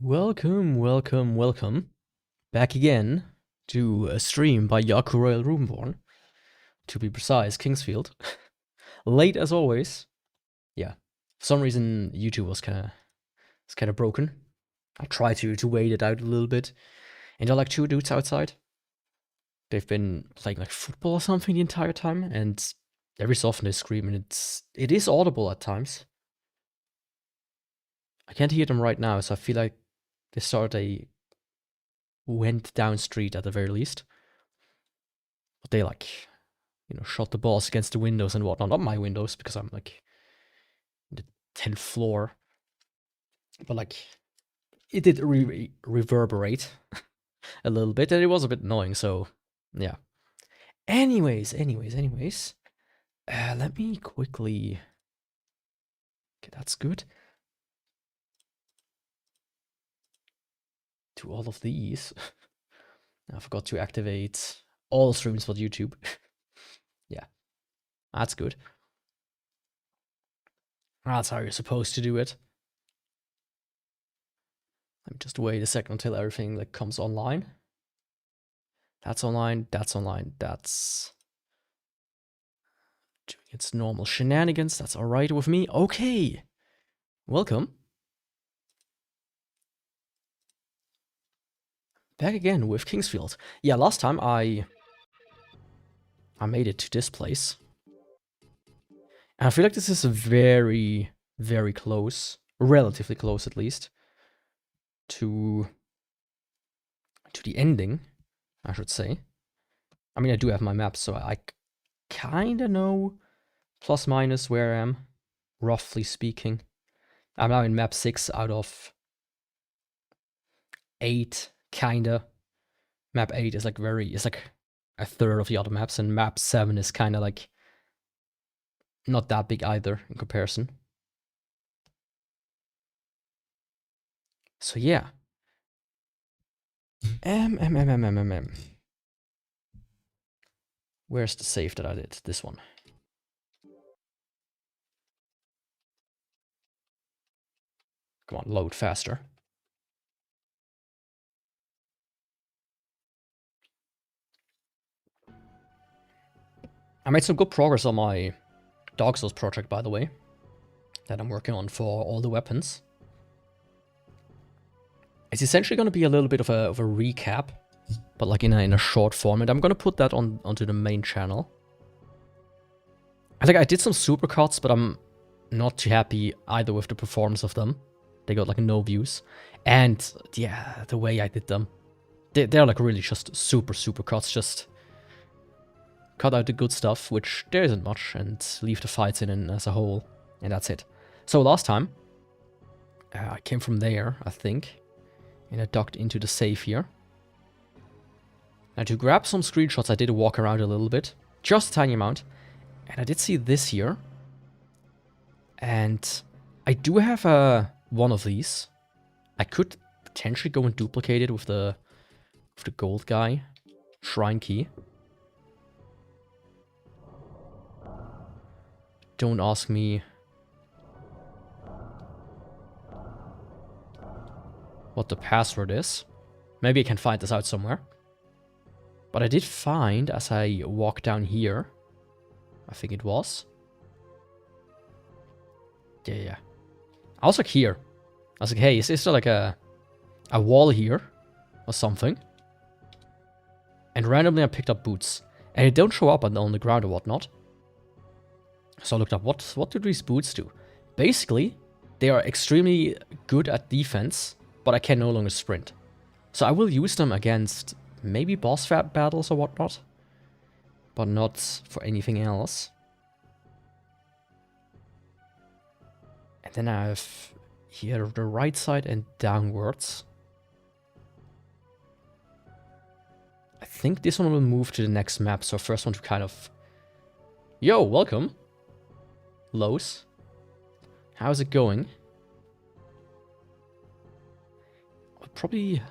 Welcome back again to a stream by Yakuvrael Runeborne. To be precise, Kingsfield. Late as always. Yeah, for some reason YouTube was kind of broken. I tried to wait it out a little bit, and there are like two dudes outside. They've been playing like football or something the entire time, and every so often they scream, and it is audible at times. I can't hear them right now, so I feel like they went down street at the very least. But they shot the balls against the windows and whatnot. Not my windows, because I'm like in the 10th floor. But like, it did reverberate a little bit, and it was a bit annoying, so yeah. Anyways. Let me quickly... Okay, that's good. To all of these. I forgot to activate all streams for YouTube. Yeah, that's good. That's how you're supposed to do it. Let me just wait a second until everything like comes online. That's online, that's online, that's doing its normal shenanigans. That's alright with me. Okay, welcome. Back again with Kingsfield. Yeah, last time I made it to this place. And I feel like this is very, very close, relatively close at least, to the ending, I should say. I mean, I do have my maps, so I kind of know plus minus where I am, roughly speaking. I'm now in map 6 out of 8, kinda. Map 8 is like a third of the other maps, and map 7 is kind of like not that big either in comparison. So yeah. Where's the save that I did? This one. Come on, load faster. I made some good progress on my Dark Souls project, by the way, that I'm working on for all the weapons. It's essentially going to be a little bit of a recap, but like in a short format. I'm going to put that onto the main channel. I think I did some supercuts, but I'm not too happy either with the performance of them. They got like no views. And yeah, the way I did them. They're like really just super cuts, just cut out the good stuff, which there isn't much, and leave the fights in as a whole, and that's it. So last time, I came from there, I think, and I ducked into the safe here. Now to grab some screenshots, I did walk around a little bit, just a tiny amount, and I did see this here. And I do have one of these. I could potentially go and duplicate it with the gold guy, shrine key. Don't ask me what the password is. Maybe I can find this out somewhere. But I did find, as I walked down here, I think it was. Yeah. I was like here. I was like, hey, is there like a wall here? Or something? And randomly I picked up boots. And they don't show up on the ground or whatnot. So I looked up, what do these boots do? Basically, they are extremely good at defense, but I can no longer sprint. So I will use them against maybe boss battles or whatnot, but not for anything else. And then I have here the right side and downwards. I think this one will move to the next map, so first one to kind of... Yo, welcome! Los. How's it going? I'll probably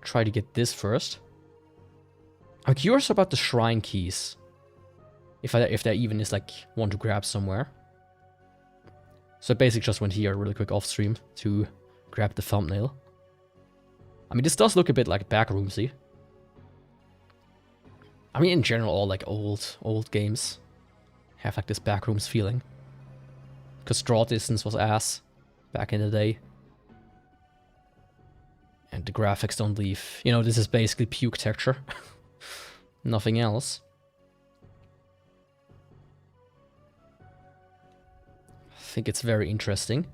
try to get this first. I'm curious about the shrine keys. If there even is like one to grab somewhere. So I basically just went here really quick off stream to grab the thumbnail. I mean, this does look a bit like backroomsy. I mean, in general, all like old games have like this backrooms feeling. Because draw distance was ass back in the day. And the graphics don't leave. You know, this is basically puke texture. Nothing else. I think it's very interesting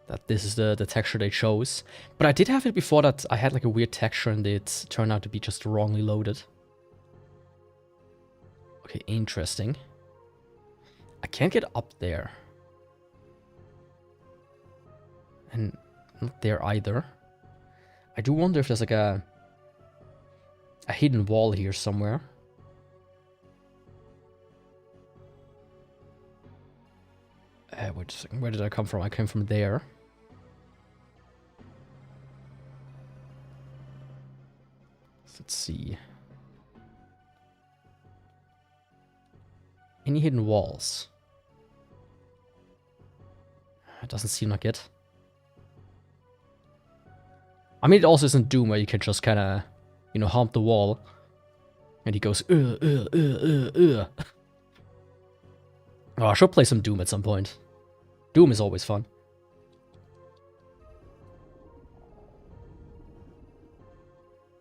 that this is the texture they chose. But I did have it before that I had like a weird texture and it turned out to be just wrongly loaded. Okay, interesting. I can't get up there. And not there either. I do wonder if there's like a hidden wall here somewhere. Wait a second, where did I come from? I came from there. Let's see. Any hidden walls? It doesn't seem like it. I mean, it also isn't Doom where you can just kind of, you know, hump the wall. And he goes, Oh, I should play some Doom at some point. Doom is always fun.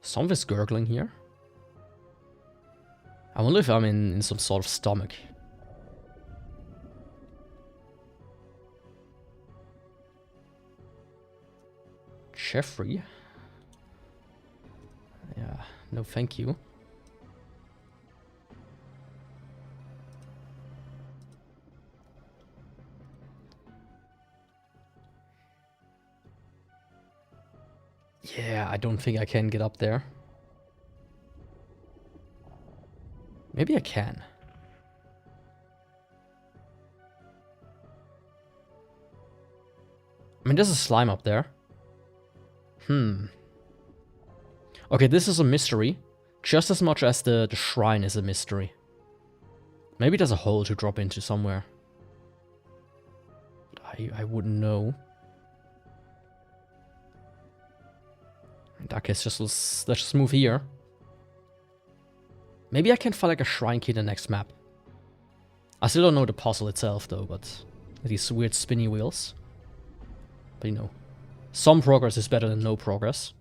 Some of it's gurgling here. I wonder if I'm in some sort of stomach. Jeffrey? Yeah, no thank you. Yeah, I don't think I can get up there. Maybe I can. I mean, there's a slime up there. Okay, this is a mystery. Just as much as the shrine is a mystery. Maybe there's a hole to drop into somewhere. But I wouldn't know. In that case, let's just move here. Maybe I can find like a shrine key in the next map. I still don't know the puzzle itself though, but these weird spinny wheels. But you know, some progress is better than no progress.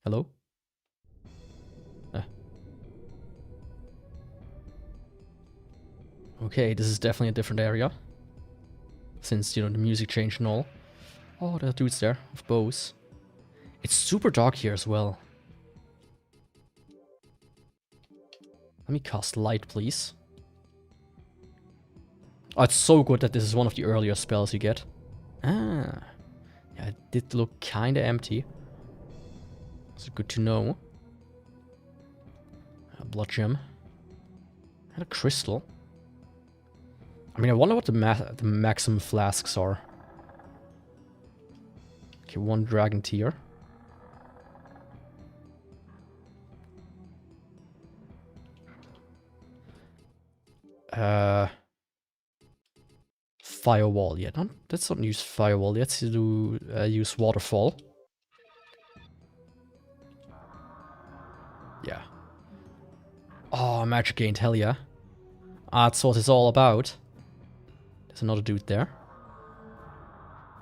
Hello? Okay, this is definitely a different area. Since, you know, the music changed and all. Oh, there are dudes there with bows. It's super dark here as well. Let me cast light, please. Oh, it's so good that this is one of the earlier spells you get. Ah. Yeah, it did look kinda empty. So good to know. A blood gem. And a crystal. I mean, I wonder what the maximum flasks are. Okay, one dragon tear. Firewall, yeah, let's not use firewall, let's do use waterfall. Yeah. Oh, magic gained, hell yeah. That's what it's all about. There's another dude there.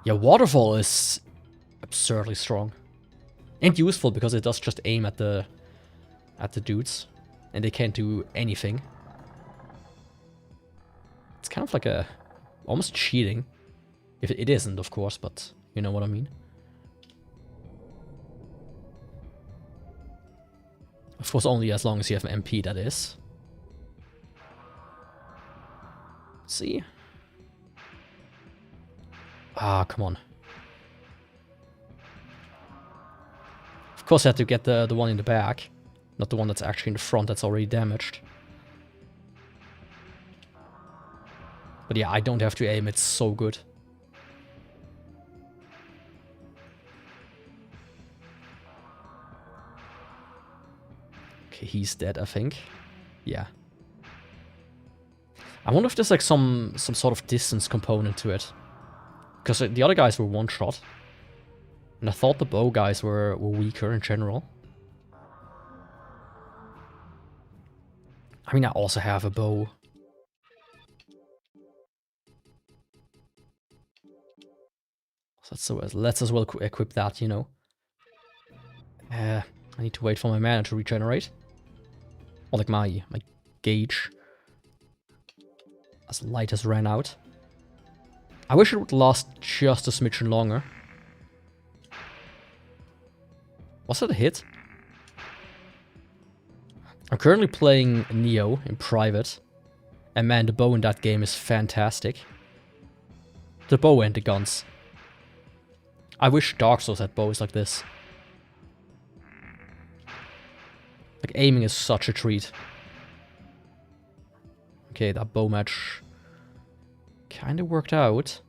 Yeah, waterfall is absurdly strong. And useful because it does just aim at the dudes. And they can't do anything. It's kind of like a almost cheating. If it isn't, of course, but you know what I mean. Of course, only as long as you have an MP, that is. Let's see. Ah, come on. Of course, I had to get the one in the back, not the one that's actually in the front that's already damaged. But yeah, I don't have to aim, it's so good. Okay, he's dead, I think. Yeah. I wonder if there's like some sort of distance component to it. Because the other guys were one shot. And I thought the bow guys were weaker in general. I mean, I also have a bow. So let's as well equip that, you know. I need to wait for my mana to regenerate. Or like my gauge. As light has ran out. I wish it would last just a smidgen longer. Was that a hit? I'm currently playing Neo in private. And man, the bow in that game is fantastic. The bow and the guns. I wish Dark Souls had bows like this. Like, aiming is such a treat. Okay, that bow match kind of worked out.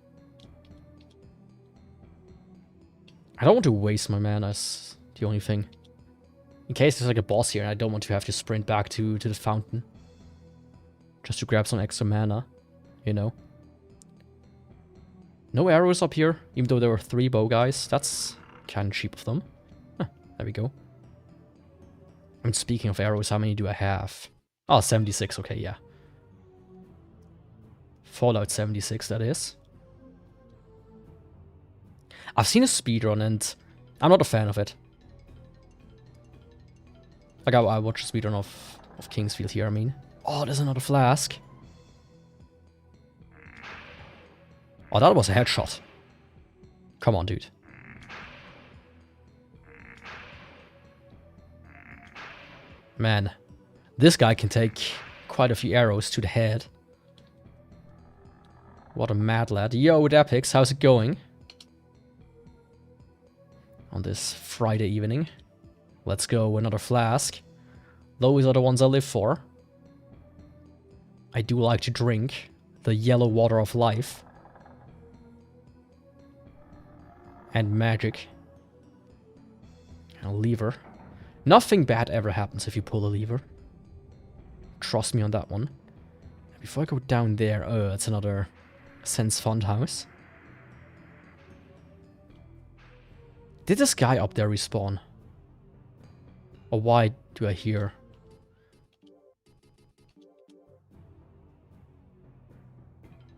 I don't want to waste my mana, is the only thing. In case there's like a boss here and I don't want to have to sprint back to the fountain. Just to grab some extra mana, you know. No arrows up here, even though there were 3 bow guys. That's kind of cheap of them. Huh, there we go. I mean, speaking of arrows, how many do I have? Oh, 76, okay, yeah. Fallout 76, that is. I've seen a speedrun and I'm not a fan of it. Like, I watched a speedrun of Kingsfield here, I mean. Oh, there's another flask. Oh, that was a headshot. Come on, dude. Man, this guy can take quite a few arrows to the head. What a mad lad. Yo, Epics, how's it going? On this Friday evening. Let's go, another flask. Those are the ones I live for. I do like to drink the yellow water of life. And magic. And a lever. Nothing bad ever happens if you pull a lever. Trust me on that one. Before I go down there, oh, it's another Sense Fund house. Did this guy up there respawn? Or why do I hear?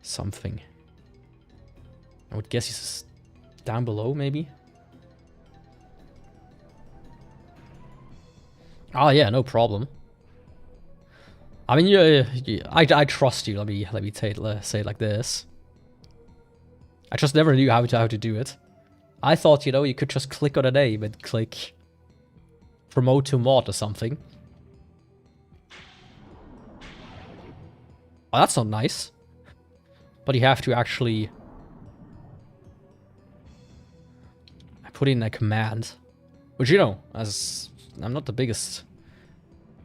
Something. I would guess he's down below, maybe? Oh yeah, no problem. I mean, I trust you. Let me say it like this. I just never knew how to do it. I thought, you know, you could just click on a name and click promote to mod or something. Oh, that's not nice. But you have to actually put in a command. Which, you know, as I'm not the biggest...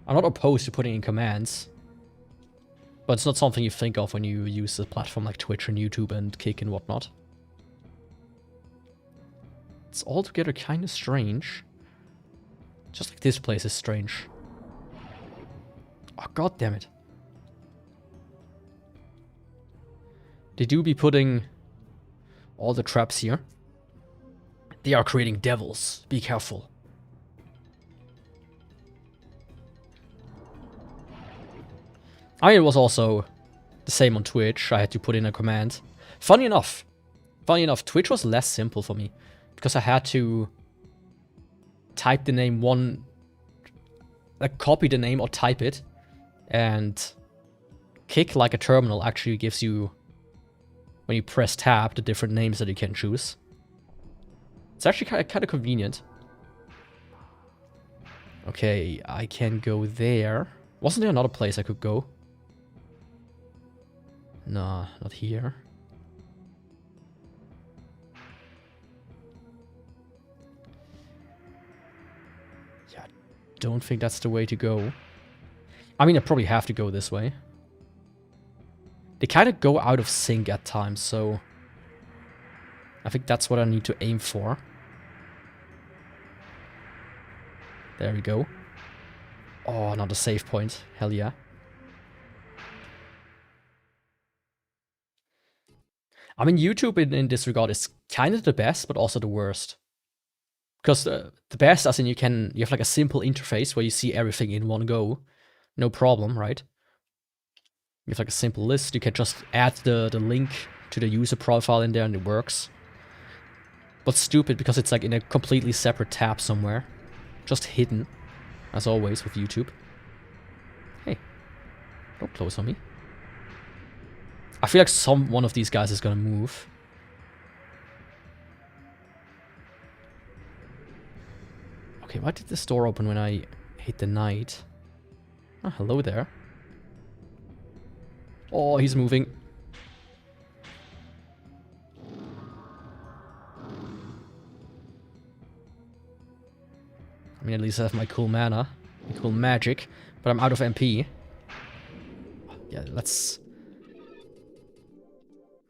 I'm not opposed to putting in commands. But it's not something you think of when you use a platform like Twitch and YouTube and Kick and whatnot. It's altogether kind of strange. Just like this place is strange. Oh, god damn it. They do be putting all the traps here. They are creating devils. Be careful. I mean, it was also the same on Twitch. I had to put in a command. Funny enough, Twitch was less simple for me. Because I had to type the name like copy the name or type it. And Kick, like a terminal, actually gives you, when you press tab, the different names that you can choose. It's actually kind of convenient. Okay, I can go there. Wasn't there another place I could go? Nah, not here. Yeah, I don't think that's the way to go. I mean, I probably have to go this way. They kind of go out of sync at times, so I think that's what I need to aim for. There we go. Oh, another save point. Hell yeah. I mean, YouTube in this regard is kind of the best, but also the worst. Because the best, as in you have like a simple interface where you see everything in one go. No problem, right? You have like a simple list. You can just add the link to the user profile in there and it works. But stupid because it's like in a completely separate tab somewhere. Just hidden, as always with YouTube. Hey, don't close on me. I feel like one of these guys is gonna move. Okay, why did this door open when I hit the knight? Oh, hello there. Oh, he's moving. I mean, at least I have my cool mana, my cool magic, but I'm out of MP. Yeah, let's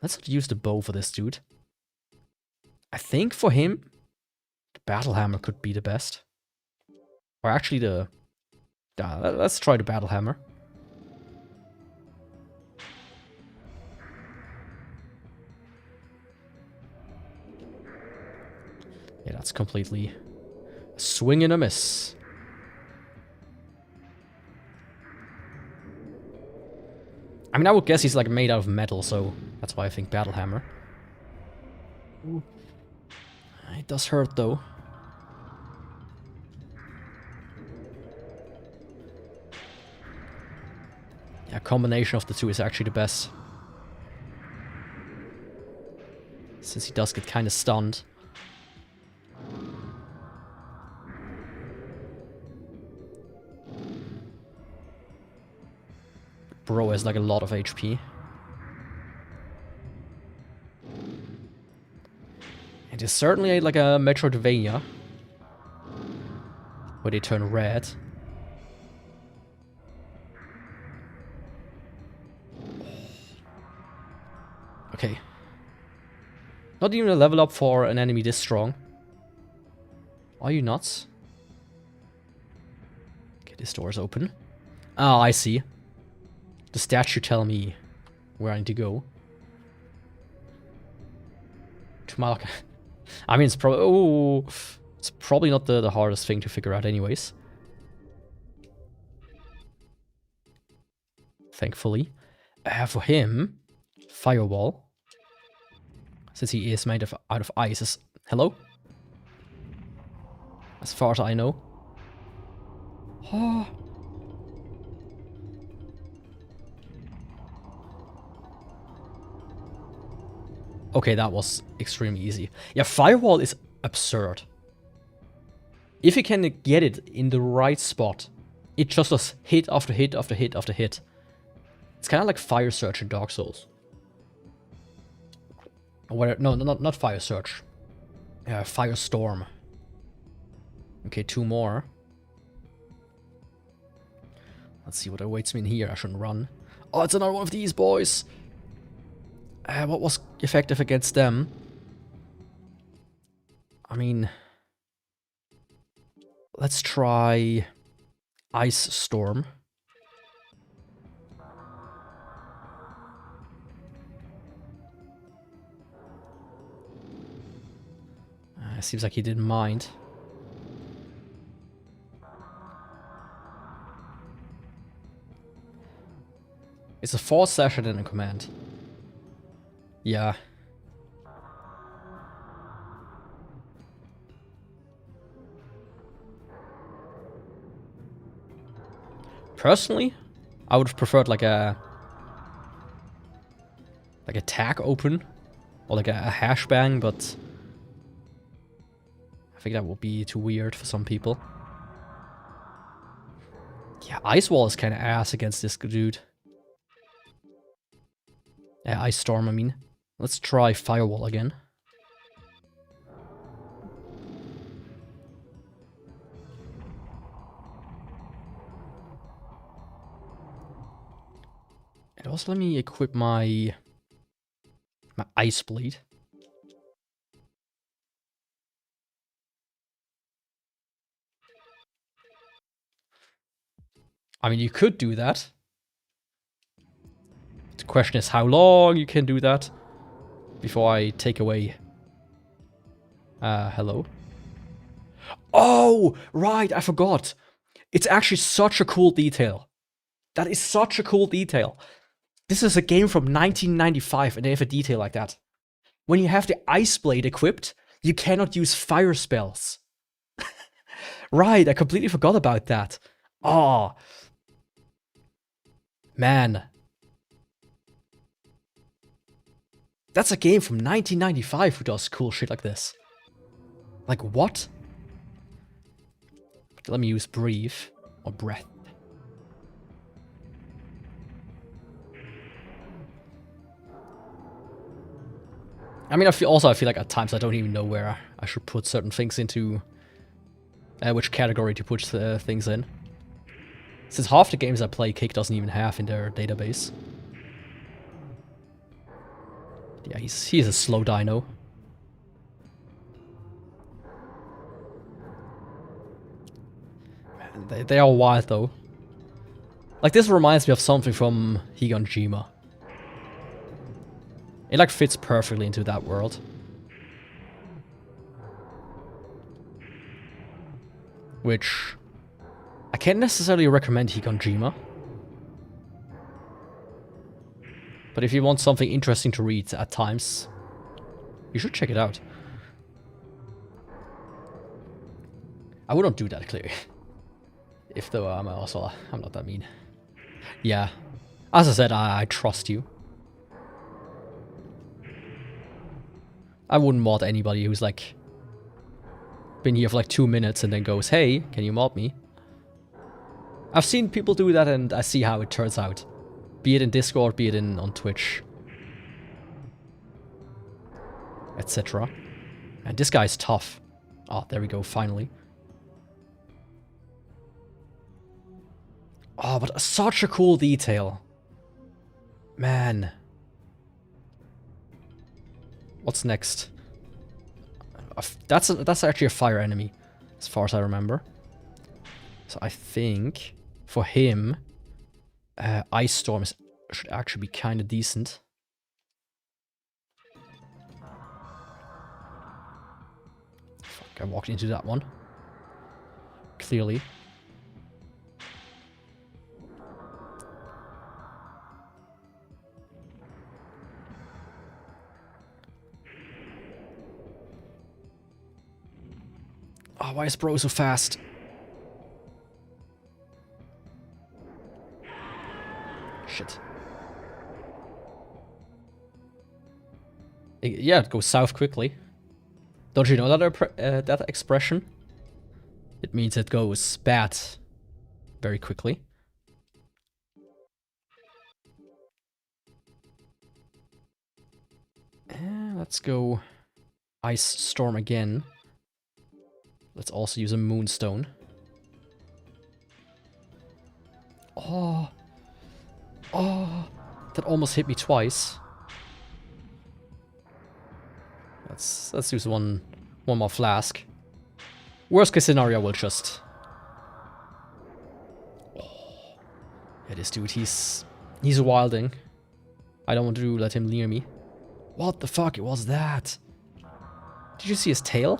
not use the bow for this dude. I think for him, the battle hammer could be the best. Or actually let's try the battle hammer. Yeah, that's completely a swing and a miss. I mean, I would guess he's like made out of metal, so that's why I think battle hammer. Ooh. It does hurt though. Yeah, combination of the two is actually the best. Since he does get kind of stunned. Bro has like a lot of HP. It is certainly like a Metroidvania. Where they turn red. Okay. Not even a level up for an enemy this strong. Are you nuts? Okay, this door is open. Oh, I see. The statue tell me where I need to go. To my... I mean, it's probably... Oh, it's probably not the hardest thing to figure out anyways. Thankfully. For him, firewall. Since he is made out of ice. Hello? As far as I know. Oh. Okay, that was extremely easy. Yeah, firewall is absurd. If you can get it in the right spot, it just does hit after hit after hit after hit. It's kind of like Fire Search in Dark Souls. Or no, not Fire Search. Firestorm. Okay, 2 more. Let's see what awaits me in here. I shouldn't run. Oh, it's another one of these boys. What was effective against them? I mean... Let's try... Ice Storm. Seems like he didn't mind. It's a 4 session in a command. Yeah. Personally, I would have preferred like a tag open or like a hash bang, but I think that would be too weird for some people. Yeah, Ice Wall is kind of ass against this dude. Yeah, Ice Storm, I mean. Let's try Firewall again. And also let me equip my Ice Blade. I mean, you could do that. The question is how long you can do that before I take away... hello? Oh, right, I forgot. It's actually such a cool detail. That is such a cool detail. This is a game from 1995 and they have a detail like that. When you have the Ice Blade equipped, you cannot use fire spells. Right, I completely forgot about that. Oh, man. That's a game from 1995 who does cool shit like this. Like, what? Let me use breathe or breath. I mean, I feel like at times I don't even know where I should put certain things into, which category to put things in. Since half the games I play, Kick doesn't even have in their database. Yeah, he's a slow dino. Man, they are wild though. Like, this reminds me of something from Higanjima. It like fits perfectly into that world. Which I can't necessarily recommend Higanjima. But if you want something interesting to read at times, you should check it out. I wouldn't do that, clearly. If though I'm not that mean. Yeah. As I said, I trust you. I wouldn't mod anybody who's like been here for like 2 minutes and then goes, hey, can you mod me? I've seen people do that and I see how it turns out. Be it in Discord, be it on Twitch. Etc. And this guy's tough. Oh, there we go, finally. Oh, but such a cool detail. Man. What's next? That's actually a fire enemy, as far as I remember. So I think for him, Ice Storm should actually be kind of decent. Fuck, I walked into that one. Clearly. Oh, why is bro so fast? Shit. Yeah, it goes south quickly. Don't you know that that expression? It means it goes bad very quickly. Let's go Ice Storm again. Let's also use a Moonstone. Oh. Oh. That almost hit me twice. Let's use one more flask. Worst case scenario, we'll just... Oh. Yeah, this dude, he's wilding. I don't want to let him near me. What the fuck was that? Did you see his tail?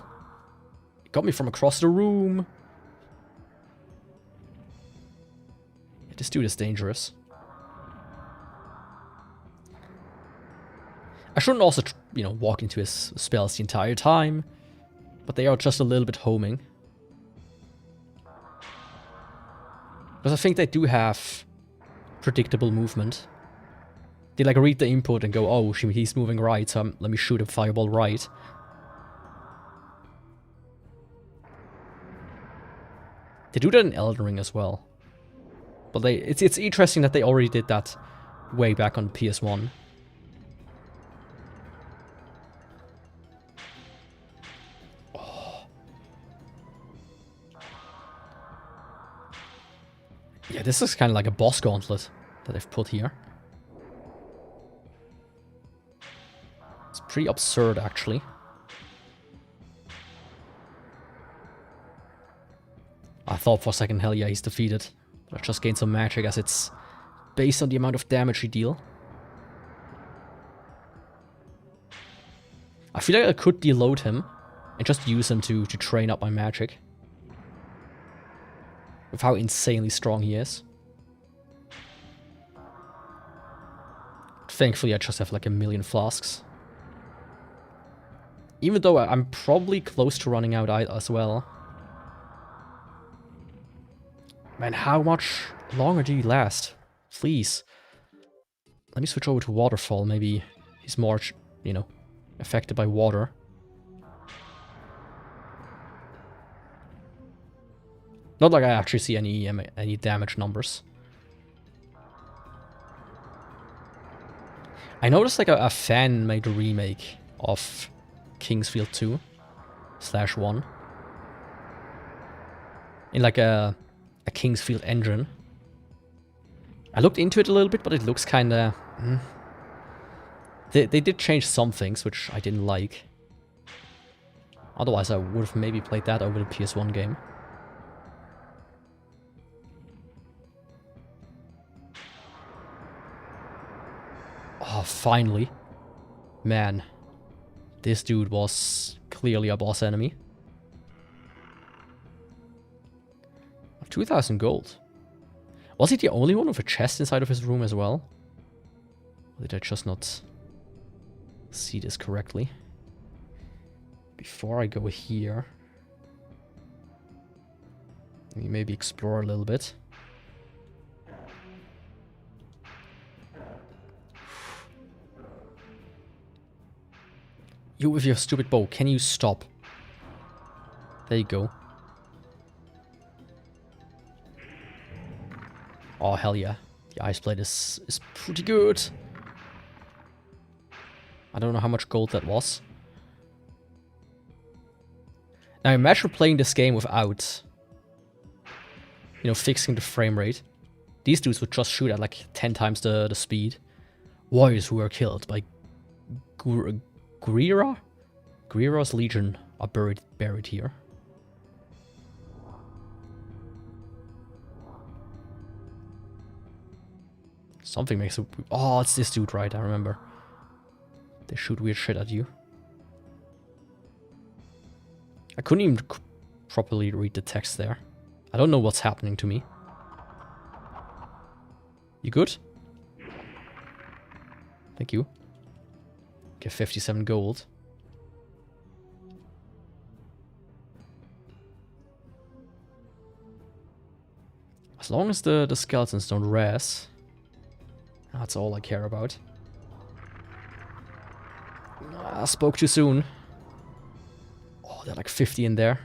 Got me from across the room. Yeah, this dude is dangerous. I shouldn't also, you know, walk into his spells the entire time. But they are just a little bit homing. Because I think they do have predictable movement. They like read the input and go, oh, he's moving right, so let me shoot a fireball right. They do that in Elden Ring as well. But it's interesting that they already did that way back on PS1. Oh. Yeah, this is kind of like a boss gauntlet that they've put here. It's pretty absurd, actually. I thought for a second, hell yeah, he's defeated. But I just gained some magic as it's based on the amount of damage you deal. I feel like I could deload him and just use him to train up my magic. with how insanely strong he is. Thankfully, I just have like 1,000,000 flasks. Even though I'm probably close to running out as well. Man, how much longer do you last? Please. Let me switch over to Waterfall. Maybe he's more, you know, affected by water. Not like I actually see any damage numbers. I noticed like a fan made a remake of Kingsfield 2/1 in like a Kingsfield engine. I looked into it a little bit, but it looks kind of... They did change some things, which I didn't like. Otherwise, I would have maybe played that over the PS1 game. Oh, finally. Man. This dude was clearly a boss enemy. 2,000 gold. Was he the only one with a chest inside of his room as well? Or did I just not see this correctly? Before I go here, let me maybe explore a little bit. You with your stupid bow, can you stop? There you go. Oh, hell yeah. The ice blade is pretty good. I don't know how much gold that was. Now imagine playing this game without, you know, fixing the frame rate. These dudes would just shoot at like 10 times the speed. Warriors who were killed by Guerrera's Legion are buried here. Something makes it... Oh, it's this dude, right? I remember. They shoot weird shit at you. I couldn't even properly read the text there. I don't know what's happening to me. You good? Thank you. Get 57 gold. As long as the skeletons don't res, that's all I care about. I spoke too soon. Oh, there are like 50 in there.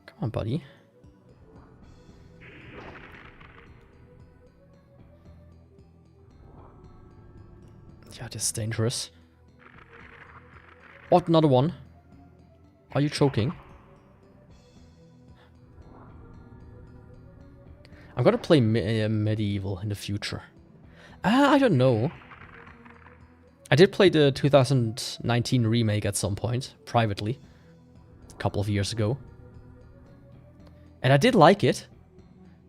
Come on, buddy. Yeah, this is dangerous. What, another one? Are you choking? I'm gonna play medieval in the future. I don't know. I did play the 2019 remake at some point, privately. A couple of years ago. And I did like it.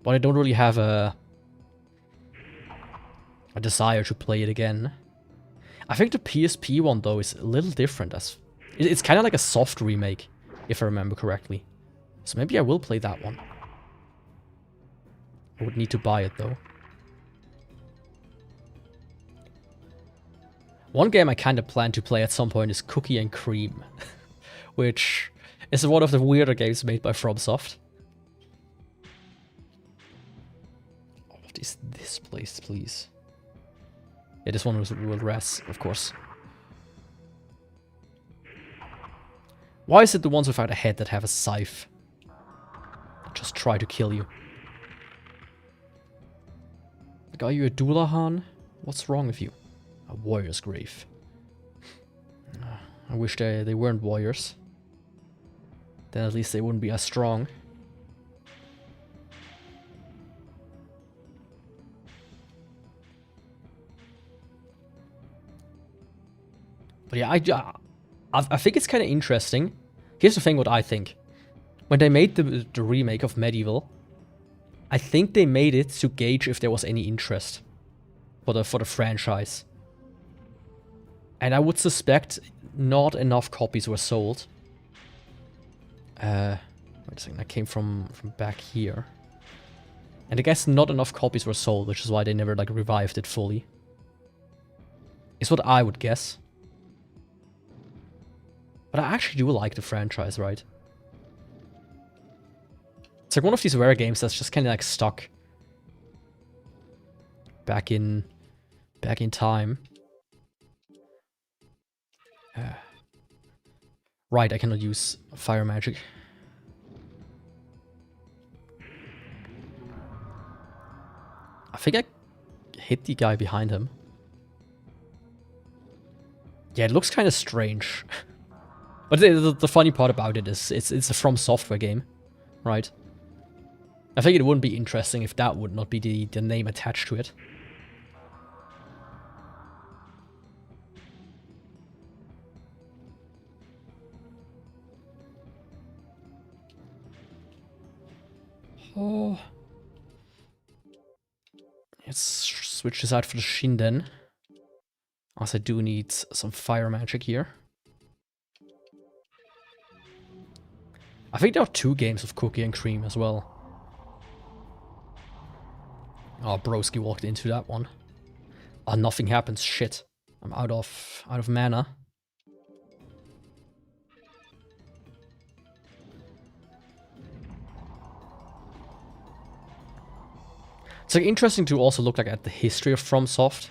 But I don't really have a desire to play it again. I think the PSP one, though, is a little different. It's kind of like a soft remake, if I remember correctly. So maybe I will play that one. I would need to buy it, though. One game I kind of plan to play at some point is Cookie and Cream, which is one of the weirder games made by FromSoft. Oh, what is this place, please? Yeah, this one will res, of course. Why is it the ones without a head that have a scythe? Just try to kill you. Like, are you a Dullahan? What's wrong with you? A warrior's grave. I wish they weren't warriors. Then at least they wouldn't be as strong. But yeah, I think it's kind of interesting. Here's the thing what I think. When they made the remake of Medieval, I think they made it to gauge if there was any interest for the franchise. And I would suspect not enough copies were sold. Wait a second, that came from back here. And I guess not enough copies were sold, which is why they never, like, revived it fully. Is what I would guess. But I actually do like the franchise, right? It's like one of these rare games that's just kind of, like, stuck back in time. Right, I cannot use fire magic. I think I hit the guy behind him. Yeah, it looks kind of strange. But the funny part about it is it's a From Software game, right? I think it wouldn't be interesting if that would not be the name attached to it. Oh. Let's switch this out for the Shin then. As I do need some fire magic here. I think there are 2 games of Cookie and Cream as well. Oh, broski walked into that one. Oh, nothing happens. Shit. I'm out of mana. It's like interesting to also look like at the history of FromSoft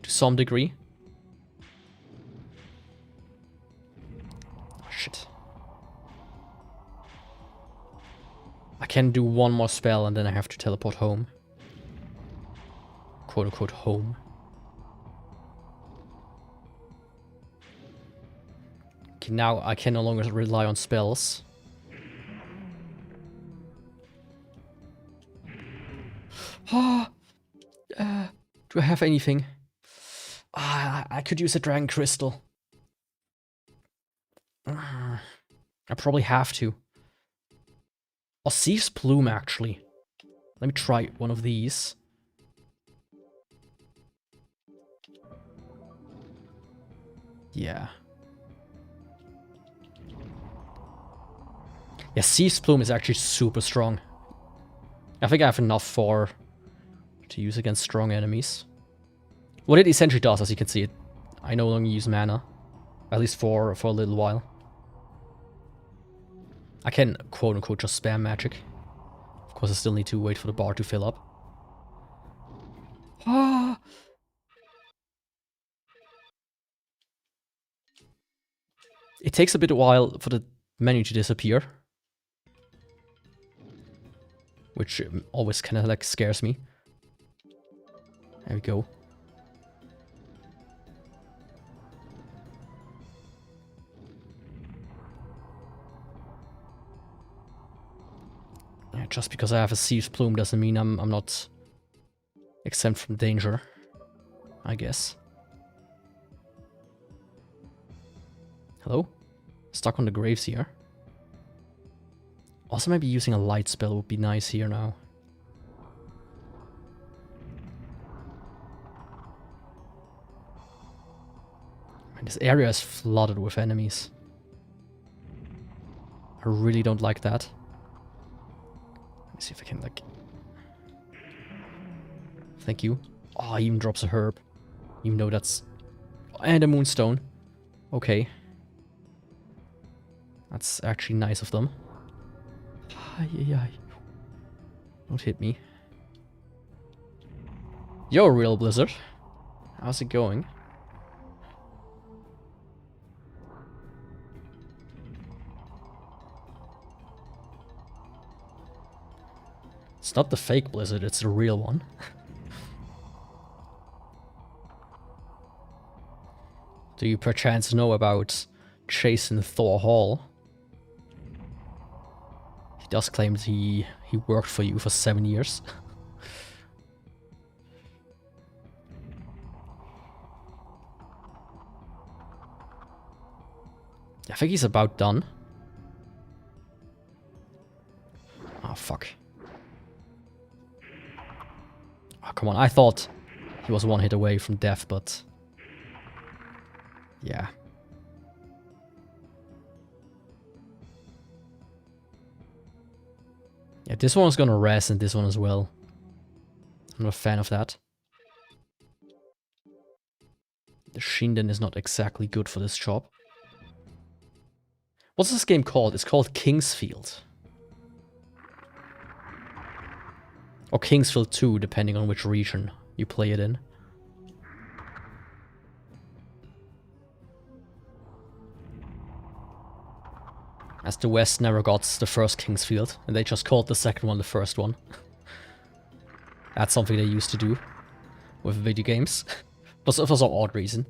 to some degree. Oh, shit. I can do one more spell and then I have to teleport home. Quote unquote home. Okay, now I can no longer rely on spells. Ah, do I have anything? I could use a Dragon Crystal. I probably have to. Or Thief's Plume, actually. Let me try one of these. Yeah. Yeah, Thief's Plume is actually super strong. I think I have enough to use against strong enemies. What it essentially does, as you can see, I no longer use mana. At least for a little while. I can, quote-unquote, just spam magic. Of course, I still need to wait for the bar to fill up. Ah! It takes a bit of a while for the menu to disappear. Which always kind of, like, scares me. There we go. Yeah, just because I have a Thief's Plume doesn't mean I'm not exempt from danger, I guess. Hello? Stuck on the graves here. Also, maybe using a light spell would be nice here now. Man, this area is flooded with enemies. I really don't like that. Let me see if I can, like... Thank you. Oh, he even drops a herb. Even though that's... And a moonstone. Okay. That's actually nice of them. Ay. Don't hit me. Yo, Real Blizzard. How's it going? It's not the fake Blizzard, it's the real one. Do you perchance know about Jason Thor Hall? He does claim that he worked for you for 7 years. I think he's about done. Oh, fuck. Oh, come on. I thought he was one hit away from death, but... Yeah. Yeah, this one's gonna res and this one as well. I'm not a fan of that. The Shinden is not exactly good for this job. What's this game called? It's called Kingsfield. Or Kingsfield 2, depending on which region you play it in. As the West never got the first Kingsfield, and they just called the second one the first one. That's something they used to do with video games, but for some odd reason.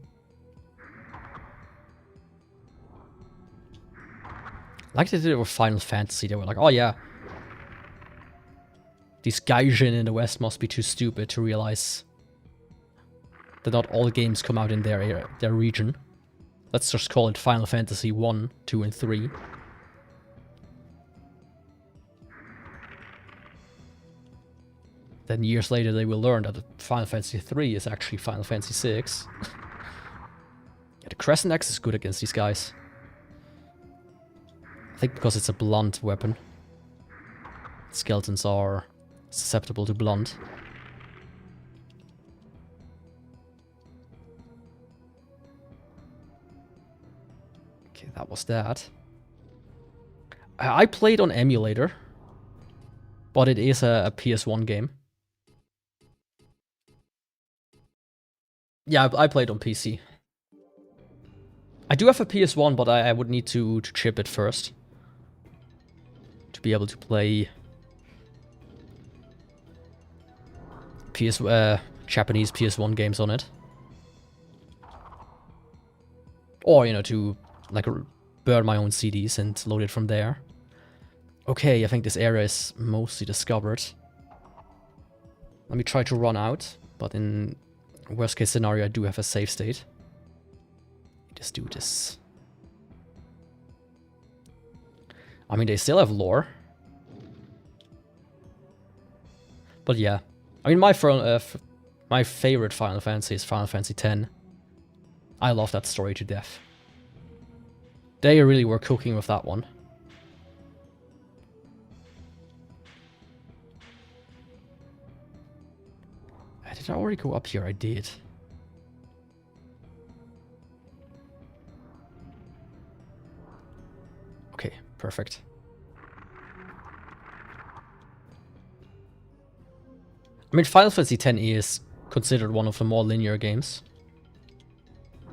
Like they did it with Final Fantasy, they were like, oh yeah, these gaijin in the West must be too stupid to realize that not all games come out in their region. Let's just call it Final Fantasy 1, 2, and 3. Then years later they will learn that Final Fantasy 3 is actually Final Fantasy 6. Yeah, the Crescent Axe is good against these guys. I think because it's a blunt weapon. Skeletons are susceptible to blunt. Okay, that was that. I played on emulator, but it is a PS1 game. Yeah, I played on PC. I do have a PS1, but I would need to chip it first to be able to play Japanese PS1 games on it. Or, you know, to like burn my own CDs and load it from there. Okay, I think this area is mostly discovered. Let me try to run out, but in worst case scenario I do have a save state. Just do this. I mean, they still have lore. But yeah. I mean, my favorite Final Fantasy is Final Fantasy X. I love that story to death. They really were cooking with that one. Did I already go up here? I did. Okay, perfect. I mean, Final Fantasy X is considered one of the more linear games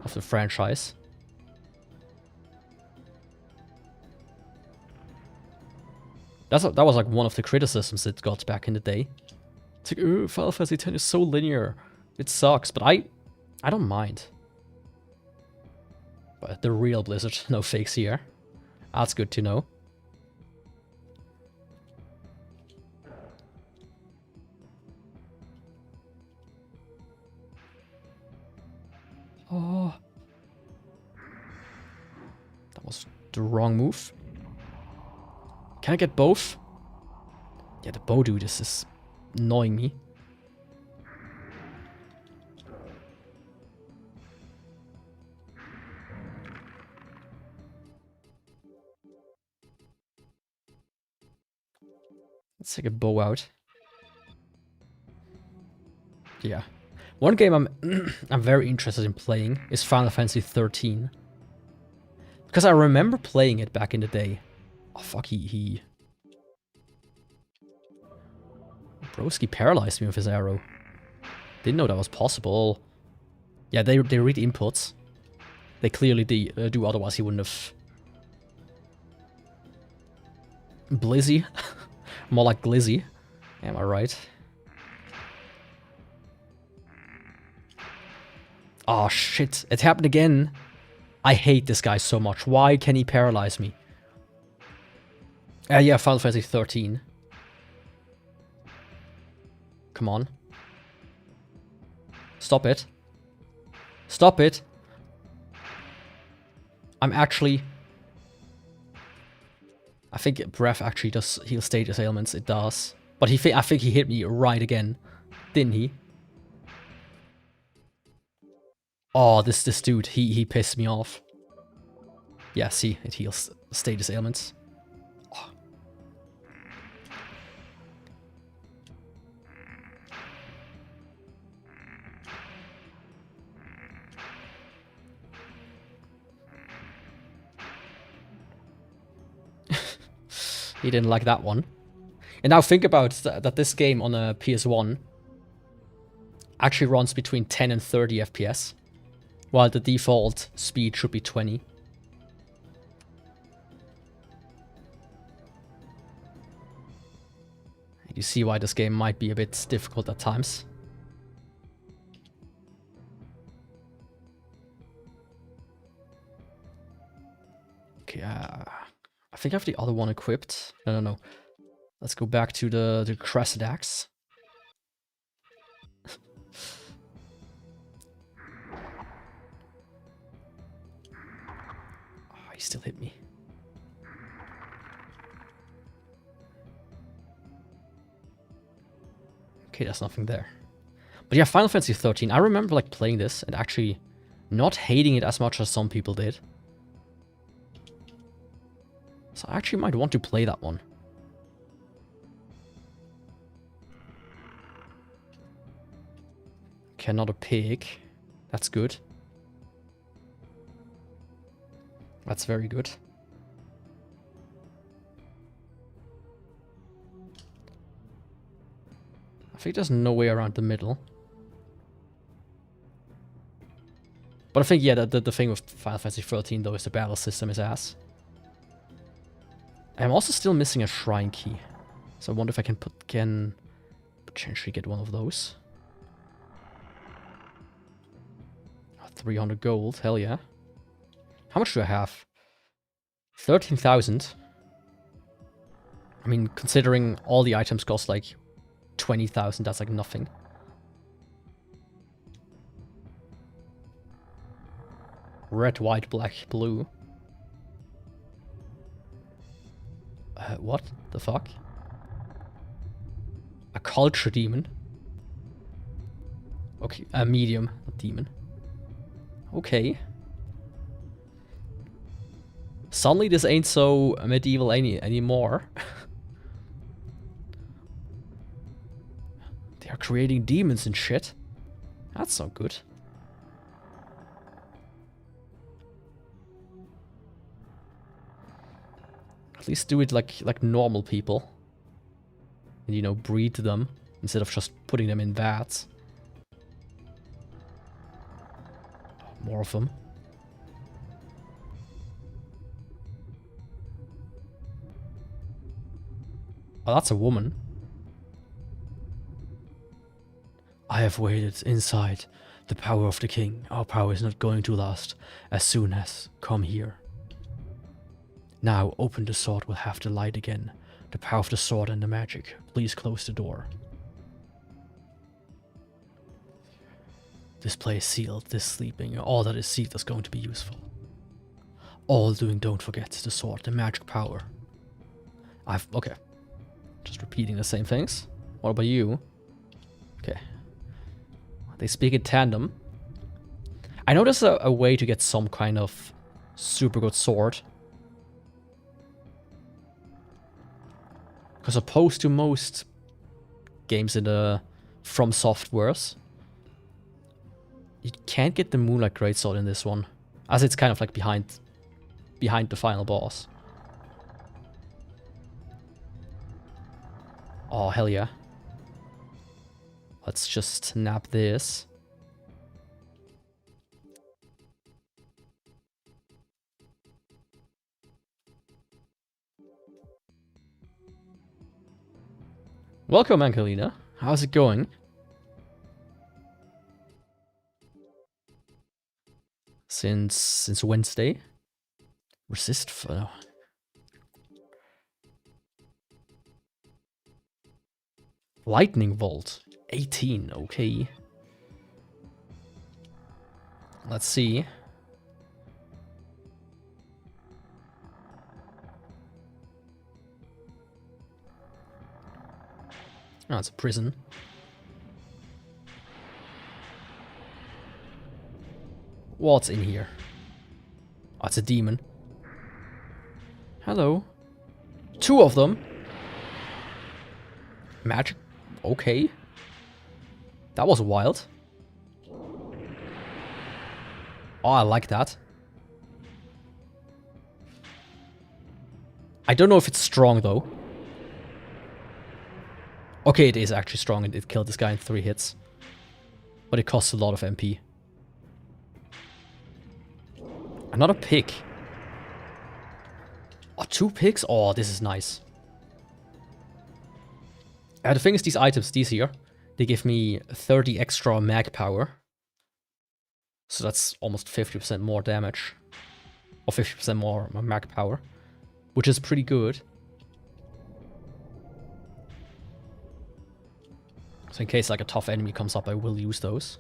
of the franchise. That was like one of the criticisms it got back in the day. It's like, oh, Final Fantasy X is so linear. It sucks, but I don't mind. But the real Blizzard, no fakes here. That's good to know. Oh. That was the wrong move. Can I get both? Yeah, the bow dude is annoying me. Let's take a bow out. Yeah. One game I'm very interested in playing is Final Fantasy 13. Because I remember playing it back in the day. Oh fuck, he Broski paralyzed me with his arrow. Didn't know that was possible. Yeah, they read inputs. They clearly do, otherwise he wouldn't have. Blizzy. More like Glizzy. Am I right? Oh shit, it happened again. I hate this guy so much. Why can he paralyze me? Yeah, Final Fantasy 13. Come on. Stop it. Stop it. I'm actually... I think breath actually does heal status ailments. It does. But I think he hit me right again. Didn't he? Oh, this dude, he pissed me off. Yeah, see, it heals status ailments. Oh. He didn't like that one. And now think about that this game on a PS1 actually runs between 10 and 30 FPS, while the default speed should be 20. You see why this game might be a bit difficult at times. Okay, I think I have the other one equipped. No. Let's go back to the Crescent Axe. Oh, he still hit me. Okay, there's nothing there. But yeah, Final Fantasy 13. I remember like playing this and actually not hating it as much as some people did. So I actually might want to play that one. Okay, another pig. That's good. That's very good. I think there's no way around the middle. But I think, yeah, the thing with Final Fantasy 13 though is the battle system is ass. I'm also still missing a shrine key. So I wonder if I can potentially get one of those. 300 gold, hell yeah. How much do I have? 13,000. I mean, considering all the items cost like 20,000, that's like nothing. Red, white, black, blue. What the fuck? A culture demon. Okay, a medium demon. Okay. Suddenly this ain't so medieval anymore. They are creating demons and shit. That's not good. At least do it like normal people. And, you know, breed them instead of just putting them in vats. More of them. Oh, that's a woman. I have waited inside the power of the king. Our power is not going to last as soon as come here. Now open the sword will have the light again. The power of the sword and the magic. Please close the door. This place sealed, this sleeping, all that is sealed is going to be useful. All doing, don't forget the sword, the magic power. Okay. Just repeating the same things. What about you? Okay. They speak in tandem. I know there's a way to get some kind of super good sword. Because opposed to most games in the From Softwares, you can't get the Moonlight Greatsword in this one, as it's kind of like behind the final boss. Oh, hell yeah. Let's just nab this. Welcome, Angelina. How's it going? Since Wednesday. Resist for... Lightning Bolt. 18, okay. Let's see. Oh, it's a prison. What's in here? Oh, it's a demon. Hello. 2 of them. Magic. Okay. That was wild. Oh, I like that. I don't know if it's strong, though. Okay, it is actually strong, and it killed this guy in 3 hits. But it costs a lot of MP. Another pig. Oh, 2 pigs? Oh, this is nice. The thing is, these items, these here, they give me 30 extra mag power. So that's almost 50% more damage. Or 50% more mag power. Which is pretty good. So in case like a tough enemy comes up, I will use those.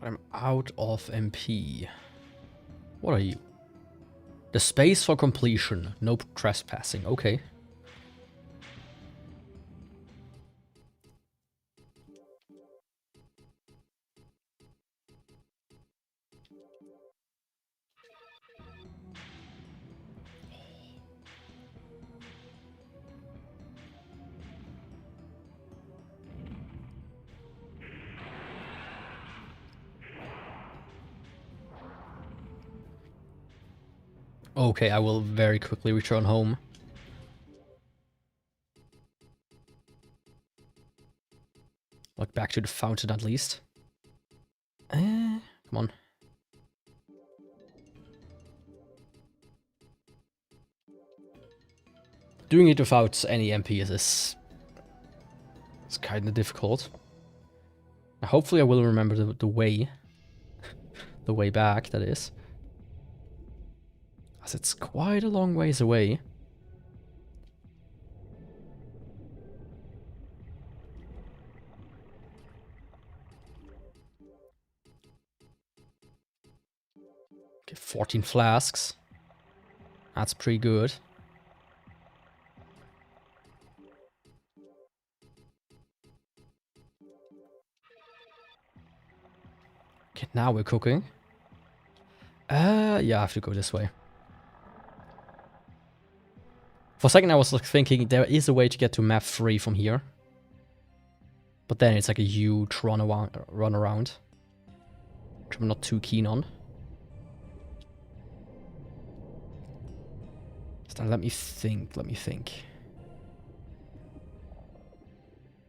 I'm out of MP. What are you? The space for completion. No trespassing. Okay. Okay, I will very quickly return home. Like back to the fountain at least. Come on. Doing it without any MP is kind of difficult. Now, hopefully I will remember the way. The way back, that is. As it's quite a long ways away. Okay, 14 flasks. That's pretty good. Okay, now we're cooking. Yeah, I have to go this way. For a second I was like thinking there is a way to get to map 3 from here. But then it's like a huge run around. Which I'm not too keen on. So let me think.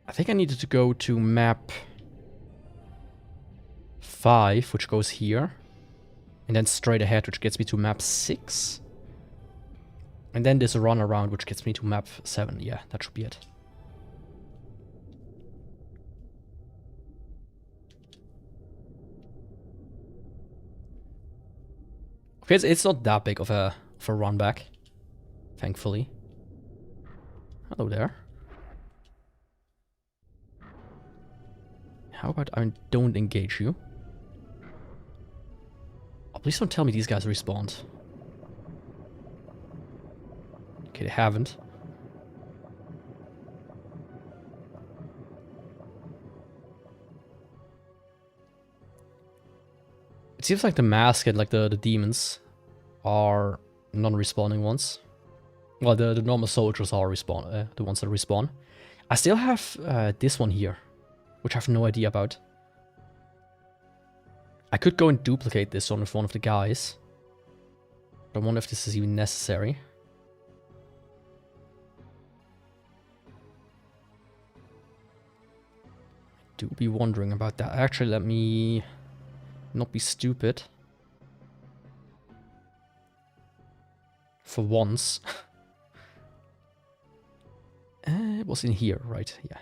I think I needed to go to map 5, which goes here. And then straight ahead, which gets me to map 6. And then there's a run around, which gets me to map 7. Yeah, that should be it. Okay, it's not that big of a run back. Thankfully. Hello there. How about I don't engage you? Oh, please don't tell me these guys respawned. Okay, they haven't. It seems like the mask and like the demons are non-respawning ones. Well, the normal soldiers are the ones that respawn. I still have this one here, which I have no idea about. I could go and duplicate this one with one of the guys. But I wonder if this is even necessary. I do be wondering about that. Actually, let me not be stupid. For once. It was in here, right? Yeah.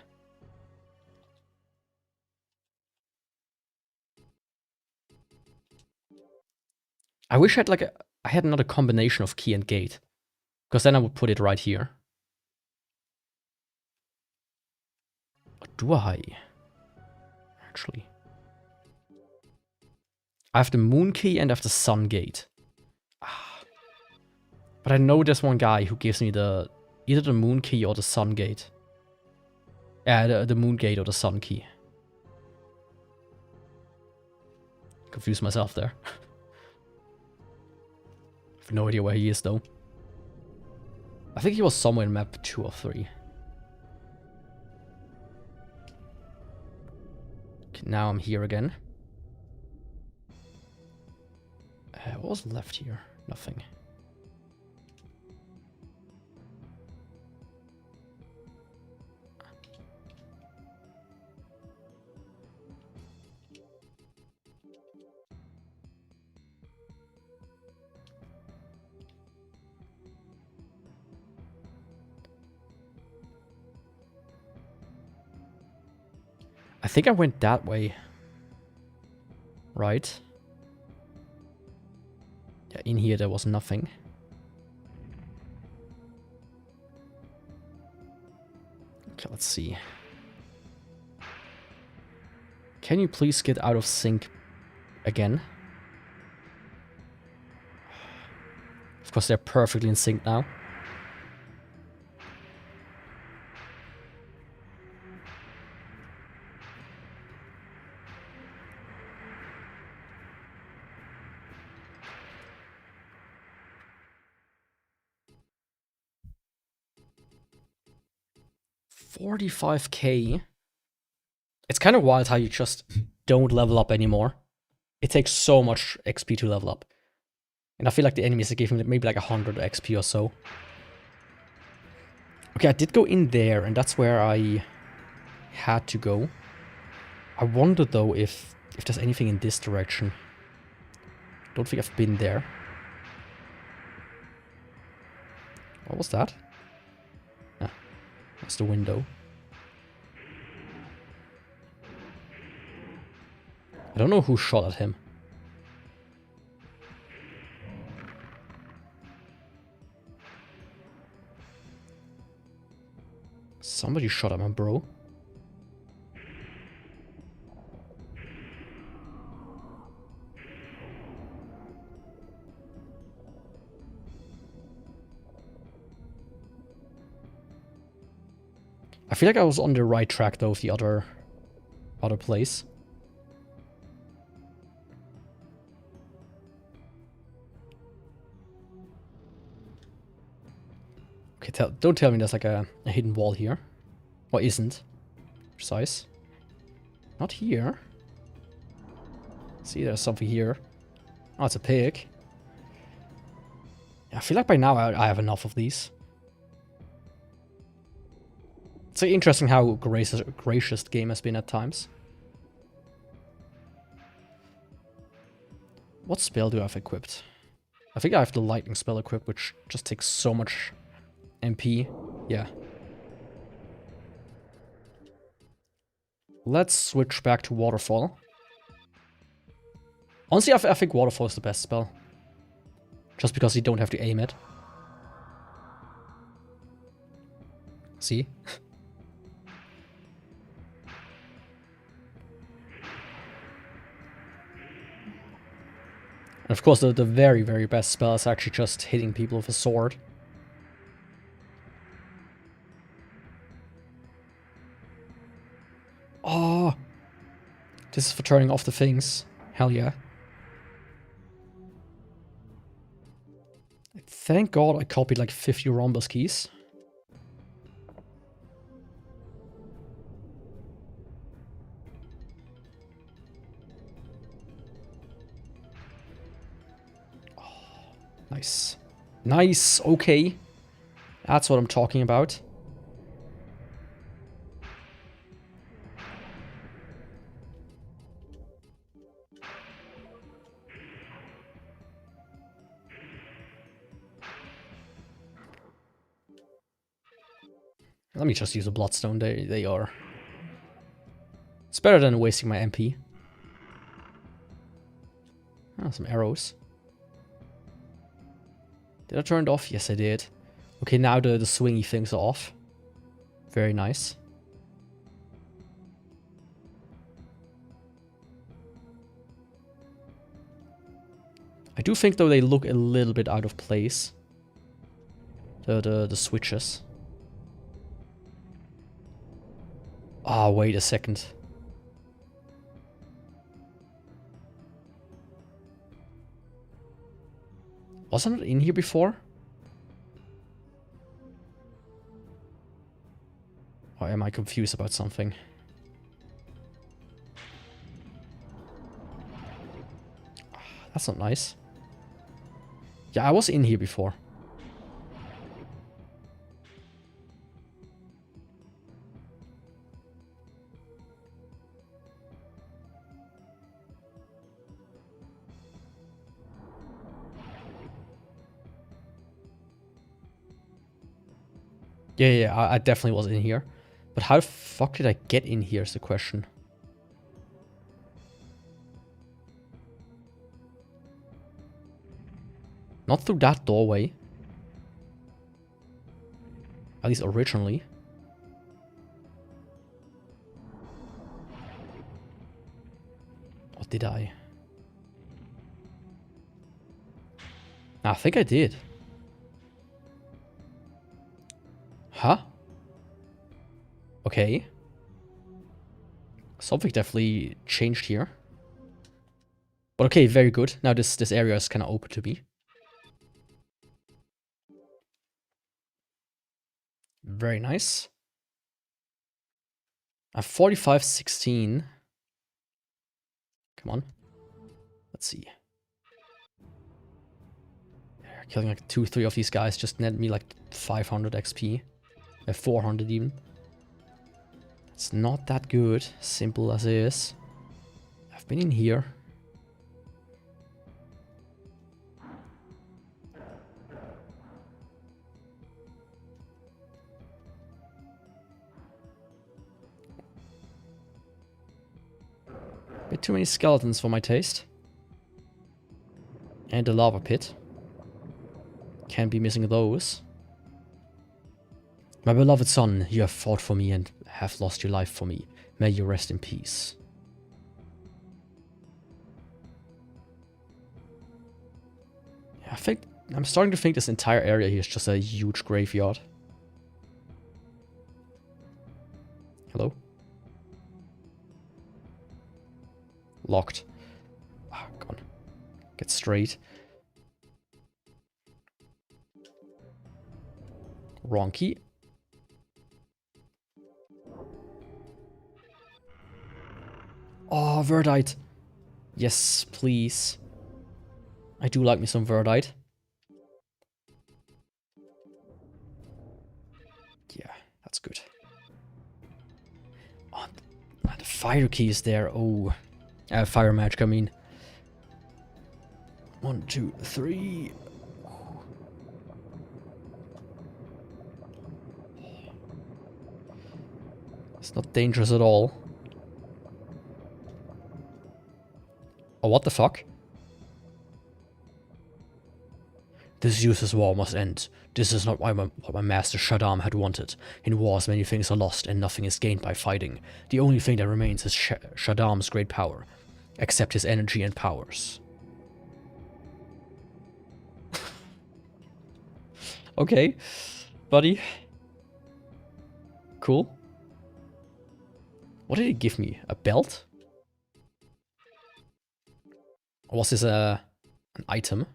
I wish I had I had another combination of key and gate. Because then I would put it right here. Or do I? Actually. I have the moon key and I have the sun gate. But I know there's one guy who gives me either the moon key or the sun gate. Yeah, the moon gate or the sun key. Confused myself there. I have no idea where he is though. I think he was somewhere in map 2 or 3. Okay, now I'm here again. What was left here? Nothing. I think I went that way. Right? Yeah, in here there was nothing. Okay, let's see. Can you please get out of sync again? Of course, they're perfectly in sync now. $45K. It's kind of wild how you just don't level up anymore. It takes so much XP to level up. And I feel like the enemies are giving maybe like 100 XP or so. Okay, I did go in there, and that's where I had to go. I wonder though if there's anything in this direction. Don't think I've been there. What was that? Ah, that's the window. I don't know who shot at him. Somebody shot at my bro. I feel like I was on the right track though of the other place. Okay, don't tell me there's like a hidden wall here. Or isn't. Precise. Not here. See, there's something here. Oh, it's a pig. Yeah, I feel like by now I have enough of these. It's like interesting how gracious the game has been at times. What spell do I have equipped? I think I have the lightning spell equipped, which just takes so much MP. Yeah. Let's switch back to Waterfall. Honestly, I think Waterfall is the best spell. Just because you don't have to aim it. See? And of course, the very, very best spell is actually just hitting people with a sword. Oh! This is for turning off the things. Hell yeah. Thank God I copied like 50 rhombus keys. Oh, nice. Nice, okay. That's what I'm talking about. Let me just use a bloodstone. They are. It's better than wasting my MP. Ah, some arrows. Did I turn it off? Yes, I did. Okay, now the swingy things are off. Very nice. I do think, though, they look a little bit out of place. The switches. Ah, wait a second. Wasn't it in here before? Or am I confused about something? That's not nice. Yeah, I was in here before. Yeah, I definitely was in here. But how the fuck did I get in here is the question. Not through that doorway. At least originally. Or did I? I think I did. Huh? Okay. Something definitely changed here. But okay, very good. Now this area is kind of open to me. Very nice. I'm 45-16. Come on. Let's see. Killing like 2-3 of these guys just net me like 500 XP. 400 even. It's not that good, simple as it is. I've been in here. Bit too many skeletons for my taste. And a lava pit. Can't be missing those. My beloved son, you have fought for me and have lost your life for me. May you rest in peace. Yeah, I think I'm starting to think this entire area here is just a huge graveyard. Hello? Locked. Ah, come on. Get straight. Wrong key. Oh, Verdite. Yes, please. I do like me some Verdite. Yeah, that's good. Oh, the fire key is there. Oh. Fire magic, I mean. 1, 2, 3. It's not dangerous at all. Oh, what the fuck? This useless war must end. This is not what my master Shaddam had wanted. In wars, many things are lost and nothing is gained by fighting. The only thing that remains is Shaddam's great power. Accept his energy and powers. Okay, buddy. Cool. What did he give me? A belt? Or was this an item?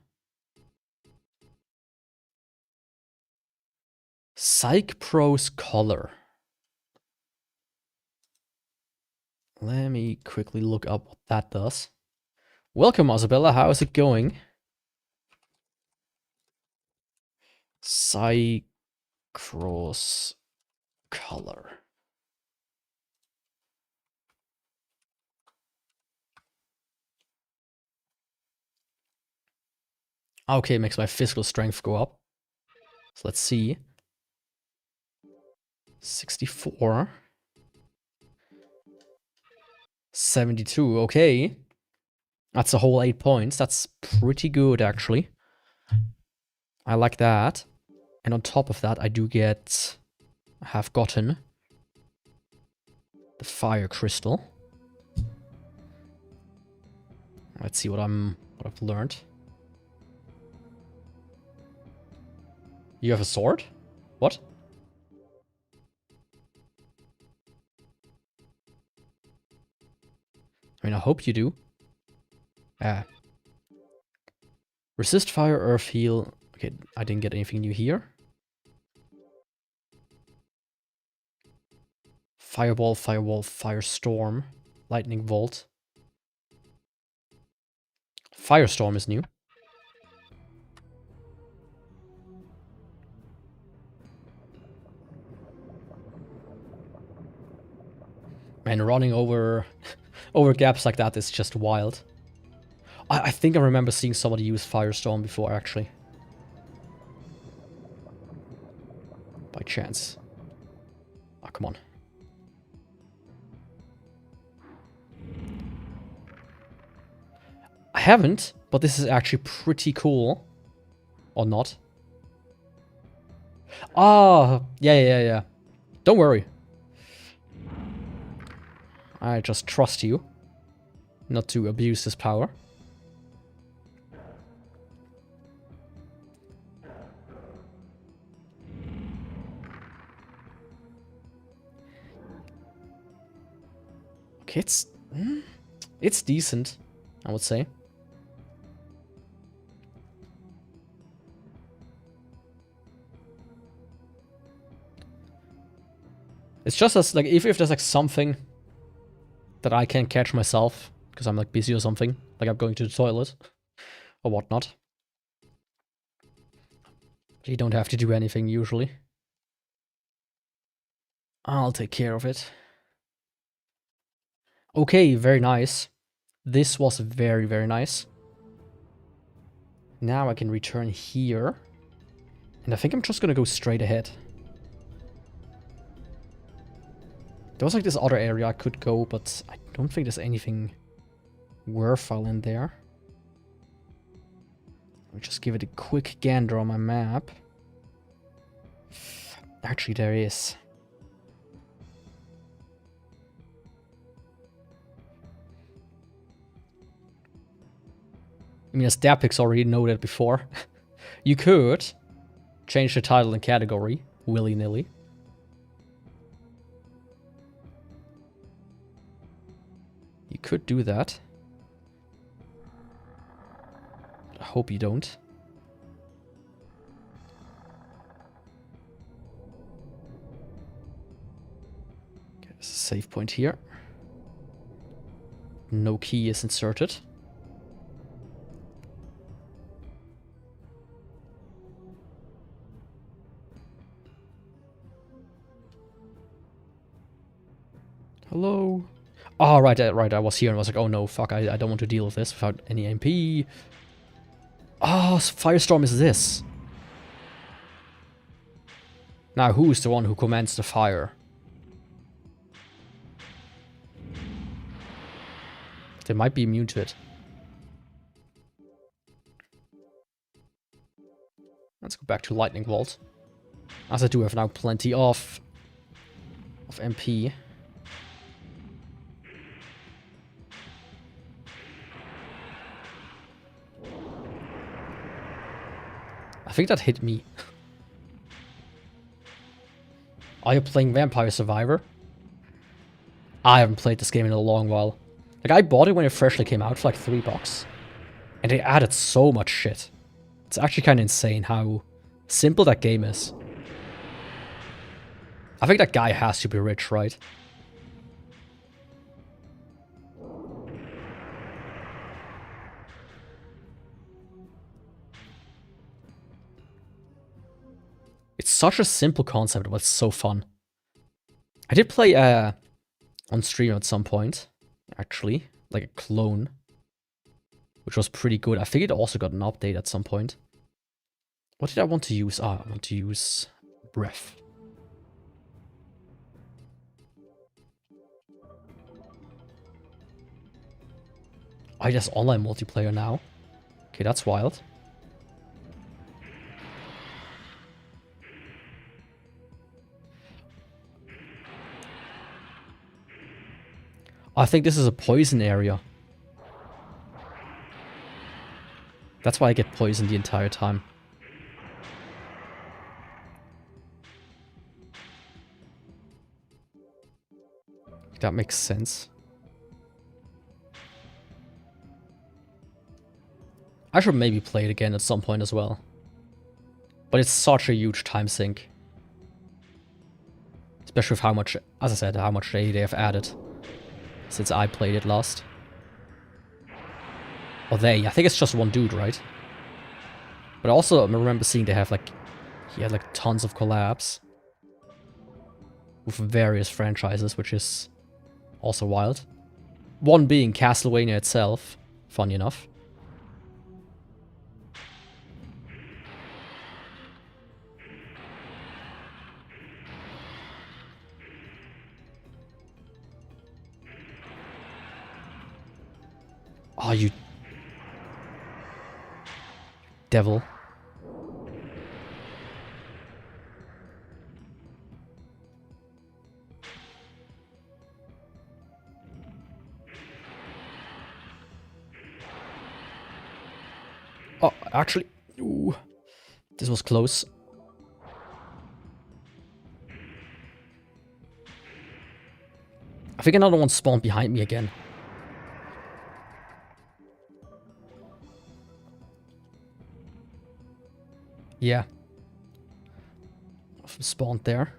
Psych Pro's collar. Let me quickly look up what that does. Welcome, Isabella. How is it going? Psych Pro's collar. Okay, makes my physical strength go up. So let's see. 64. 72, okay. That's a whole 8 points. That's pretty good, actually. I like that. And on top of that, I do get... have gotten... the fire crystal. Let's see what I've learned. You have a sword? What? I mean, I hope you do. Resist fire, earth, heal. Okay, I didn't get anything new here. Fireball, firewall, firestorm, lightning bolt. Firestorm is new. Man, running over over gaps like that is just wild. I think I remember seeing somebody use Firestorm before, actually. By chance. Oh, come on. I haven't, but this is actually pretty cool. Or not. Ah, yeah. Don't worry. I just trust you not to abuse this power. Okay, it's decent, I would say. It's just as, like, if there's, like, something that I can't catch myself, because I'm, like, busy or something, like I'm going to the toilet, or whatnot. You don't have to do anything, usually. I'll take care of it. Okay, very nice. This was very, very nice. Now I can return here. And I think I'm just gonna go straight ahead. There was like this other area I could go, but I don't think there's anything worthwhile in there. Let me just give it a quick gander on my map. Actually, there is. I mean, as Dapix already noted before, you could change the title and category willy-nilly. You could do that. I hope you don't. Okay, there's a save point here. No key is inserted. Hello? Oh, right, I was here and I was like, oh no, fuck, I don't want to deal with this without any MP. Oh, Firestorm is this. Now, who is the one who commands the fire? They might be immune to it. Let's go back to Lightning Bolt. As I do have now plenty of MP. I think that hit me. Are you playing Vampire Survivor? I haven't played this game in a long while. Like, I bought it when it freshly came out for like $3. And they added so much shit. It's actually kind of insane how simple that game is. I think that guy has to be rich, right? It's such a simple concept, but it's so fun. I did play on stream at some point, actually, like a clone, which was pretty good. I think it also got an update at some point. What did I want to use? Ah, I want to use Breath. Oh, there's online multiplayer now. Okay, that's wild. I think this is a poison area. That's why I get poisoned the entire time. that makes sense. I should maybe play it again at some point as well. But it's such a huge time sink. Especially with how much, as I said, how much they have added since I played it last. Or I think it's just one dude, right? But I also remember seeing they have like, he had like tons of collabs with various franchises, which is also wild. One being Castlevania itself, funny enough. Oh, you devil. Oh, actually, ooh, this was close. I think another one spawned behind me again. Yeah. Spawned there.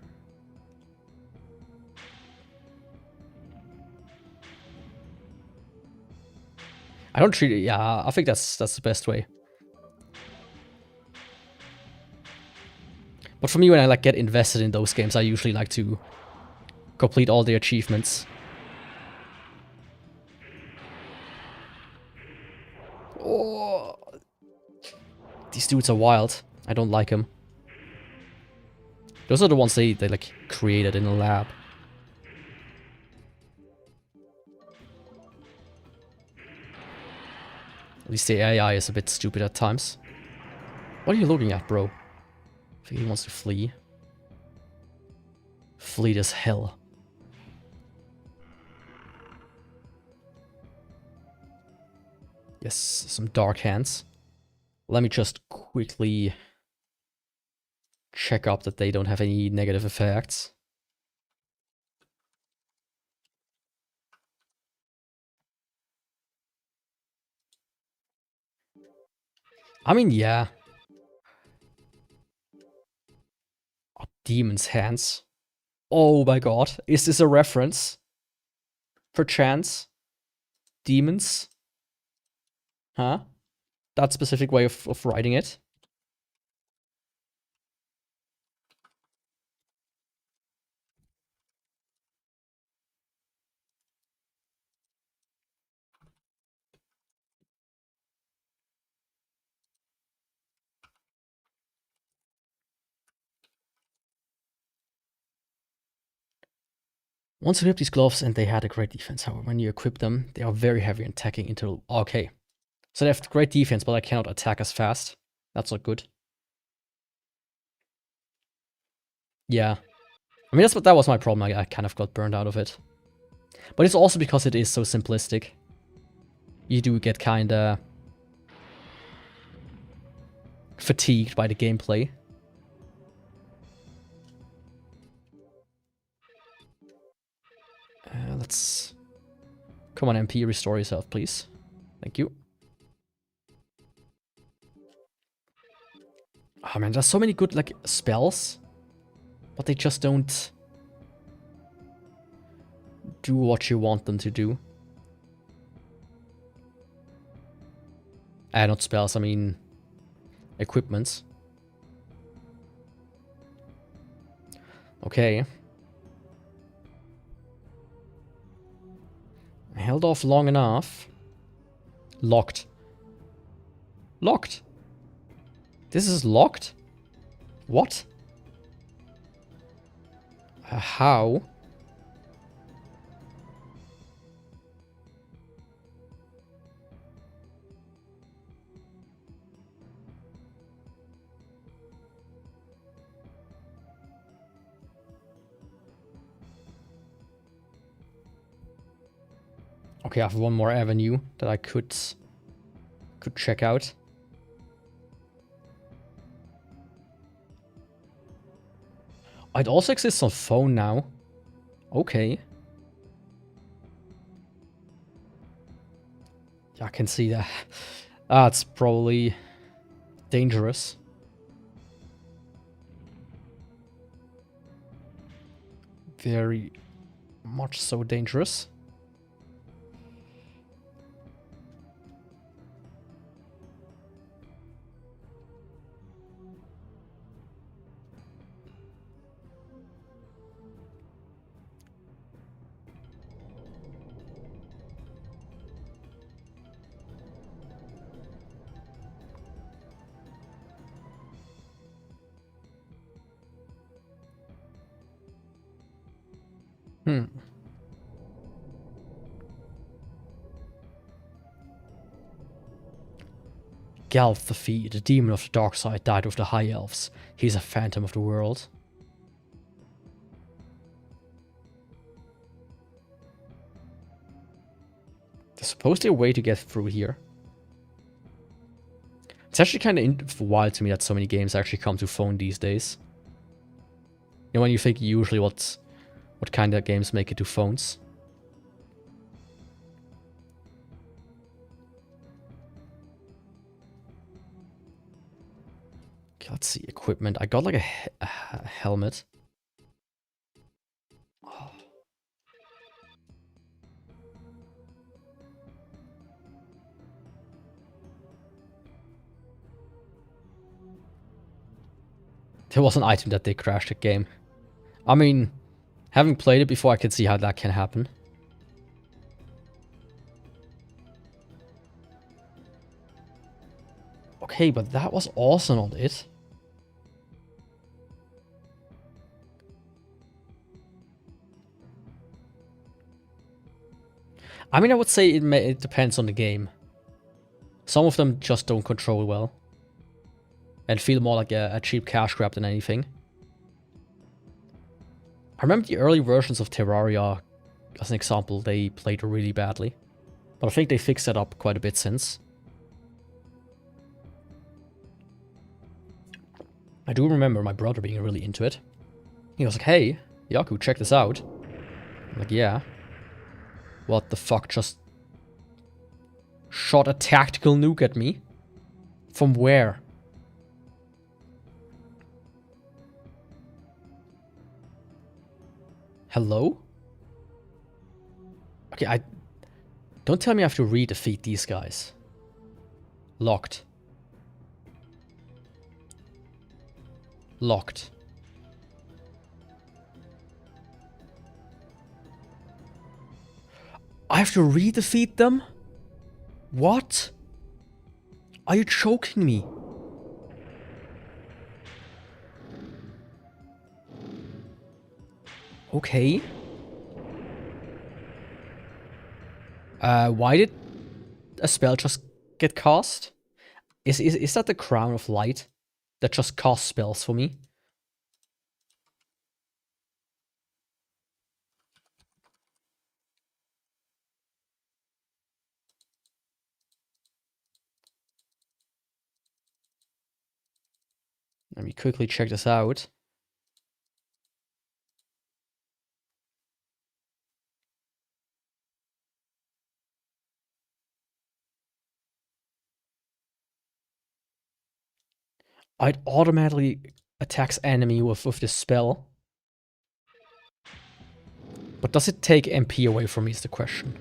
I don't treat it, yeah, I think that's the best way. But for me, when I like get invested in those games, I usually like to complete all the achievements. Oh, these dudes are wild. I don't like them. Those are the ones they like created in a lab. At least the AI is a bit stupid at times. What are you looking at, bro? I think he wants to flee. Fleet as hell. Yes, some dark hands. Let me just quickly check up that they don't have any negative effects. I mean, yeah. Oh, demon's hands. Oh my god. Is this a reference? Perchance? Demons? Huh? That specific way of writing it? Once you equip these gloves and they had a great defense, however, when you equip them, they are very heavy in attacking into... Okay. So they have great defense, but I cannot attack as fast. That's not good. Yeah. I mean, that was my problem. I kind of got burned out of it. But it's also because it is so simplistic. You do get kinda fatigued by the gameplay. Let's... Come on, MP, restore yourself, please. Thank you. Oh man, there's so many good, like, spells. But they just don't do what you want them to do. Not spells, I mean equipments. Okay. I held off long enough. Locked. Locked? This is locked? What? How? Okay, I have one more avenue that I could check out. It also exists on phone now. Okay. Yeah, I can see that. That's probably dangerous. Very much so dangerous. Gelf the Fee, the demon of the dark side, died with the high elves. He's a phantom of the world. There's supposedly a way to get through here. It's actually kind of wild to me that so many games actually come to phone these days. You know, when you think usually what kind of games make it to phones. Okay, let's see, equipment. I got like a helmet. Oh. There was an item that did crash the game. I mean, having played it before, I can see how that can happen. Okay, but that was also not it. I mean, I would say it depends on the game. Some of them just don't control well. And feel more like a cheap cash grab than anything. I remember the early versions of Terraria, as an example, they played really badly. But I think they fixed that up quite a bit since. I do remember my brother being really into it. He was like, hey, Yaku, check this out. I'm like, yeah. What the fuck, just shot a tactical nuke at me? From where? Hello? Okay, don't tell me I have to re-defeat these guys. Locked. Locked. I have to re-defeat them? What? Are you choking me? Okay. Why did a spell just get cast? Is that the Crown of Light that just casts spells for me? Let me quickly check this out. It automatically attacks enemy with this spell. But does it take MP away from me is the question.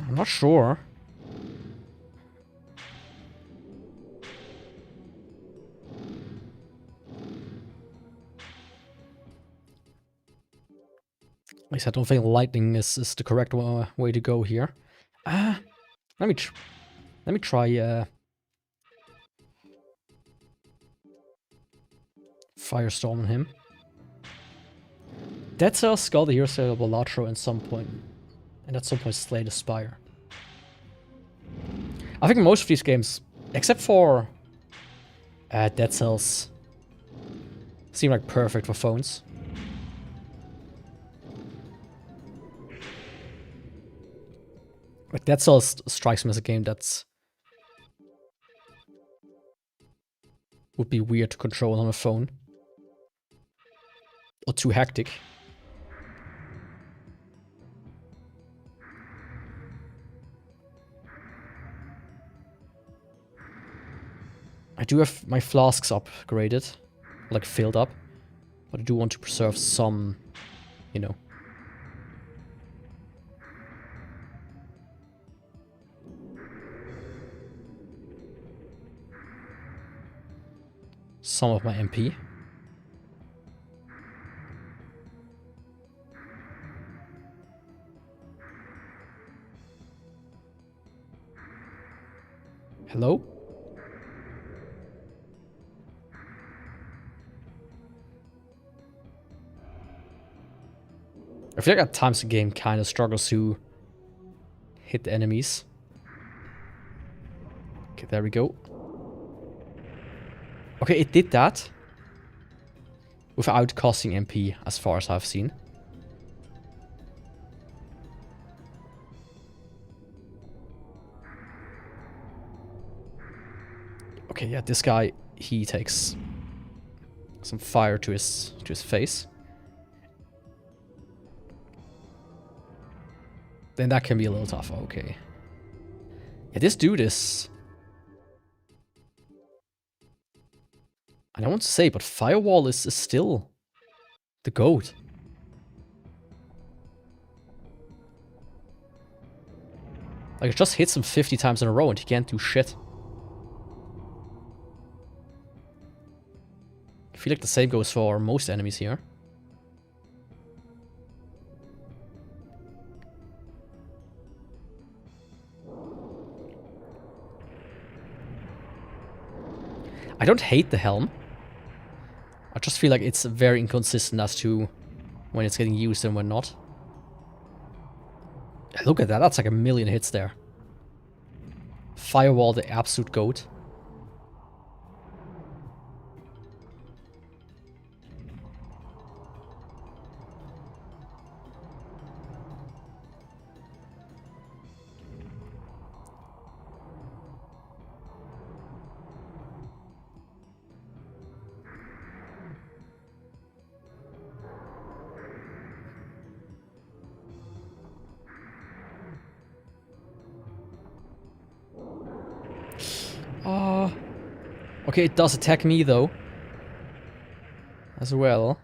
I'm not sure. At least I don't think lightning is the correct way to go here. Let me try Firestorm on him. Dead Cell Skull the Hero Cell Balatro at some point slay the Spire. I think most of these games, except for Dead Cells, seem like perfect for phones. Like, that all strikes me as a game that's would be weird to control on a phone. Or too hectic. I do have my flasks upgraded, like filled up, but I do want to preserve some, you know. Some of my MP. Hello? I feel like at times the game kind of struggles to hit the enemies. Okay, there we go. Okay, it did that without costing MP, as far as I've seen. Okay, yeah, this guy, he takes some fire to his face. Then that can be a little tough. Okay. Yeah, this dude is... I don't want to say, but Firewall is still the GOAT. Like, it just hits him 50 times in a row and he can't do shit. I feel like the same goes for most enemies here. I don't hate the helm. I just feel like it's very inconsistent as to when it's getting used and when not. Look at that, that's like 1,000,000 hits there. Firewall, the absolute GOAT. Okay, it does attack me though. As well.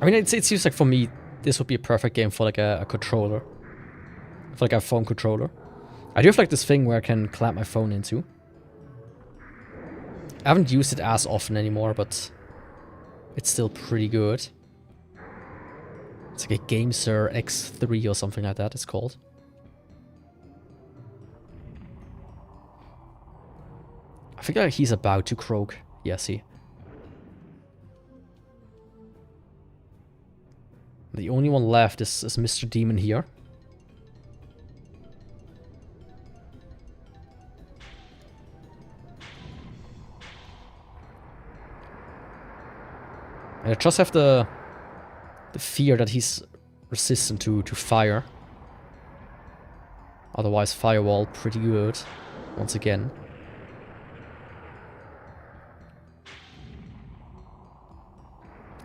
I mean, it seems like for me, this would be a perfect game for like a controller. For like a phone controller. I do have like this thing where I can clamp my phone into. I haven't used it as often anymore, but it's still pretty good. It's like a GameSir X3 or something like that, it's called. I think like he's about to croak. Yeah, see. The only one left is Mr. Demon here. And I just have the fear that he's resistant to fire. Otherwise, Firewall pretty good. Once again.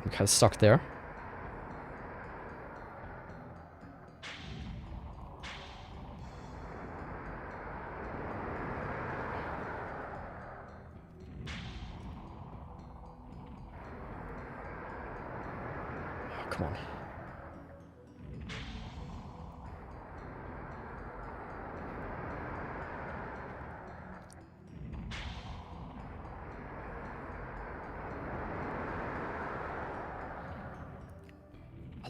I'm kind of stuck there. Oh, come on.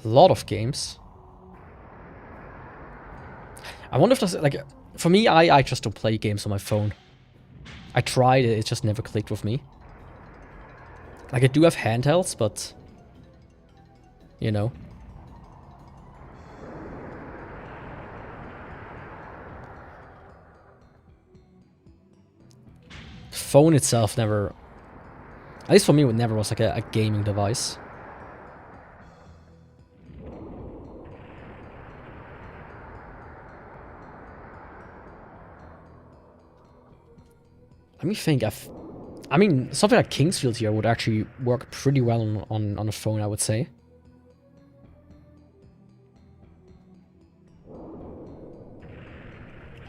A lot of games. I wonder if there's like, for me, I just don't play games on my phone. I tried it, it just never clicked with me. Like, I do have handhelds, but you know. Phone itself never, at least for me, it never was like a gaming device. Let me think. I mean, something like Kingsfield here would actually work pretty well on a phone, I would say.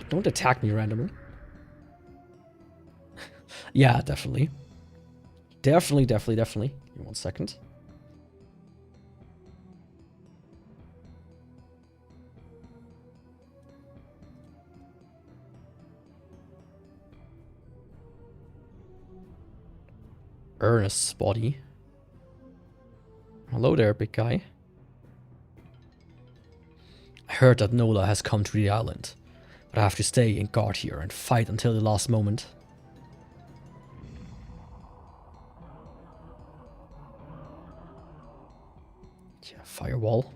Don't attack me randomly. Yeah, definitely. Definitely. Give me 1 second. Ernest's body. Hello there, big guy. I heard that Nola has come to the island, but I have to stay and guard here and fight until the last moment. Yeah, firewall.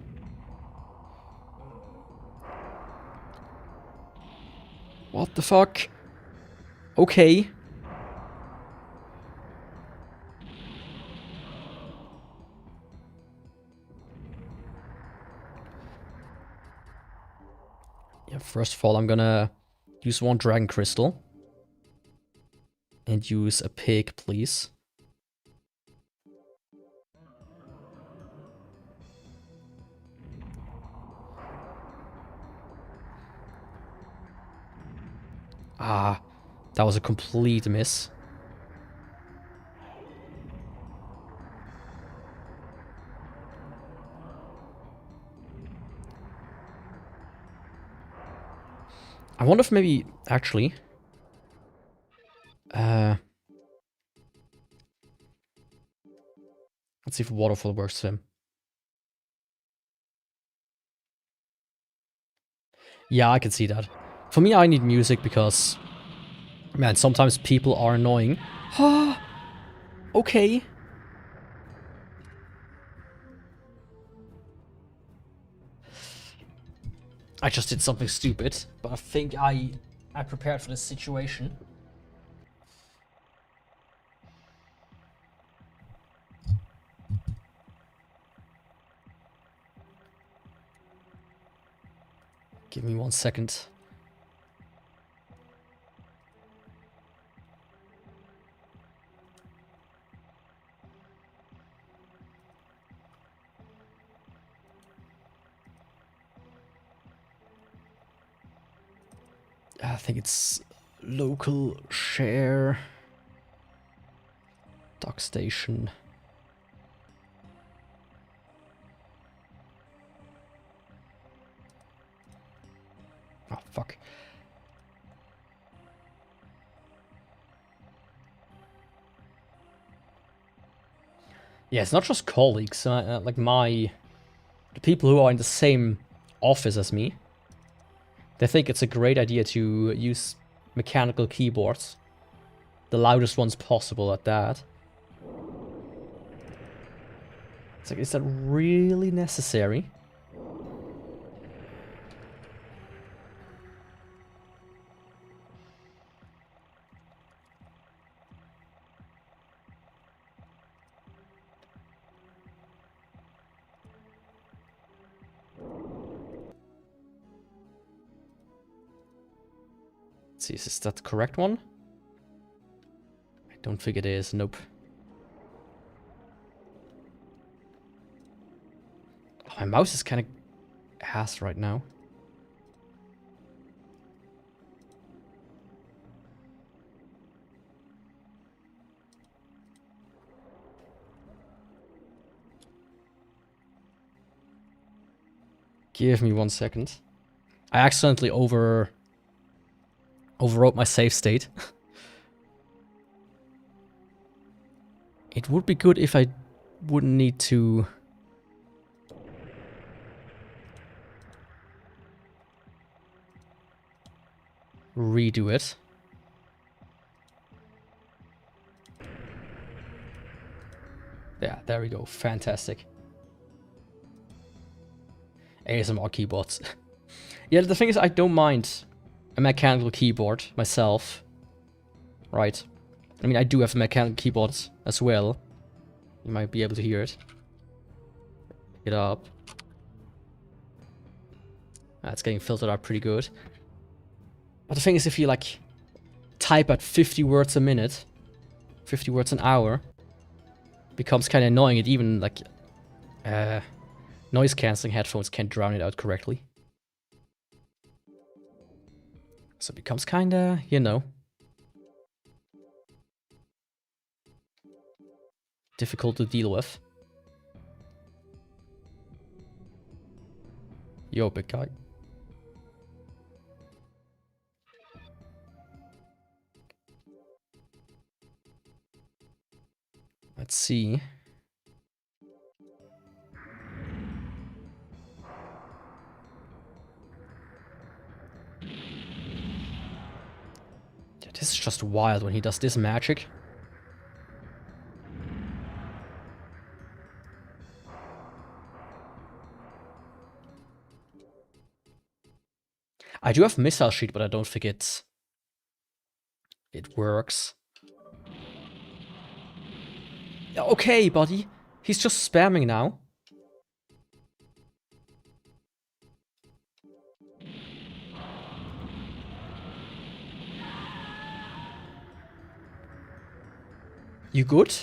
What the fuck? Okay. Yeah, first of all, I'm gonna use 1 dragon crystal. And use a pig, please. Ah, that was a complete miss. I wonder if maybe, actually... let's see if Waterfall works for him. Yeah, I can see that. For me, I need music because... man, sometimes people are annoying. Okay. I just did something stupid, but I think I prepared for this situation. Give me 1 second. I think it's local share. Dock station. Oh, fuck. Yeah, it's not just colleagues. Like the people who are in the same office as me, they think it's a great idea to use mechanical keyboards. The loudest ones possible at that. It's like, is that really necessary? Let's see, is that the correct one? I don't think it is, nope. Oh, my mouse is kind of ass right now. Give me 1 second. I accidentally overwrote my save state. It would be good if I wouldn't need to redo it. Yeah, there we go. Fantastic. ASMR keyboards. Yeah, the thing is, I don't mind a mechanical keyboard myself. Right. I mean, I do have a mechanical keyboard as well. You might be able to hear it. Pick it up. That's getting filtered out pretty good. But the thing is, if you, like, type at 50 words a minute, 50 words an hour, becomes kind of annoying. It even, like, noise cancelling headphones can't drown it out correctly. So it becomes kind of, you know, difficult to deal with. Yo, big guy. Let's see. Yeah, this is just wild when he does this magic. I do have missile sheet, but I don't think it works. Okay, buddy. He's just spamming now. You good?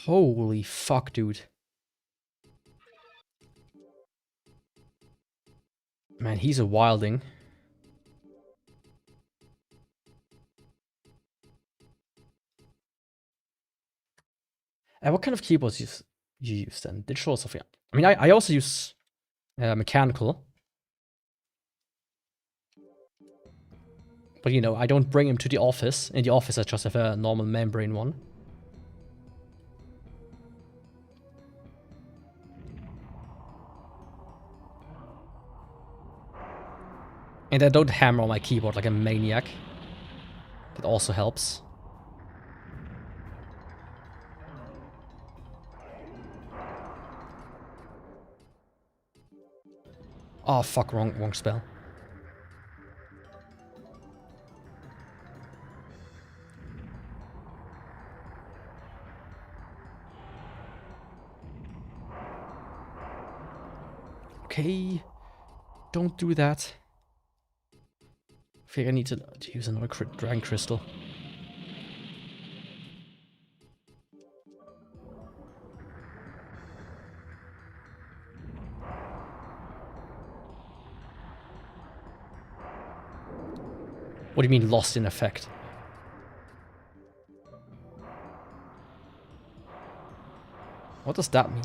Holy fuck, dude. Man, he's a wilding. What kind of keyboards you use then? Digital or something? I mean, I also use mechanical. But, you know, I don't bring him to the office. In the office, I just have a normal membrane one. And I don't hammer on my keyboard like a maniac. That also helps. Oh, fuck, wrong spell. Okay, don't do that. I think I need to use another dragon crystal. What do you mean lost in effect? What does that mean?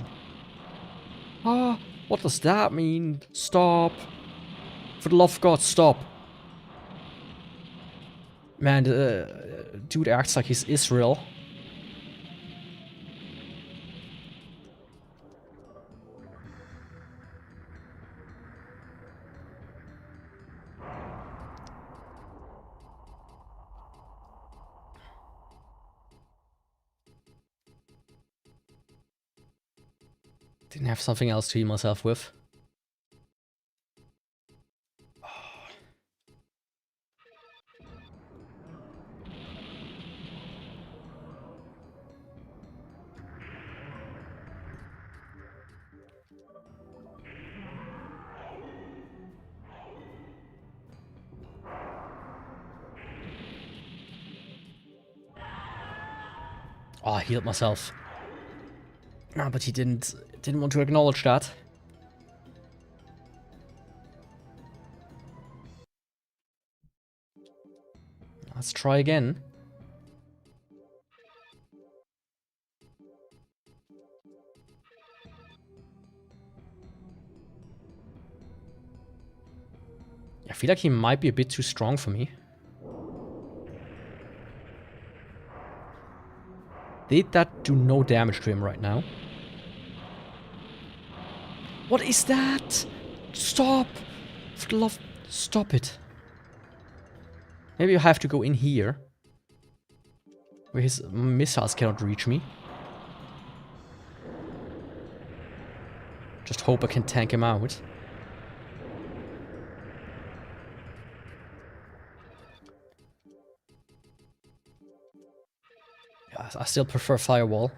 Ah, what does that mean? Stop. For the love of God, stop. Man, dude acts like he's Israel. Didn't have something else to heal myself with. Oh, I healed myself. No, but he didn't want to acknowledge that. Let's try again. I feel like he might be a bit too strong for me. Did that do no damage to him right now? What is that? Stop! For the love... Stop it. Maybe I have to go in here. Where his missiles cannot reach me. Just hope I can tank him out. Yeah, I still prefer Firewall.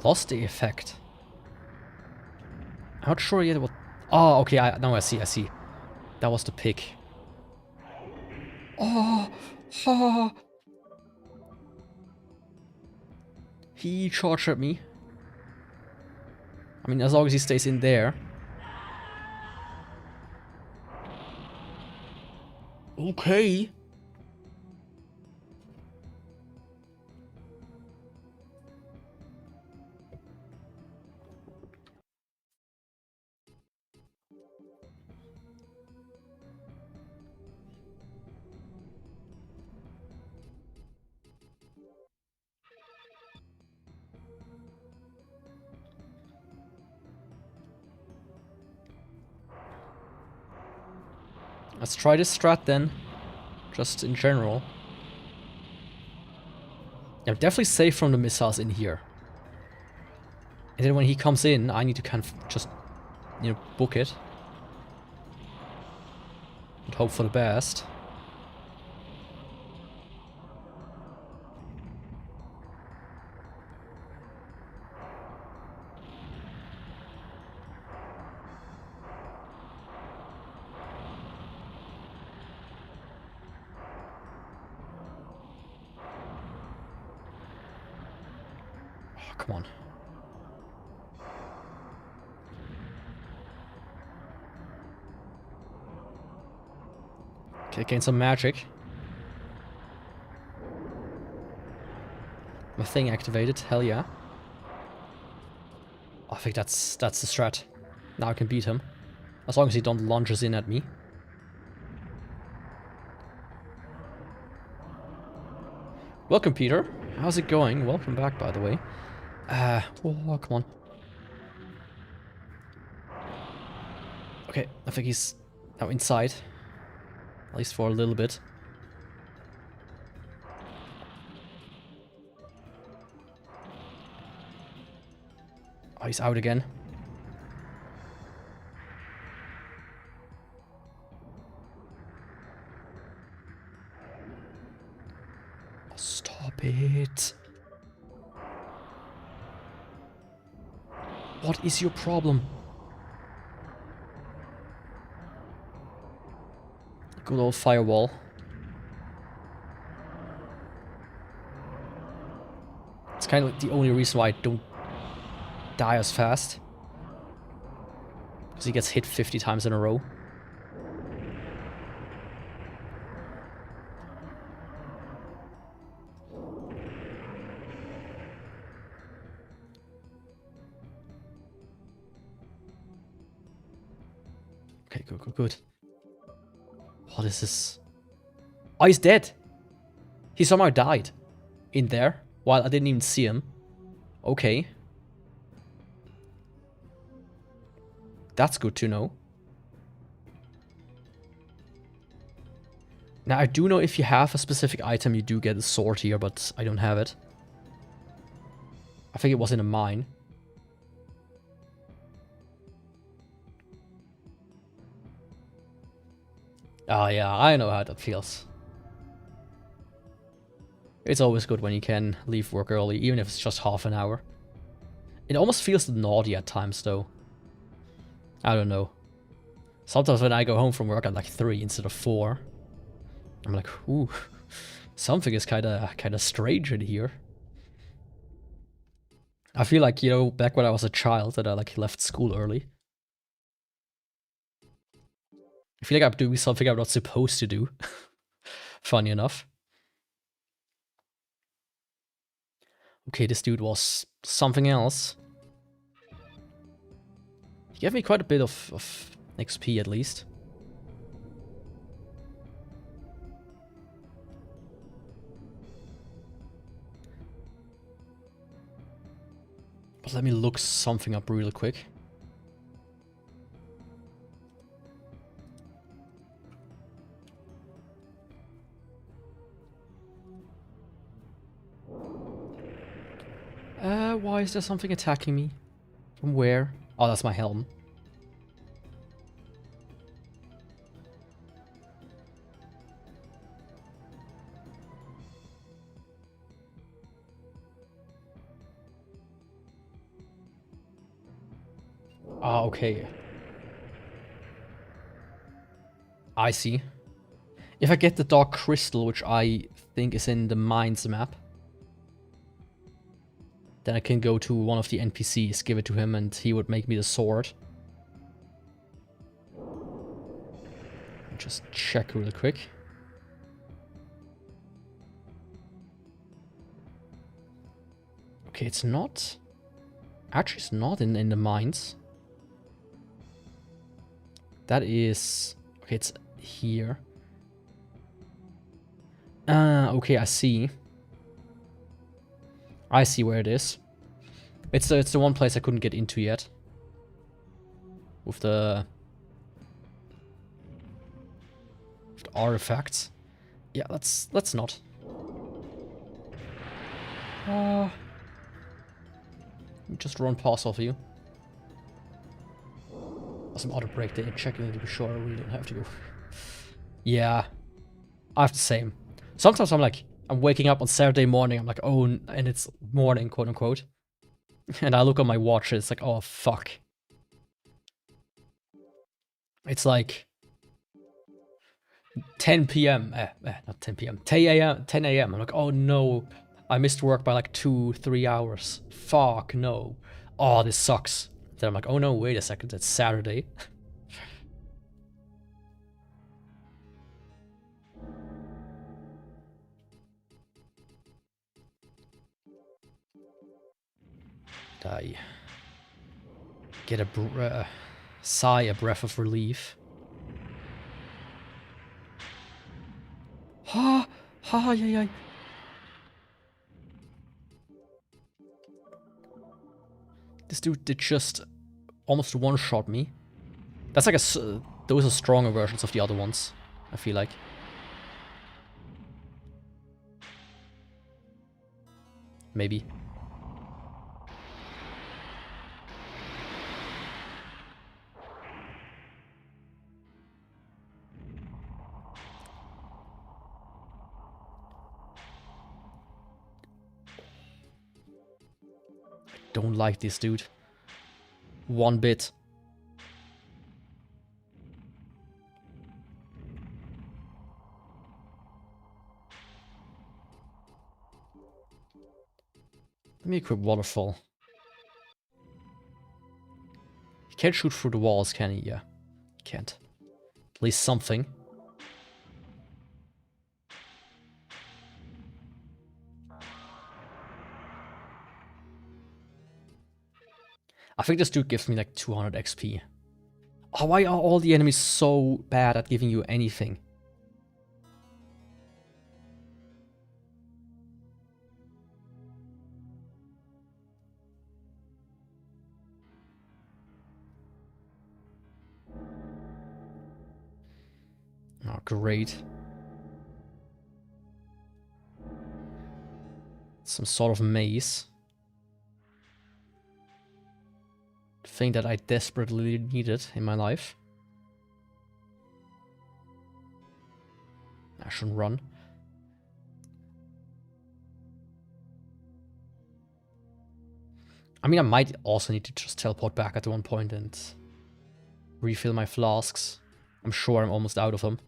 Lost the effect. I'm not sure yet what... Oh, okay, now I see. That was the pick. Oh, oh. He charged at me. I mean, as long as he stays in there. Okay. Let's try this strat then. Just in general. I'm definitely safe from the missiles in here. And then when he comes in, I need to kind of just, you know, book it. And hope for the best. Oh, come on. Okay, gain some magic. My thing activated, hell yeah. I think that's the strat. Now I can beat him. As long as he don't launches in at me. Welcome, Peter. How's it going? Welcome back, by the way. Oh, come on. Okay, I think he's now inside. At least for a little bit. Oh, he's out again. Oh, stop it. What is your problem? Good old Firewall. It's kind of like the only reason why I don't die as fast. Because he gets hit 50 times in a row. Okay, good. What is this? Oh, he's dead! He somehow died. In there, while I didn't even see him. Okay. That's good to know. Now, I do know if you have a specific item, you do get a sword here, but I don't have it. I think it was in a mine. Ah, yeah, I know how that feels. It's always good when you can leave work early, even if it's just half an hour. It almost feels naughty at times, though. I don't know. Sometimes when I go home from work at like 3 instead of 4, I'm like, ooh, something is kinda strange in here. I feel like, you know, back when I was a child that I like left school early. I feel like I'm doing something I'm not supposed to do. Funny enough. Okay, this dude was something else. He gave me quite a bit of XP at least. But let me look something up really quick. Why is there something attacking me? From where? Oh, that's my helm. Ah, okay. I see. If I get the Dark Crystal, which I think is in the Mines map, then I can go to one of the NPCs, give it to him, and he would make me the sword. Just check real quick. Okay, it's not... Actually, it's not in the mines. That is... Okay, it's here. Okay, I see. I see where it is. It's the one place I couldn't get into yet. With the artifacts. Yeah, let's not. Just run past off you. Some auto break there, checking to be sure I really don't have to. Yeah, I have the same. Sometimes I'm waking up on Saturday morning, I'm like, oh, and it's morning, quote unquote. And I look on my watch, it's like, oh, fuck. It's like 10 p.m. Not 10 p.m. 10 a.m. I'm like, oh no, I missed work by like 2-3 hours. Fuck no. Oh, this sucks. Then I'm like, oh no, wait a second, it's Saturday. I get a sigh, a breath of relief. Ha! Ha! Yeah. This dude did just almost one-shot me. That's like those are stronger versions of the other ones, I feel like. Maybe. Don't like this dude. One bit. Let me equip Waterfall. He can't shoot through the walls, can he? Yeah. Can't. At least something. I think this dude gives me like 200 XP. Oh, why are all the enemies so bad at giving you anything? Oh, great. Some sort of maze. Thing that I desperately needed in my life. I shouldn't run. I mean, I might also need to just teleport back at one point and refill my flasks. I'm sure I'm almost out of them.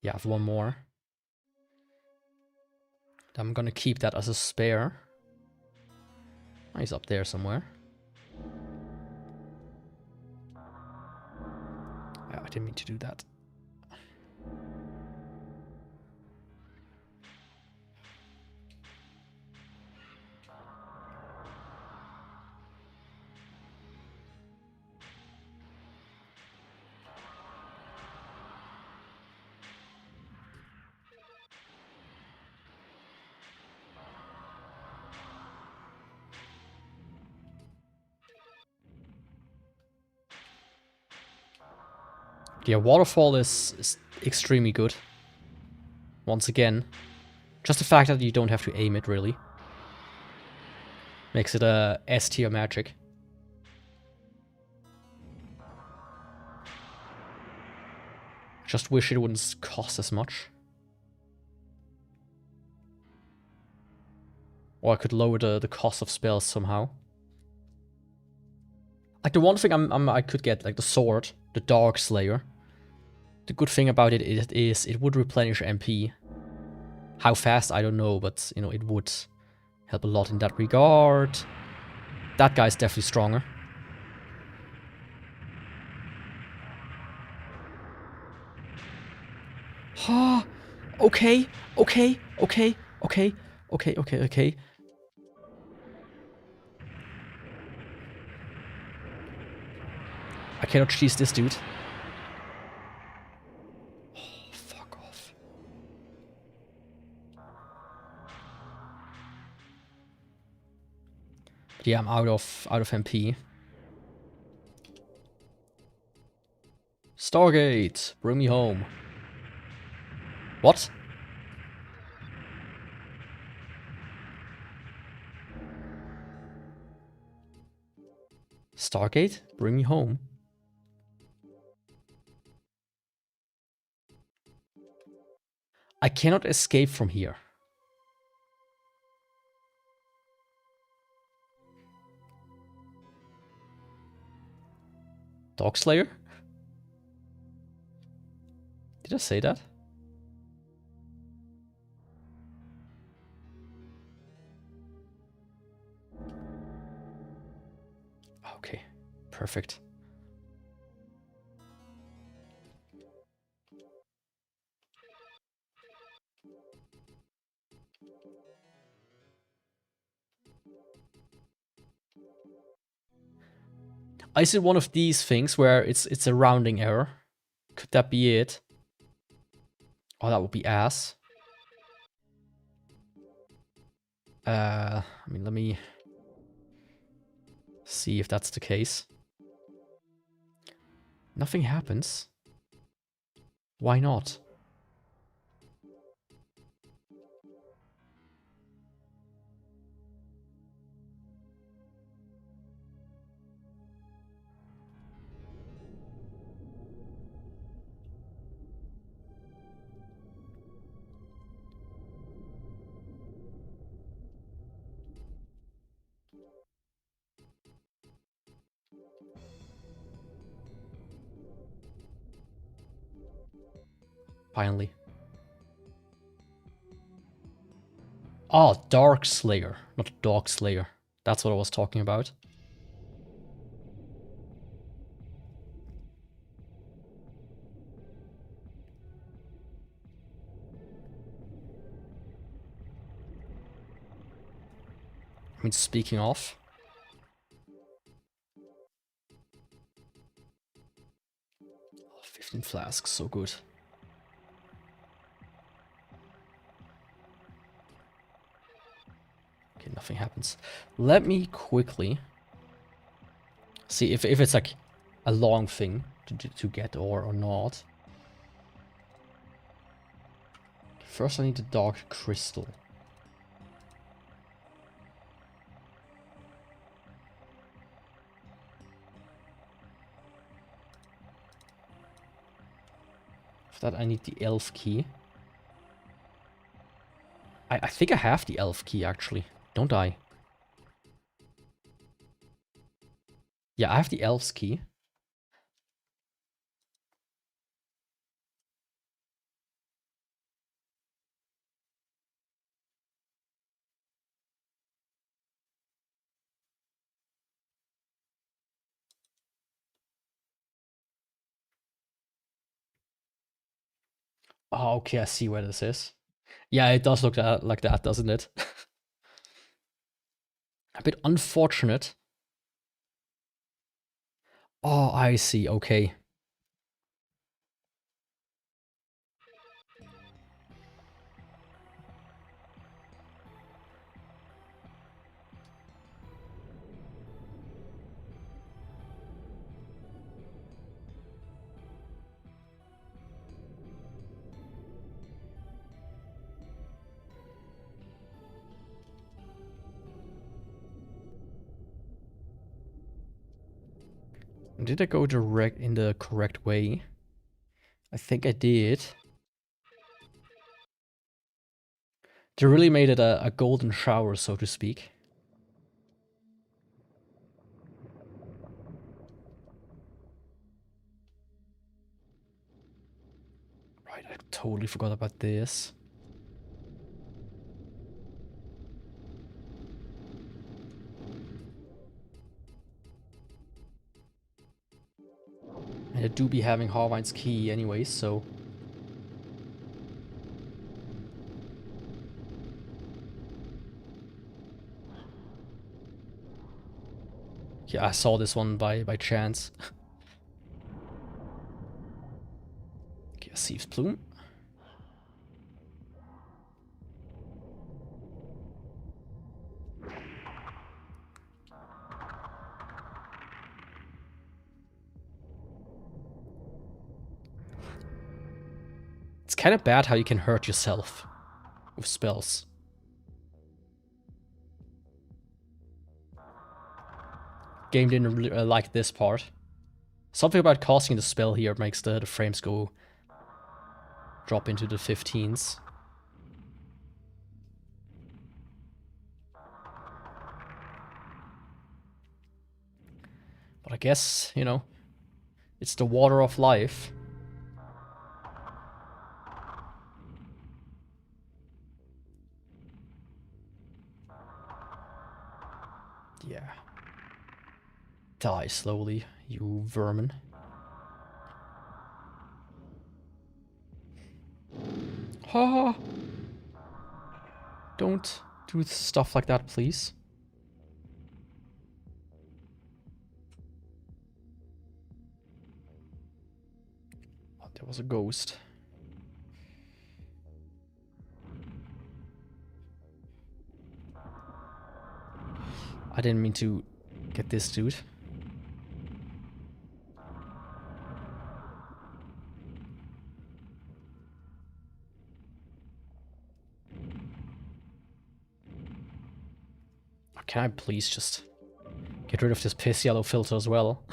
Yeah, I have one more. I'm gonna keep that as a spare. Oh, he's up there somewhere. I didn't mean to do that. Yeah, Waterfall is extremely good. Once again. Just the fact that you don't have to aim it, really. Makes it a S tier magic. Just wish it wouldn't cost as much. Or I could lower the cost of spells somehow. Like the one thing I could get, like the sword, the Dark Slayer. The good thing about it is it would replenish MP. How fast, I don't know, but you know, it would help a lot in that regard. That guy's definitely stronger. Ah, okay. I cannot cheese this dude. Oh, fuck off. But yeah, I'm out of MP. Stargate, bring me home. What? Stargate, bring me home. I cannot escape from here. Dogslayer? Did I say that? Okay, perfect. Is it one of these things where it's a rounding error? Could that be it? Oh, that would be ass. I mean, let me see if that's the case. Nothing happens. Why not? Finally. Oh, Dark Slayer, not Dog Slayer. That's what I was talking about. I mean, speaking of. Oh, 15 flasks, so good. Okay, nothing happens. Let me quickly see if it's like a long thing to get or not. First I need the Dark Crystal. For that I need the Elf Key. I think I have the Elf Key actually, don't I? Yeah, I have the Elf's Key. Oh, okay, I see where this is. Yeah, it does look like that, doesn't it? A bit unfortunate. Oh, I see, okay. Did I go direct in the correct way? I think I did. They really made it a golden shower, so to speak. Right, I totally forgot about this. And I do be having Harvine's key anyway, so... Yeah, I saw this one by chance. Okay, a Thieves Plume. It's kind of bad how you can hurt yourself with spells. Game didn't really like this part. Something about casting the spell here makes the frames drop into the 15s. But I guess, you know, it's the water of life. Yeah. Die slowly, you vermin. Ha! Don't do stuff like that, please. Oh, there was a ghost. I didn't mean to get this dude. Can I please just get rid of this piss yellow filter as well?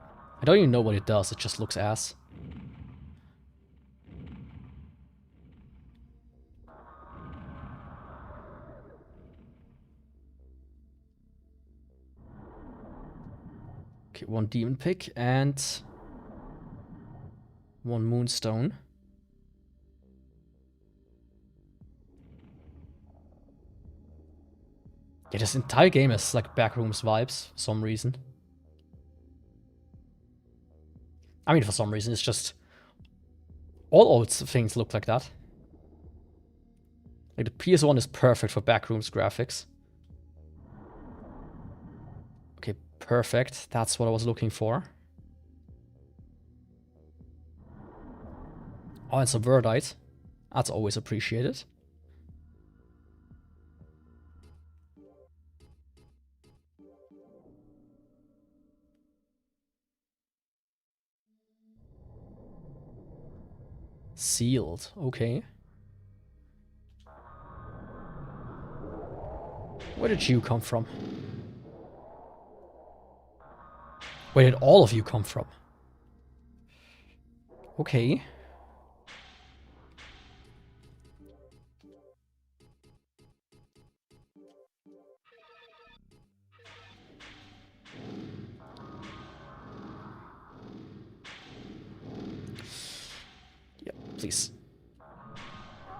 I don't even know what it does, it just looks ass. Okay, one demon pick and one moonstone. Yeah, this entire game has like backrooms vibes for some reason. I mean, for some reason, it's just all old things look like that. Like the PS1 is perfect for backrooms graphics. Okay, perfect. That's what I was looking for. Oh, and some Verdite. That's always appreciated. Sealed, okay. Where did you come from? Where did all of you come from? Okay. Yeah, please.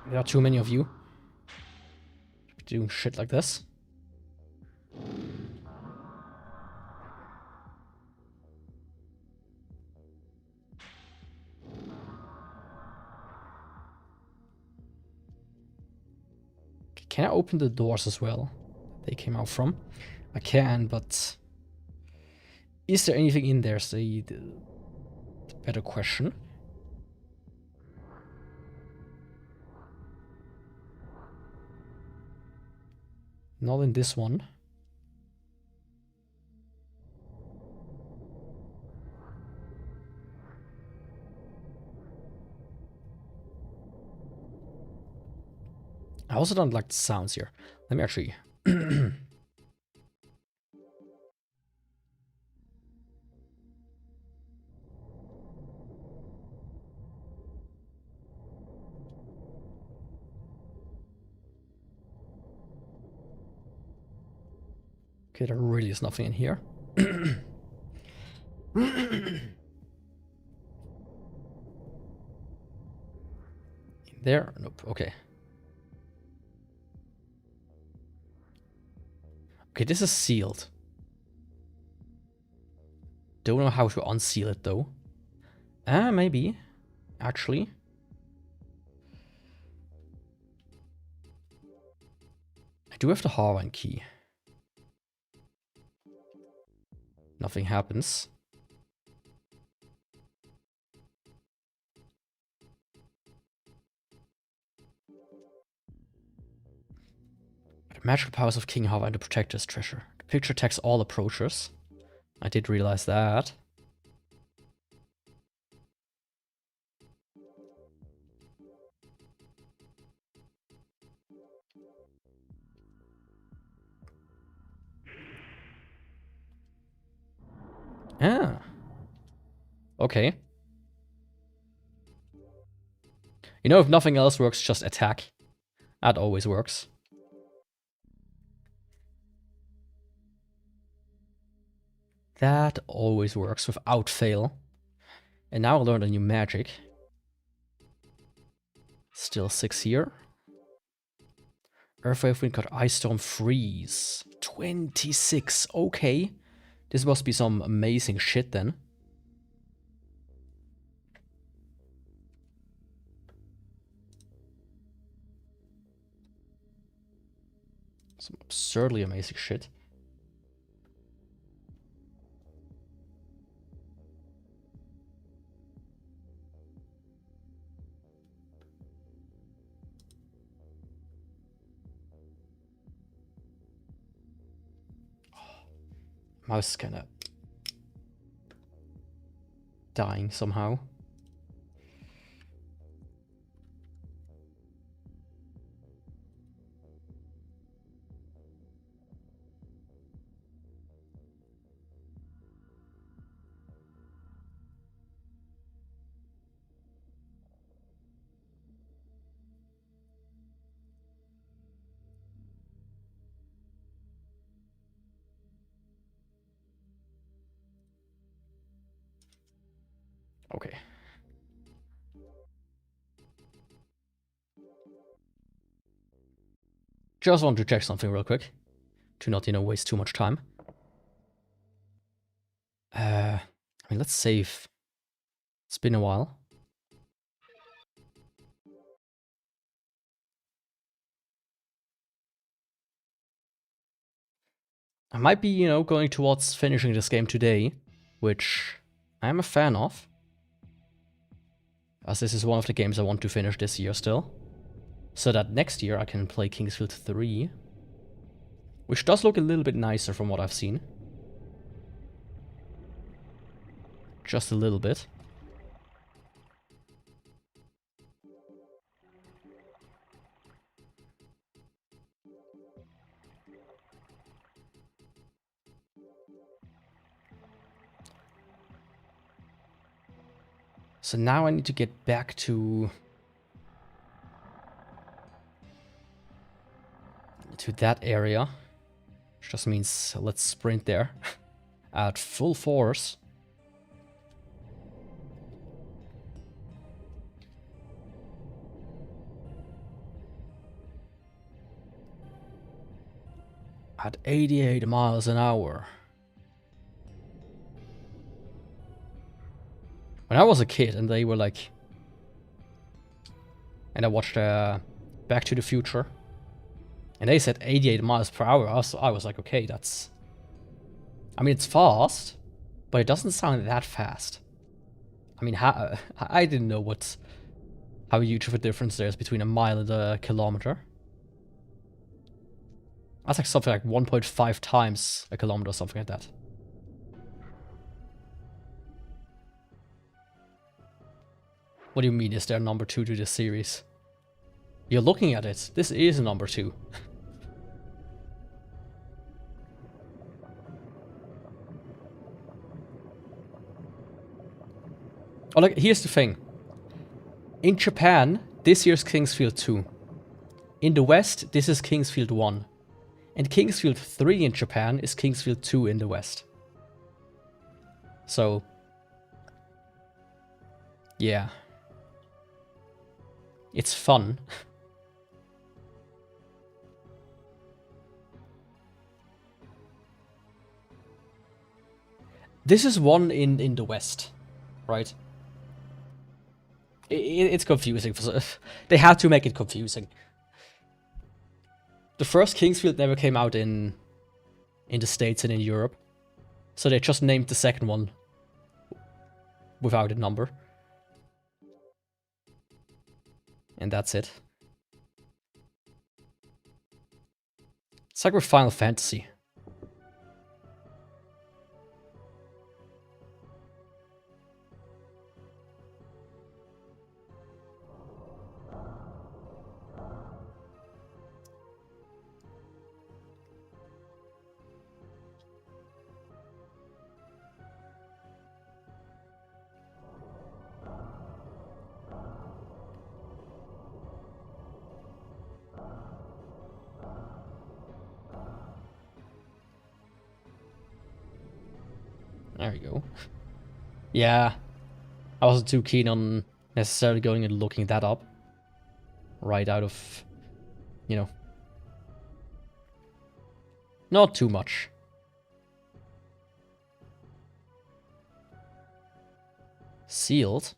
There are too many of you doing shit like this. Can I open the doors as well? They came out from. I can, but is there anything in there? Is the better question. Not in this one. I also don't like the sounds here. Let me actually... Okay, there really is nothing in here. There? Nope. Okay. Okay, this is sealed. Don't know how to unseal it though. Maybe. Actually. I do have the Harvine key. Nothing happens. The magical powers of King Harvine to protect his treasure. The picture tags all approachers. I did realize that. Ah. Okay. You know, if nothing else works, just attack. That always works. That always works without fail. And now I learned a new magic. Still 6 here. Earthwave, Wind Cut, Ice Storm, Freeze. 26. Okay. This must be some amazing shit then. Some absurdly amazing shit. Mouse is kinda dying somehow. Okay. Just want to check something real quick. To not, you know, waste too much time. I mean, let's save. It's been a while. I might be, you know, going towards finishing this game today, which I am a fan of. As this is one of the games I want to finish this year still. So that next year I can play Kingsfield 3. Which does look a little bit nicer from what I've seen. Just a little bit. So now I need to get back to that area. Which just means let's sprint there at full force. At 88 miles an hour. When I was a kid and they were like... And I watched Back to the Future. And they said 88 miles per hour. I was like, okay, that's... I mean, it's fast, but it doesn't sound that fast. I mean, I didn't know how huge of a difference there is between a mile and a kilometer. That's like something like 1.5 times a kilometer or something like that. What do you mean, is there number 2 to this series? You're looking at it. This is number 2. Oh, like, here's the thing. In Japan, this year's Kingsfield 2. In the West, this is Kingsfield 1. And Kingsfield 3 in Japan is Kingsfield 2 in the West. So, yeah. It's fun. This is one in the West, right? It's confusing. They had to make it confusing. The first Kingsfield never came out in the States and in Europe. So they just named the second one without a number. And that's it. It's like with Final Fantasy. There we go. Yeah, I wasn't too keen on necessarily going and looking that up. Right out of, you know. Not too much. Sealed?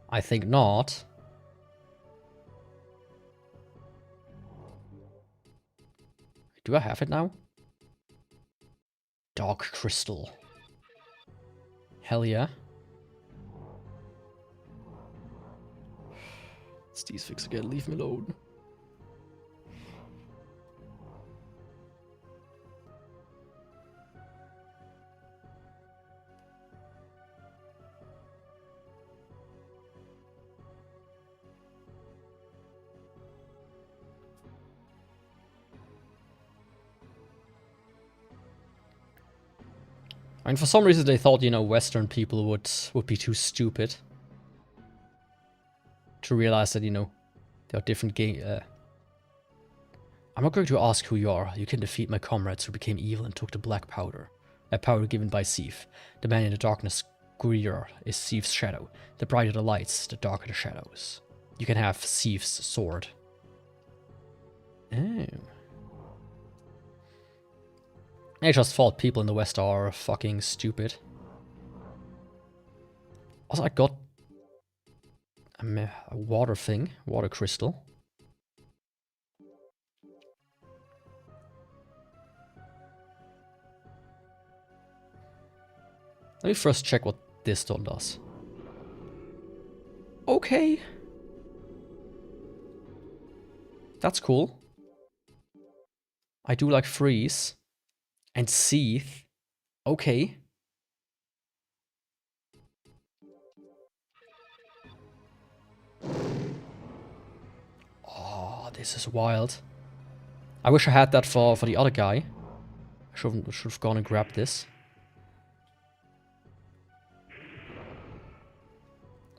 I think not. Do I have it now? Dark Crystal. Hell yeah. It's these fix again, leave me alone. I mean, for some reason they thought, you know, Western people would be too stupid to realize that, you know, there are different I'm not going to ask who you are. You can defeat my comrades who became evil and took the black powder. A powder given by Seif. The man in the darkness greater is Seif's shadow. The brighter the lights, the darker the shadows. You can have Seif's sword. Oh. I just thought people in the West are fucking stupid. Also, I got a water thing, water crystal. Let me first check what this stone does. Okay. That's cool. I do like freeze. And seethe. Okay. Oh, this is wild. I wish I had that for the other guy. I should have gone and grabbed this.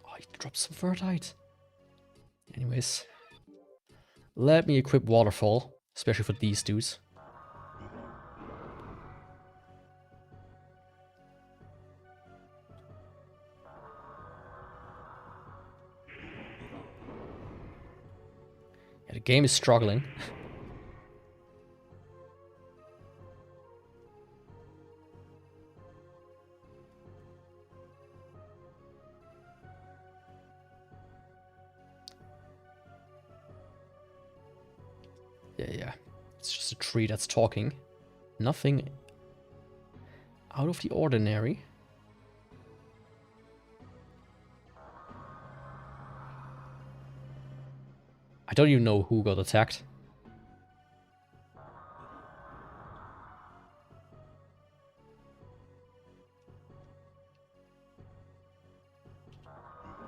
Oh, he dropped some Vertite. Anyways. Let me equip Waterfall. Especially for these dudes. The game is struggling. Yeah. It's just a tree that's talking. Nothing out of the ordinary. I don't even know who got attacked.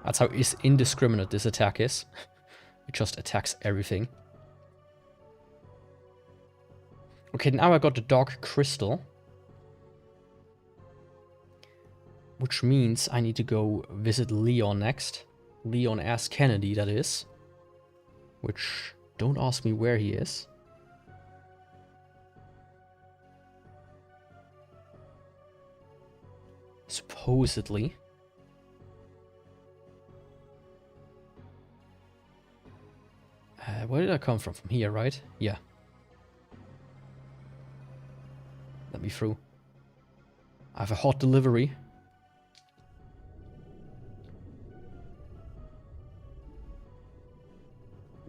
That's how indiscriminate this attack is. It just attacks everything. Okay, now I got the Dark Crystal. Which means I need to go visit Leon next. Leon S. Kennedy, that is. Which, don't ask me where he is. Supposedly. Where did I come from? From here, right? Yeah. Let me through. I have a hot delivery.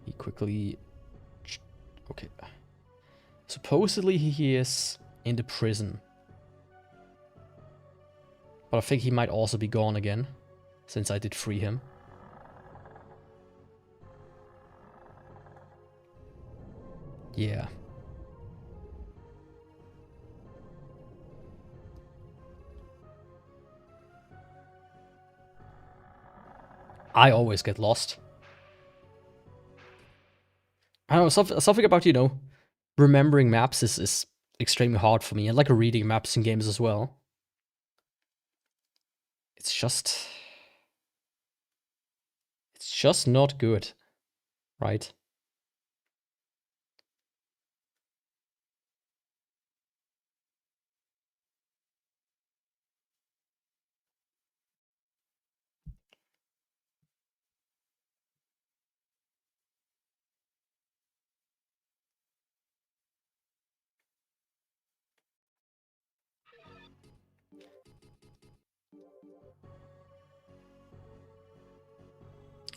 He quickly... Okay. Supposedly he is in the prison. But I think he might also be gone again, since I did free him. Yeah. I always get lost. I don't know, something about, you know, remembering maps is extremely hard for me. And like reading maps in games as well. It's just not good, right?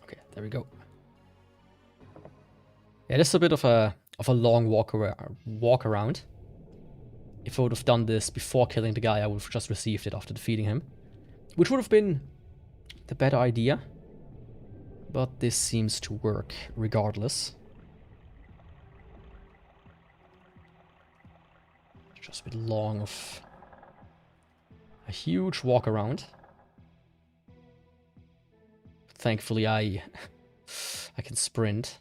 Okay, there we go. Yeah, this is a bit of a long walk around. If I would have done this before killing the guy, I would have just received it after defeating him. Which would have been the better idea. But this seems to work regardless. Just a bit long of a huge walk around. Thankfully I can sprint.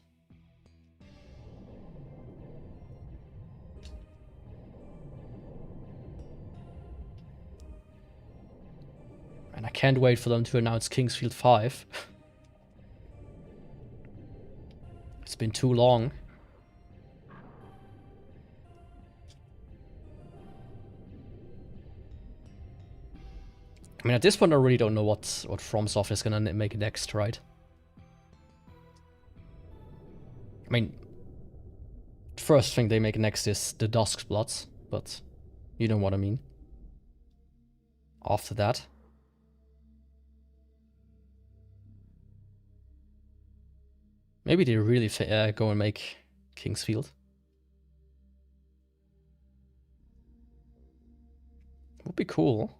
And I can't wait for them to announce Kingsfield 5. It's been too long. I mean, at this point I really don't know what FromSoft is gonna make next, right? I mean, the first thing they make next is the Duskbloods, but you know what I mean. After that. Maybe they really go and make Kingsfield. Would be cool.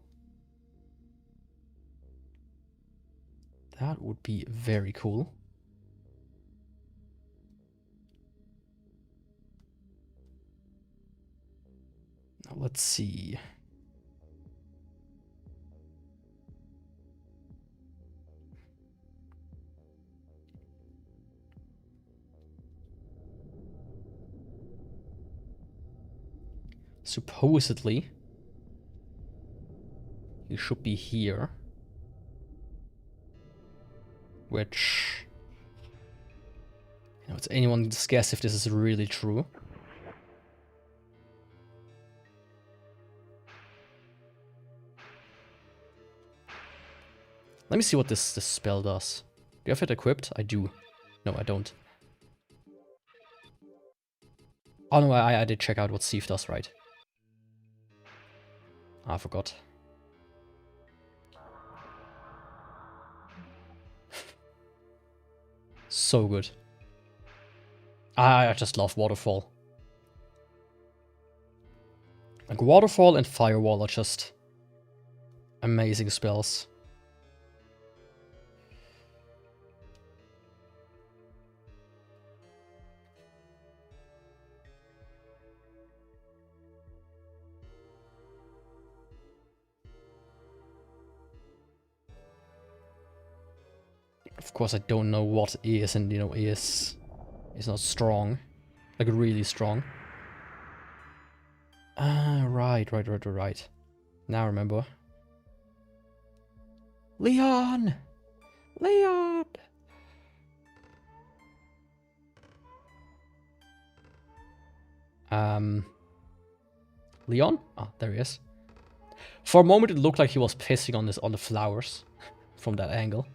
That would be very cool. Now let's see. Supposedly, he should be here. Which, you know, it's anyone's guess if this is really true. Let me see what this spell does. Do you have it equipped? I do. No, I don't. Oh no, I did check out what Sieve does, right? I forgot. So good. I just love Waterfall. Like, Waterfall and Firewall are just amazing spells. Of course, I don't know what is, and you know, is not strong, like really strong. Ah, right. Now I remember. Leon! Leon! Leon? Ah, there he is. For a moment, it looked like he was pissing on the flowers from that angle.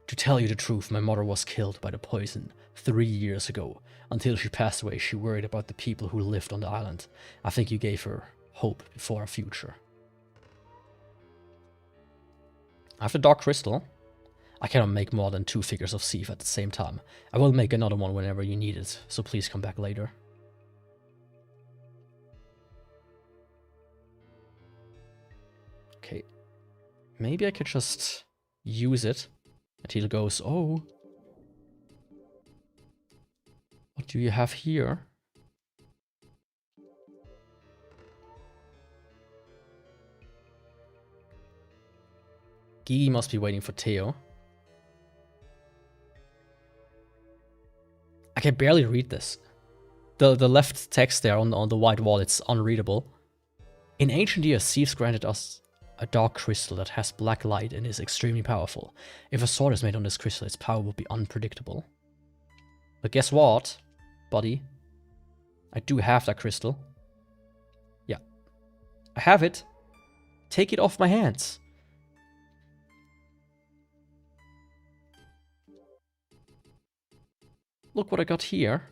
To tell you the truth, my mother was killed by the poison 3 years ago. Until she passed away, she worried about the people who lived on the island. I think you gave her hope for a future. I have the Dark Crystal. I cannot make more than 2 figures of Thief at the same time. I will make another one whenever you need it, so please come back later. Okay. Maybe I could just use it until it goes, oh. What do you have here? Gigi must be waiting for Theo. I can barely read this. The left text there on the white wall, it's unreadable. In ancient years, thieves granted us a dark crystal that has black light and is extremely powerful. If a sword is made on this crystal, its power will be unpredictable. But guess what, buddy? I do have that crystal. Yeah. I have it. Take it off my hands. Look what I got here.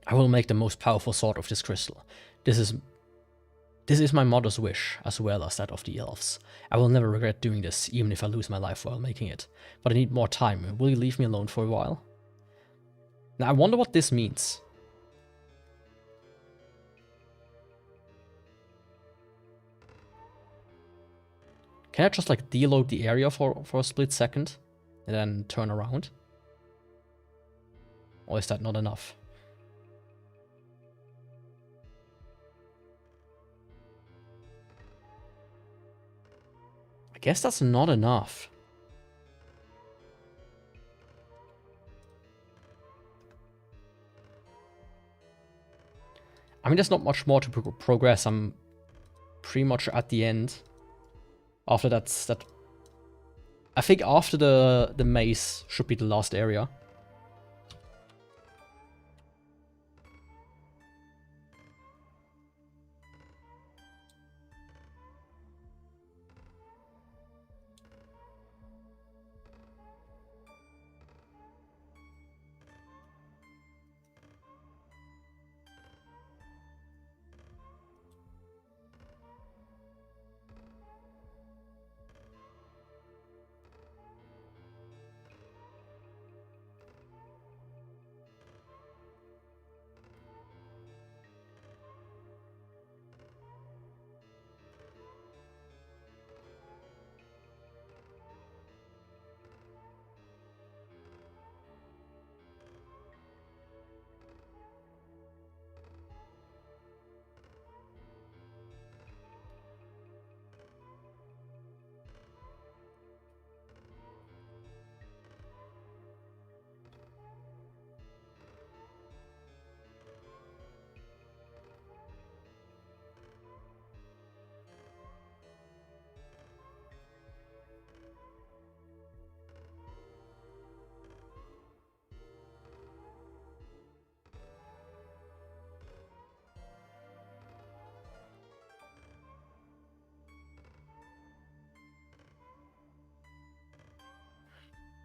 I will make the most powerful sword of this crystal. This is my mother's wish, as well as that of the elves. I will never regret doing this, even if I lose my life while making it. But I need more time. Will you leave me alone for a while? Now, I wonder what this means. Can I just, like, deload the area for a split second? And then turn around? Or is that not enough? I guess that's not enough. I mean, there's not much more to progress. I'm pretty much at the end. After that, I think after the maze should be the last area.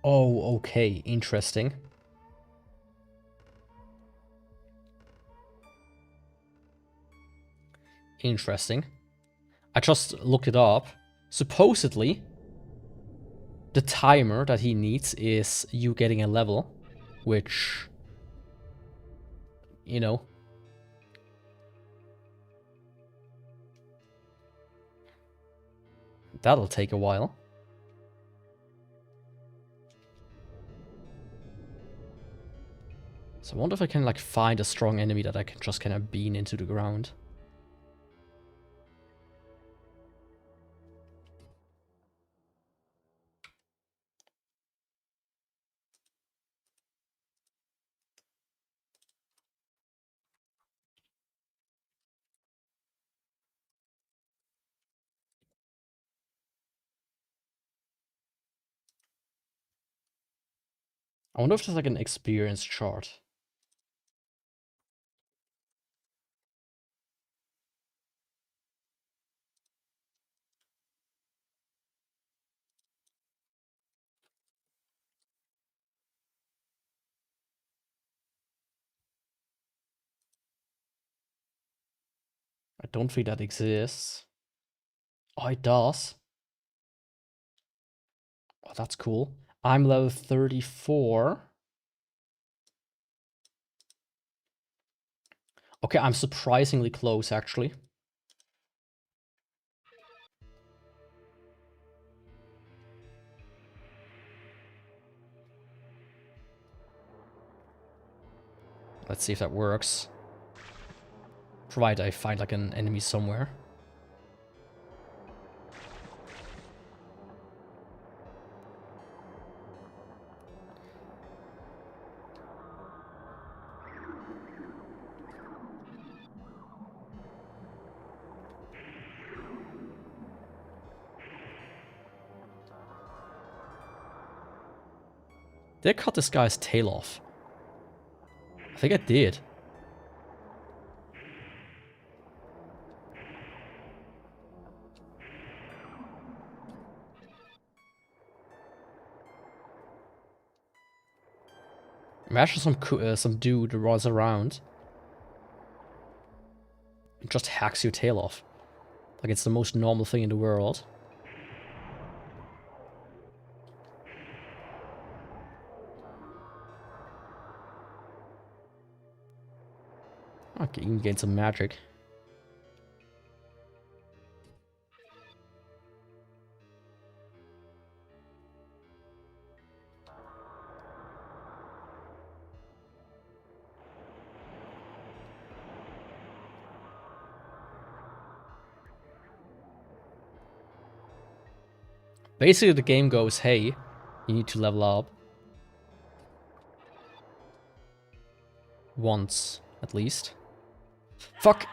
Oh, okay, interesting. Interesting. I just looked it up. Supposedly, the timer that he needs is you getting a level, which, you know, that'll take a while. So I wonder if I can, like, find a strong enemy that I can just kind of bean into the ground. I wonder if there's like an experience chart. I don't think that exists. Oh, it does. Oh, that's cool. I'm level 34. Okay, I'm surprisingly close, actually. Let's see if that works. Provided I find like an enemy somewhere. Did I cut this guy's tail off? I think I did. Imagine some dude runs around and just hacks your tail off. Like it's the most normal thing in the world. Okay, you can gain some magic. Basically, the game goes, hey, you need to level up. Once, at least. Fuck!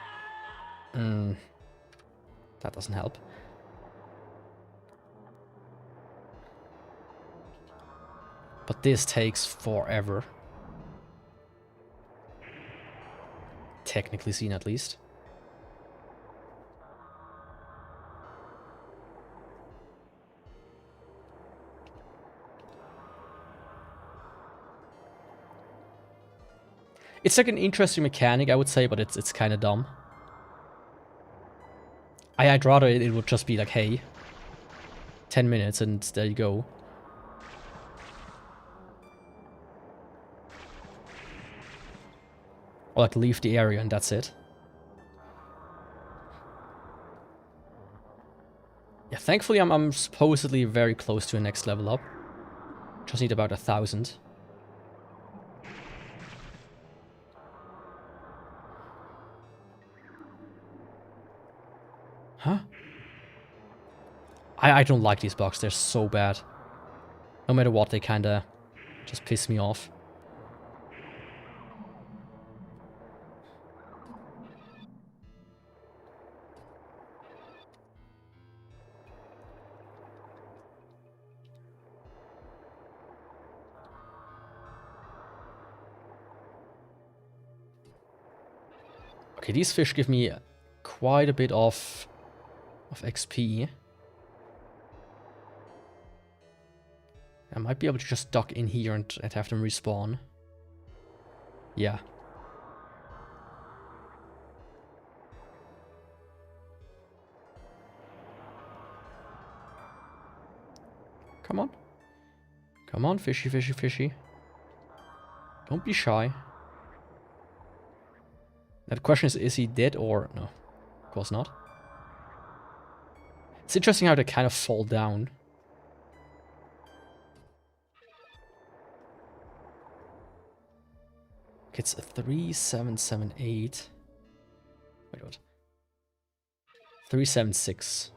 That doesn't help. But this takes forever. Technically seen, at least. It's like an interesting mechanic, I would say, but it's kind of dumb. I'd rather it would just be like, hey, 10 minutes and there you go. Or like leave the area and that's it. Yeah, thankfully I'm supposedly very close to a next level up. Just need about 1,000. Huh? I don't like these bugs, they're so bad. No matter what, they kinda just piss me off. Okay, these fish give me quite a bit of XP. I might be able to just duck in here and have them respawn. Yeah. Come on. Come on, fishy, fishy, fishy. Don't be shy. Now the question is he dead or... No, of course not. It's interesting how they kind of fall down. Okay, it's a 3778. Wait, what? 376.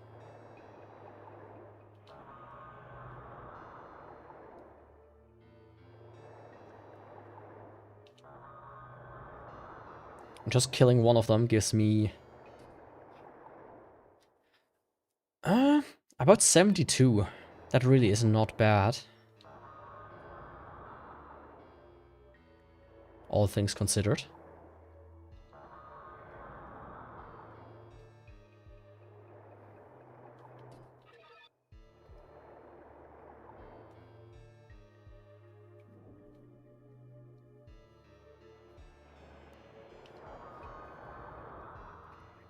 Just killing one of them gives me... about 72. That really is not bad. all things considered.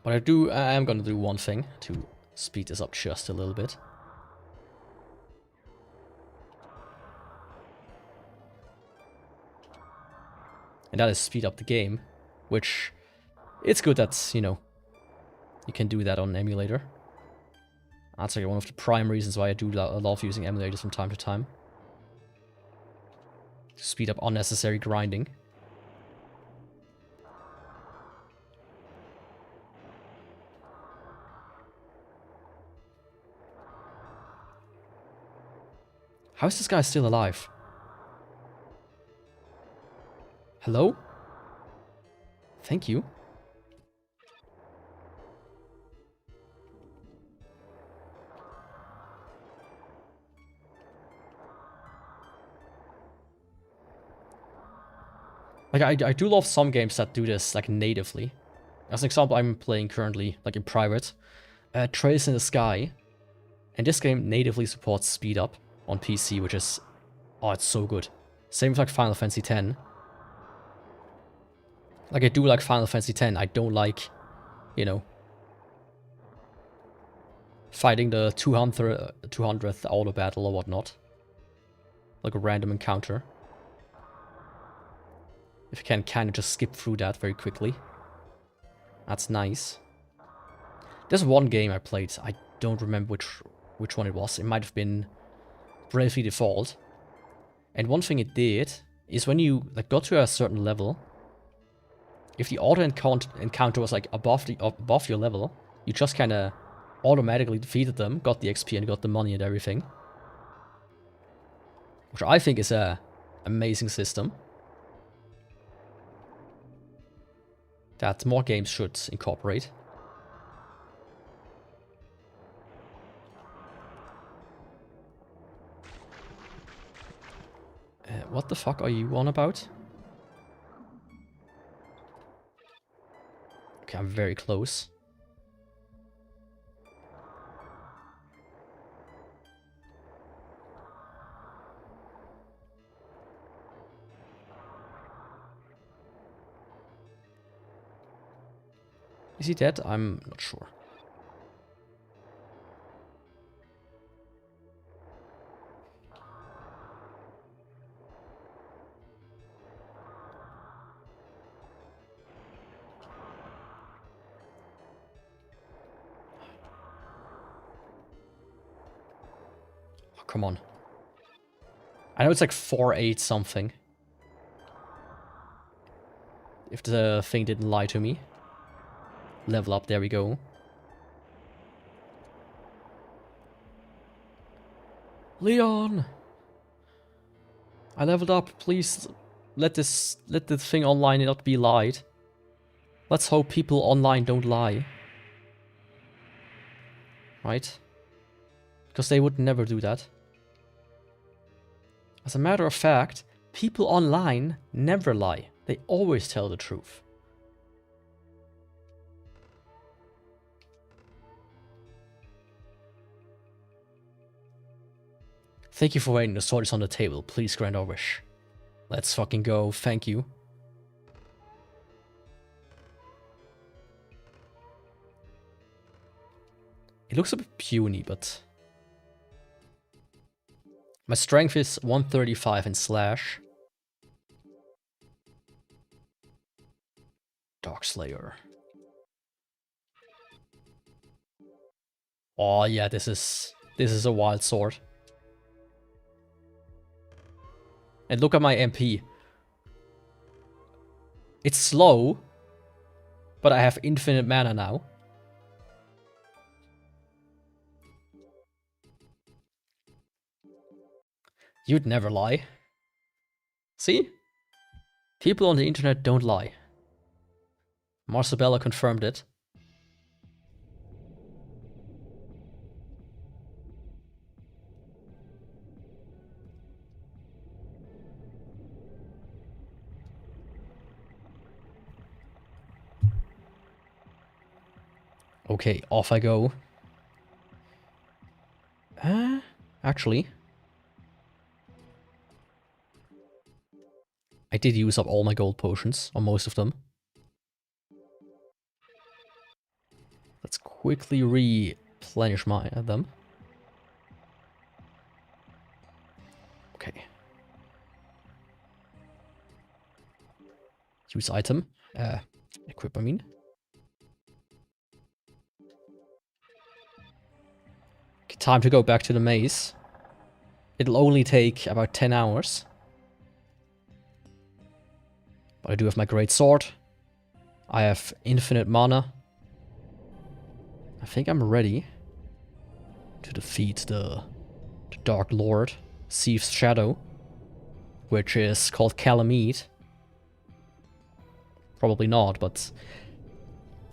But I am gonna do one thing to speed this up just a little bit. And that is speed up the game, which it's good that, you know, you can do that on an emulator. That's like one of the prime reasons why I do love using emulators from time to time. To speed up unnecessary grinding. How is this guy still alive? Hello? Thank you. Like, I do love some games that do this, like, natively. As an example, I'm playing currently, like, in private. Trails in the Sky. And this game natively supports speed up on PC, which is... Oh, it's so good. Same with, like, Final Fantasy X. Like, I do like Final Fantasy X. I don't like, you know, fighting the 200th auto battle or whatnot. Like a random encounter. If you can kind of just skip through that very quickly. That's nice. There's one game I played. I don't remember which one it was. It might have been Bravely Default. And one thing it did is when you like got to a certain level, if the auto encounter was like above your level, you just kind of automatically defeated them, got the XP and got the money and everything. Which I think is a amazing system that more games should incorporate. What the fuck are you on about? Okay, I'm very close. Is he dead? I'm not sure. Oh, come on. I know it's like 4-8 something. If the thing didn't lie to me. Level up, there we go. Leon! I leveled up, please let the thing online not be lied. Let's hope people online don't lie. Right? Because they would never do that. As a matter of fact, people online never lie. They always tell the truth. Thank you for waiting. The sword is on the table. Please grant our wish. Let's fucking go. Thank you. It looks a bit puny, but... My strength is 135 in slash. Darkslayer. Oh yeah, this is a wild sword. And look at my MP. It's slow, but I have infinite mana now. You'd never lie. See? People on the internet don't lie. Marsabella confirmed it. Okay, off I go. Actually, I did use up all my gold potions, or most of them. Let's quickly replenish them. Okay. Use item. Equip, I mean. Okay, time to go back to the maze. It'll only take about 10 hours. But I do have my great sword. I have infinite mana. I think I'm ready to defeat the Dark Lord, Thief's Shadow, which is called Calamite. Probably not, but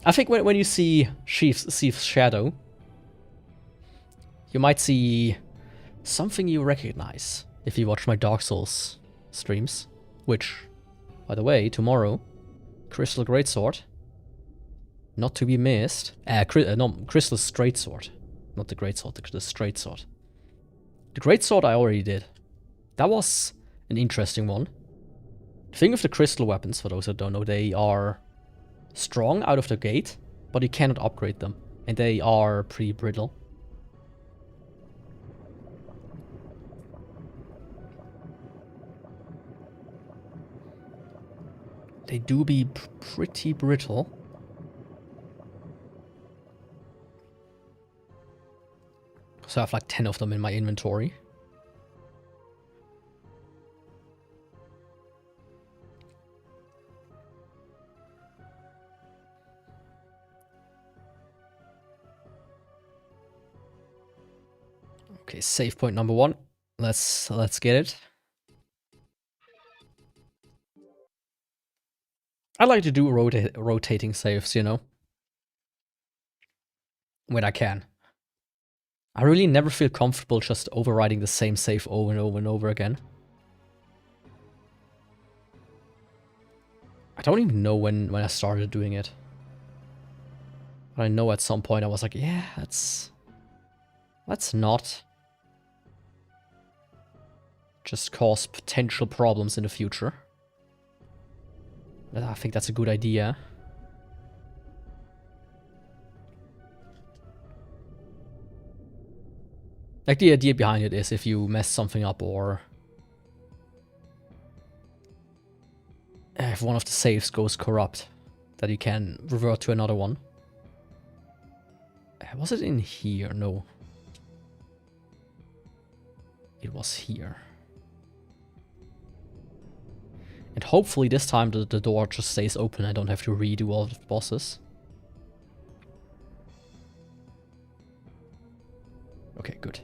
I think when you see Thief's Shadow, you might see something you recognize if you watch my Dark Souls streams, which, by the way, tomorrow, Crystal Greatsword, not to be missed. No, Crystal Straight Sword, not the Greatsword, the Straight Sword. The Greatsword I already did. That was an interesting one. The thing with the crystal weapons, for those that don't know, they are strong out of the gate, but you cannot upgrade them, and they are pretty brittle. They do be pretty brittle. So I have like 10 of them in my inventory. Okay, save point number 1. Let's get it. I like to do rotating saves, you know, when I can. I really never feel comfortable just overriding the same save over and over and over again. I don't even know when I started doing it. But I know at some point I was like, yeah, let's not just cause potential problems in the future. I think that's a good idea. Like, the idea behind it is if you mess something up, or if one of the saves goes corrupt, that you can revert to another one. Was it in here? No. It was here. And hopefully this time the door just stays open. I don't have to redo all of the bosses. Okay, good.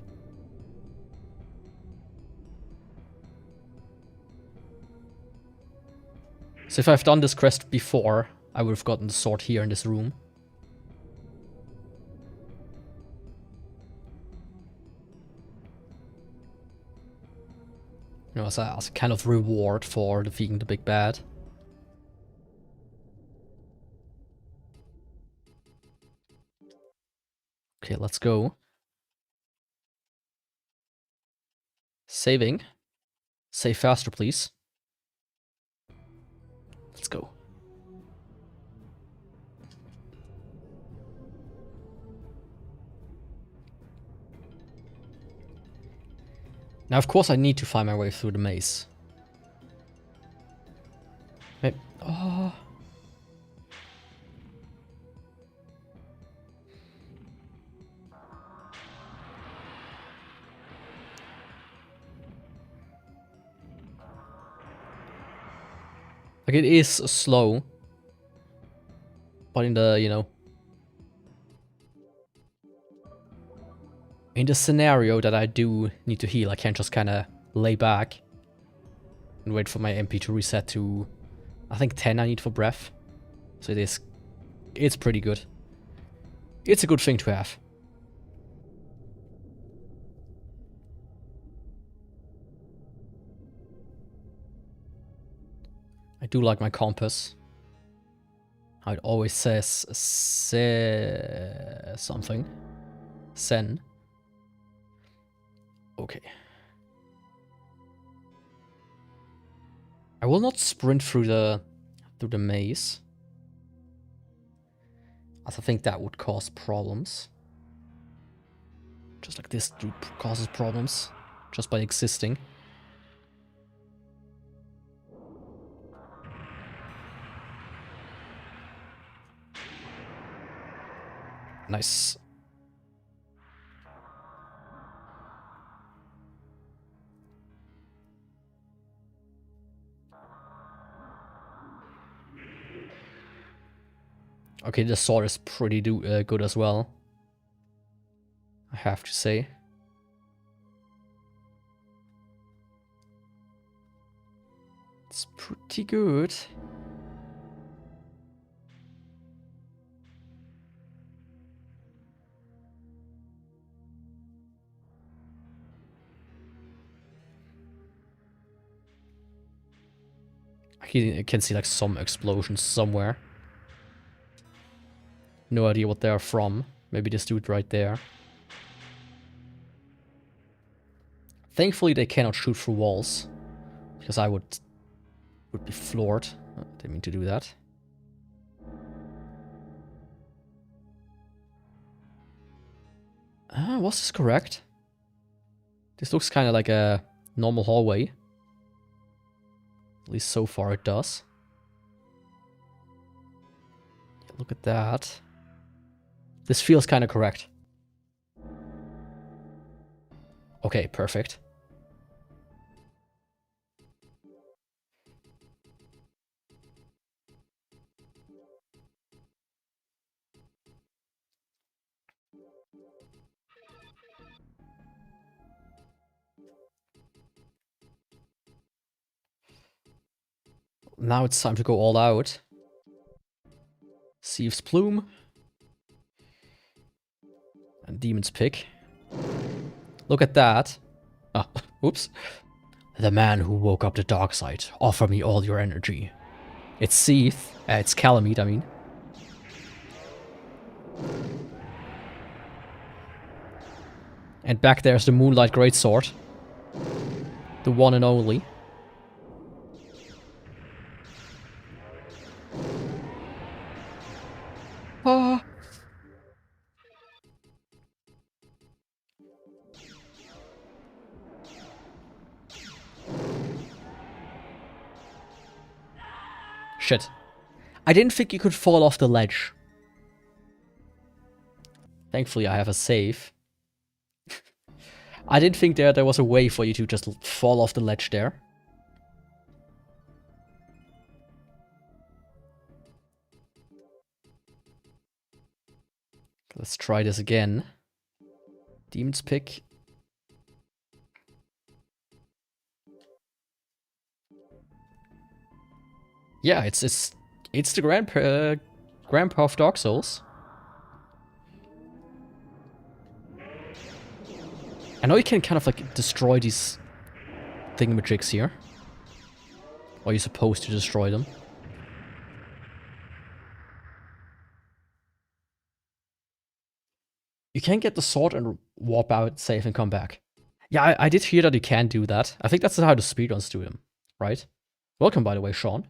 So if I've done this quest before, I would have gotten the sword here in this room. You know, as a kind of reward for defeating the big bad. Okay, let's go. Saving. Save faster, please. Let's go. Now, of course, I need to find my way through the maze. Maybe, oh. Like, it is slow. But in the, you know, in the scenario that I do need to heal, I can't just kind of lay back and wait for my MP to reset to, I think 10 I need for breath. So it's pretty good. It's a good thing to have. I do like my compass. how it always says something. Sen. Okay. I will not sprint through the maze, as I think that would cause problems. Just like this dude causes problems just by existing. Nice. Okay, the sword is pretty good as well, I have to say. It's pretty good. I can see like some explosions somewhere. No idea what they're from. Maybe this dude right there. Thankfully they cannot shoot through walls, because I would be floored. I didn't mean to do that. Was this correct? This looks kind of like a normal hallway. At least so far it does. Look at that. This feels kind of correct. Okay, perfect. Now it's time to go all out. Thieves' Plume. And Demon's Pick. Look at that. Oh, oops. The man who woke up the dark side. Offer me all your energy. It's Seath. It's Calamite, I mean. And back there's the Moonlight Greatsword. The one and only. Ah. Shit. I didn't think you could fall off the ledge. Thankfully I have a save. I didn't think there was a way for you to just fall off the ledge there. Let's try this again. Demon's Pick. Yeah, it's the grandpa of Dark Souls. I know you can kind of like destroy these thingamajigs here. Or you're supposed to destroy them. You can get the sword and warp out, save, and come back. Yeah, I did hear that you can do that. I think that's how the speedruns do them, right? Welcome, by the way, Sean.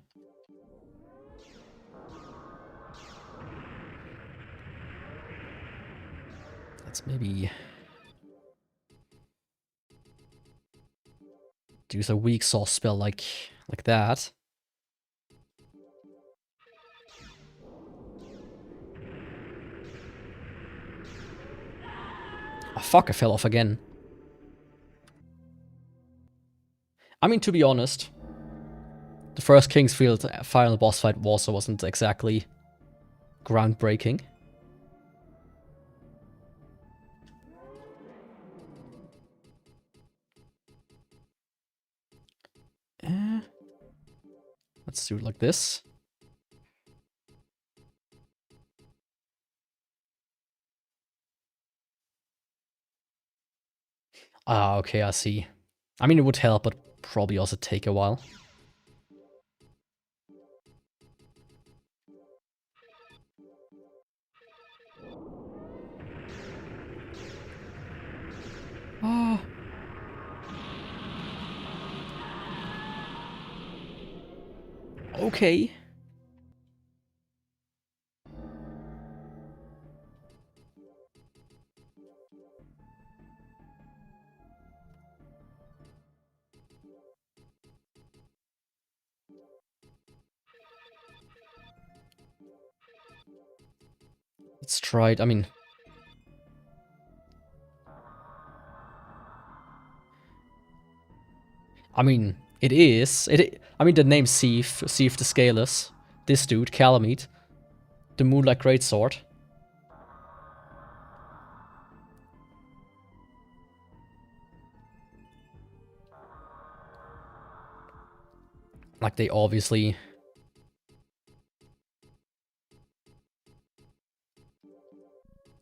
Let's maybe use a weak sauce spell like that. Oh, fuck, I fell off again. I mean, to be honest, the first Kingsfield final boss fight also wasn't exactly groundbreaking. Let's do it like this. Ah, okay, I see. I mean, it would help, but probably also take a while. Okay. Let's try it. I mean, it is. I mean, the name Thief the Scaleless. This dude, Calamite. The Moonlight Greatsword. Like, they obviously...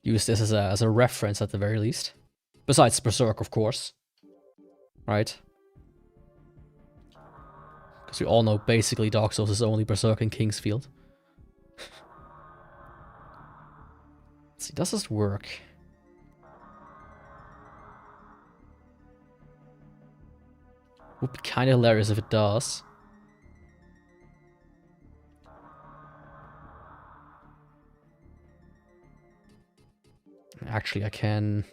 use this as a reference at the very least. Besides Berserk, of course. Right? Because we all know basically Dark Souls is only Berserk and Kingsfield. Let's see, does this work? Would be kind of hilarious if it does. Actually, I can...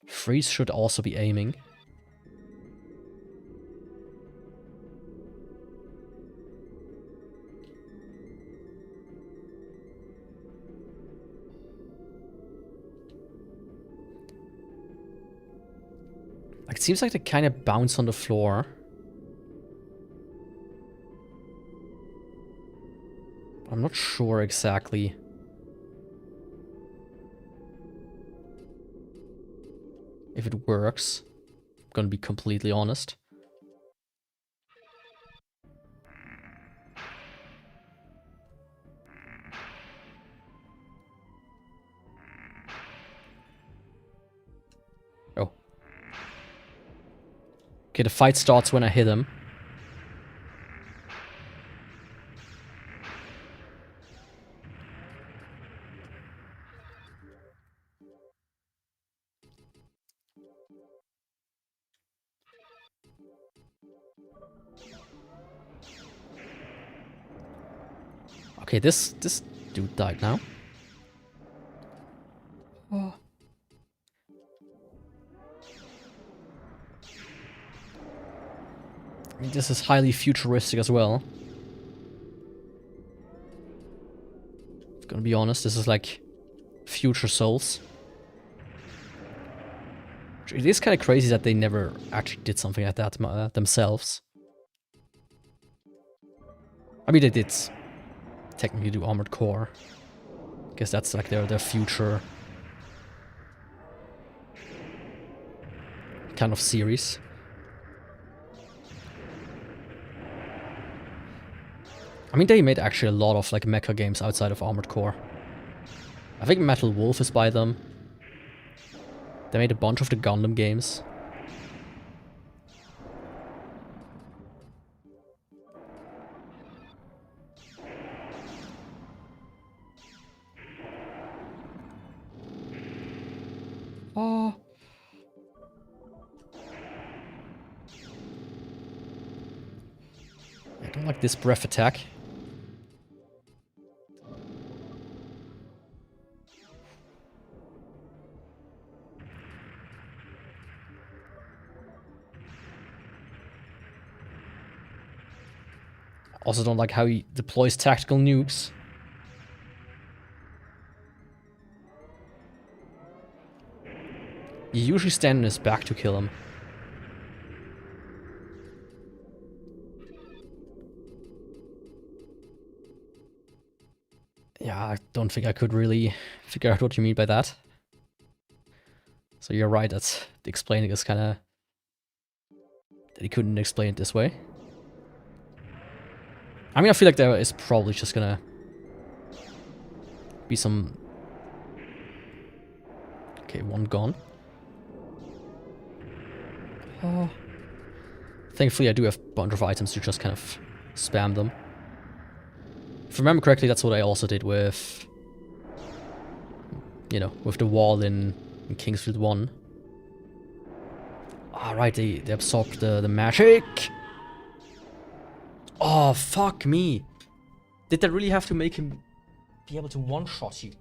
Freeze should also be aiming. Like, it seems like they kind of bounce on the floor. I'm not sure exactly. If it works. I'm gonna be completely honest. Oh. Okay, the fight starts when I hit him. Okay, this dude died now. Oh. I mean, this is highly futuristic as well. I'm gonna be honest, this is like future Souls. It is kind of crazy that they never actually did something like that themselves. I mean, they did technically do Armored Core. I guess that's like their future kind of series. I mean, they made actually a lot of like mecha games outside of Armored Core. I think Metal Wolf is by them. They made a bunch of the Gundam games. Oh. I don't like this breath attack. Also don't like how he deploys tactical nukes. You usually stand on his back to kill him. Yeah, I don't think I could really figure out what you mean by that. So you're right, that explaining is kind of... that he couldn't explain it this way. I mean, I feel like there is probably just gonna be some... Okay, one gone. Oh. Thankfully I do have a bunch of items to just kind of spam them. If I remember correctly, that's what I also did with... you know, with the wall in Kingsfield 1. Ah, right, they absorbed the magic! Oh, fuck me. Did that really have to make him be able to one-shot you?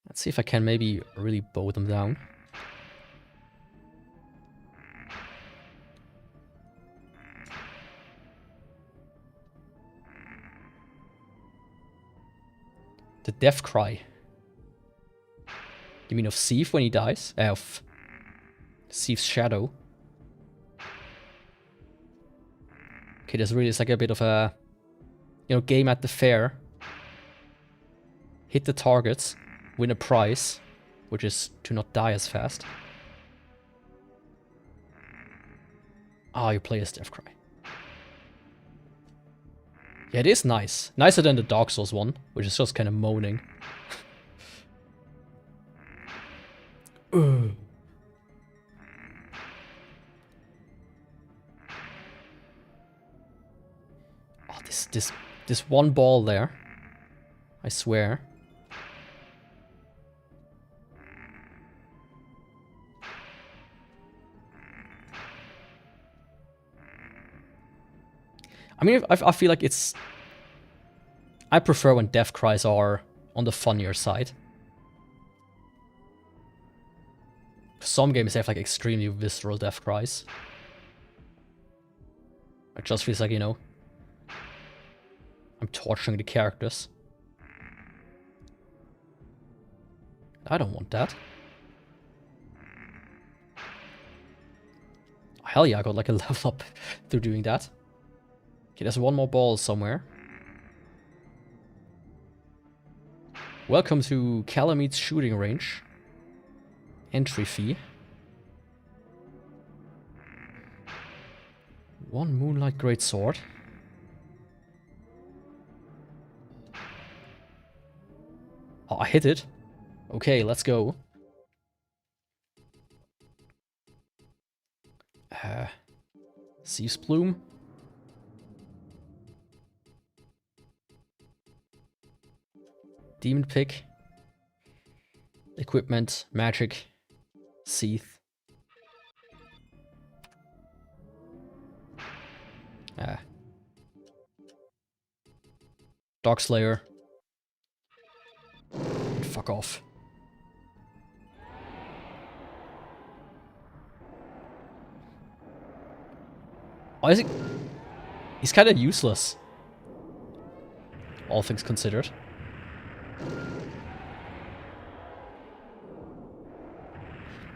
Let's see if I can maybe really bow them down. The death cry. You mean of Thief when he dies? Of Thief's shadow. Okay, there's really like a bit of a, you know, game at the fair. Hit the targets, win a prize, which is to not die as fast. Ah, you play as death cry. Yeah, it is nice. Nicer than the Dark Souls one, which is just kind of moaning. Oh, this one ball there. I swear. I mean, I feel like it's... I prefer when death cries are on the funnier side. Some games have like extremely visceral death cries. It just feels like, you know, I'm torturing the characters. I don't want that. Hell yeah, I got like a level up through doing that. Okay, there's one more ball somewhere. Welcome to Calamete's shooting range. Entry fee. One Moonlight Greatsword. Oh, I hit it. Okay, let's go. Thief's Plume. Demon Pick. Equipment. Magic. Seath. Darkslayer. Fuck off. Oh, is he? He's kind of useless. All things considered.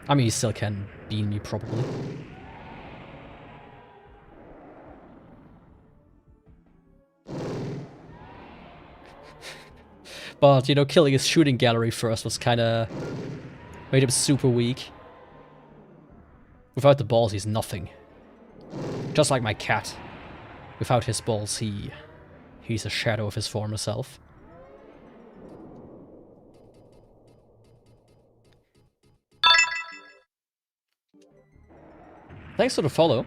I mean, he still can bean me, probably. But, you know, killing his shooting gallery first was kind of... made him super weak. Without the balls, he's nothing. Just like my cat. Without his balls, he's a shadow of his former self. Thanks for the follow.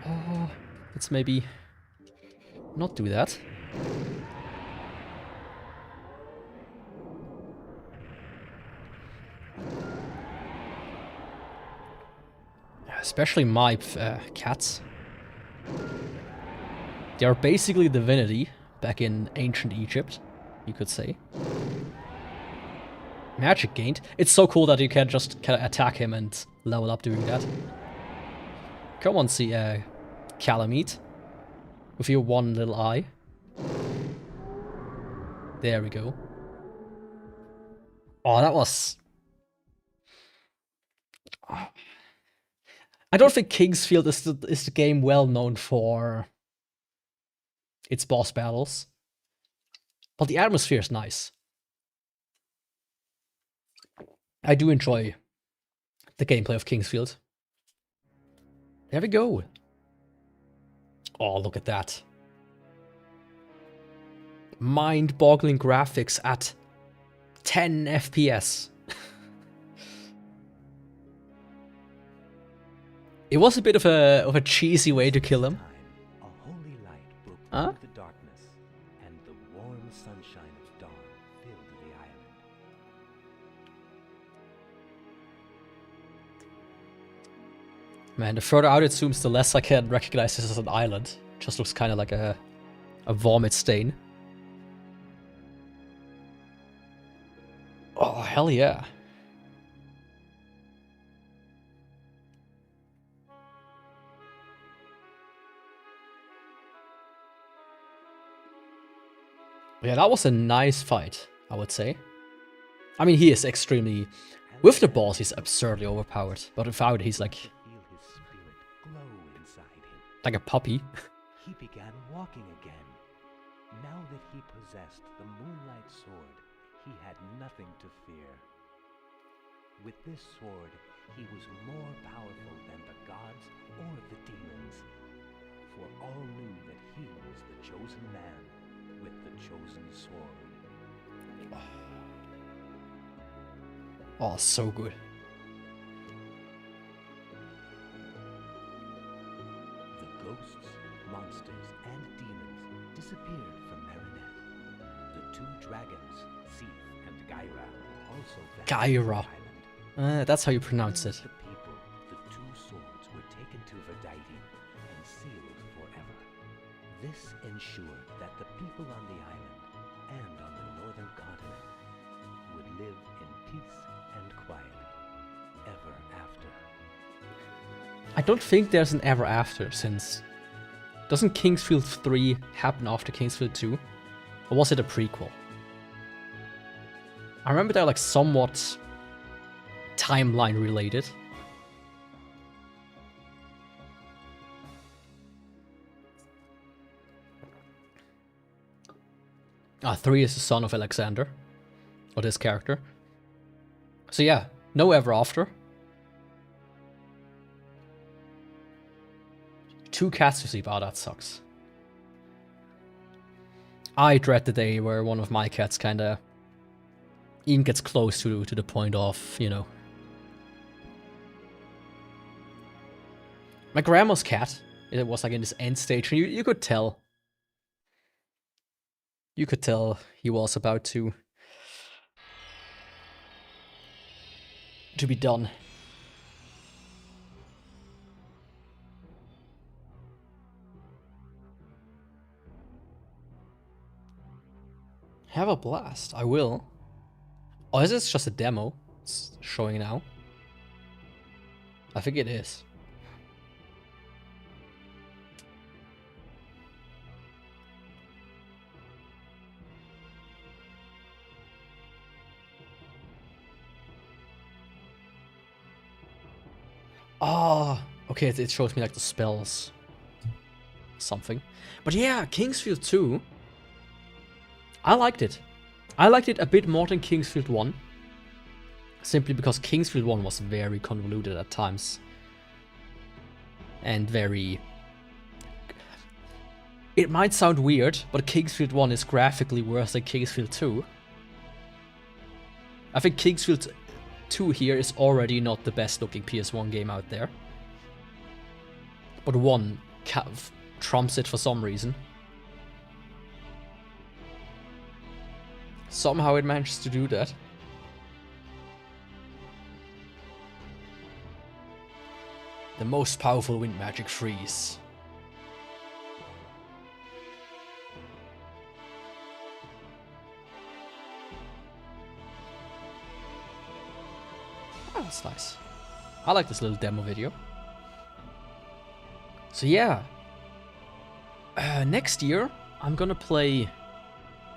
Oh, let's maybe not do that. Especially my cats. They are basically divinity back in ancient Egypt, you could say. Magic gained. It's so cool that you can just kind of attack him and level up doing that. Come on, see Calamite. With your one little eye. There we go. Oh, that was... Oh. I don't think Kingsfield is the game well known for its boss battles. But the atmosphere is nice. I do enjoy the gameplay of Kingsfield. There we go. Oh, look at that. Mind-boggling graphics at 10 FPS. It was a bit of a cheesy way to kill him. A holy light broke Huh? through the darkness, and the warm sunshine of dawn filled the island. Man, the further out it zooms, the less I can recognize this as an island. Just looks kind of like a vomit stain. Oh, hell yeah. Yeah, that was a nice fight, I would say. I mean, he is extremely... With the boss, he's absurdly overpowered. But without it, he's like... Feel his spirit glow inside him. like a puppy. He began walking again. Now that he possessed the Moonlight Sword, he had nothing to fear. With this sword, he was more powerful than the gods or the demons. For all knew that he was the chosen man with the chosen sword. Oh, so good. The ghosts, monsters, and demons disappeared from Marinette. The two dragons, Seath and Gyra, also vanished from the Gyra. island. That's how you pronounce it. The people, the two swords were taken to Verdaiti and sealed forever. This ensured that the people on the island and on the northern continent would live in peace and quiet ever after. I don't think there's an ever after, since... Doesn't Kingsfield 3 happen after Kingsfield 2? Or was it a prequel? I remember they're like somewhat timeline related. Ah, 3 is the son of Alexander. Or this character. So yeah, no ever after. 2 cats to sleep. Oh, that sucks. I dread the day where one of my cats kinda even gets close to the point of, you know. My grandma's cat, it was like in this end stage, and you could tell. You could tell he was about to be done. Have a blast. I will. Oh, is this just a demo? It's showing now. I think it is. Oh, okay, it shows me like the spells. Something. But yeah, Kingsfield 2. I liked it. I liked it a bit more than Kingsfield 1. Simply because Kingsfield 1 was very convoluted at times. And very... It might sound weird, but Kingsfield 1 is graphically worse than Kingsfield 2. I think Kingsfield 2 here is already not the best looking PS1 game out there. But 1 trumps it for some reason. Somehow it manages to do that. The most powerful wind magic freeze. Oh, that's nice. I like this little demo video. So yeah. Next year, I'm gonna play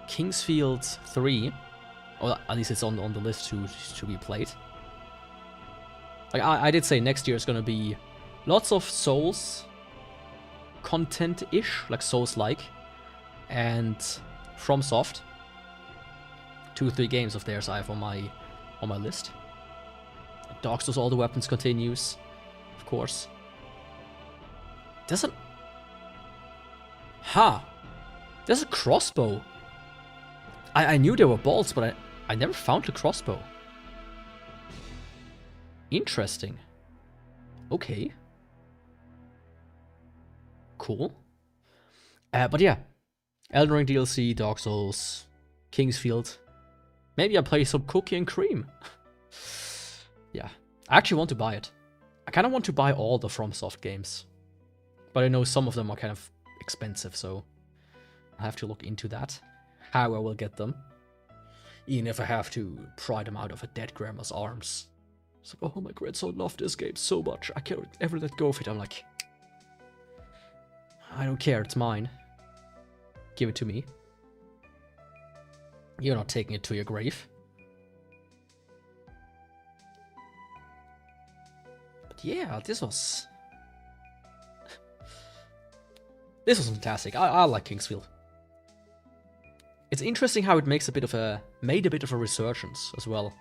Kingsfield 3, or at least it's on the list to be played. Like I did say next year is gonna be lots of Souls content-ish, like Souls-like, and FromSoft. 2-3 games of theirs I have on my list. Dark Souls All the Weapons continues, of course. There's a... There's a crossbow. I knew there were bolts, but I never found the crossbow. Interesting. Okay. cool. But yeah, Elden Ring DLC, Dark Souls, Kingsfield. Maybe I play some Cookie and Cream. Yeah, I actually want to buy it. I kind of want to buy all the FromSoft games. But I know some of them are kind of expensive, so I have to look into that. How I will get them. Even if I have to pry them out of a dead grandma's arms. It's like, oh, my grandson loved this game so much, I can't ever let go of it. I'm like, I don't care, it's mine. Give it to me. You're not taking it to your grave. But yeah, this was fantastic. I like Kingsfield. It's interesting how it makes made a bit of a resurgence as well.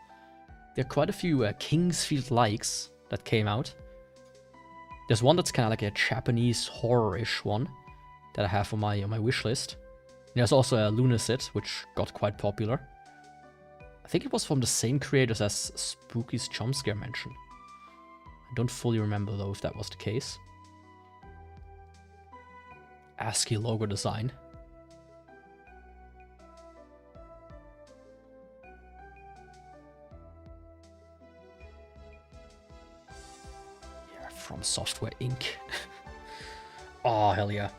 There are quite a few Kingsfield likes that came out. There's one that's kind of like a Japanese horror-ish one that I have on my wish list. And there's also a Lunacid, which got quite popular. I think it was from the same creators as Spooky's Jumpscare Mansion. I don't fully remember though if that was the case. ASCII logo design. Yeah, From Software Inc. Oh, hell yeah.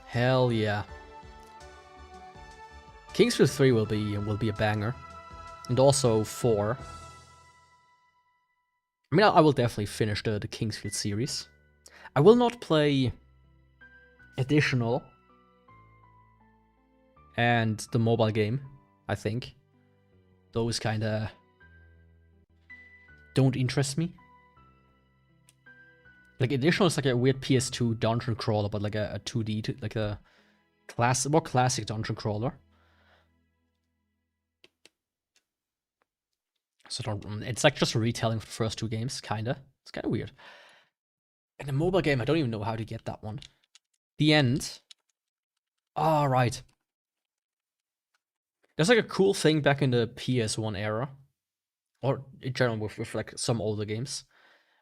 Hell yeah. Kingsfield 3 will be a banger. And also 4. I mean, I will definitely finish the Kingsfield series. I will not play Additional and the mobile game, I think. Those kinda don't interest me. Like, Additional is like a weird PS2 dungeon crawler, but like a 2D, like a more classic dungeon crawler. So it's like just a retelling for the first two games, kinda. It's kinda weird. And the mobile game, I don't even know how to get that one. The End. Ah, right. There's like a cool thing back in the PS1 era, or in general with like some older games,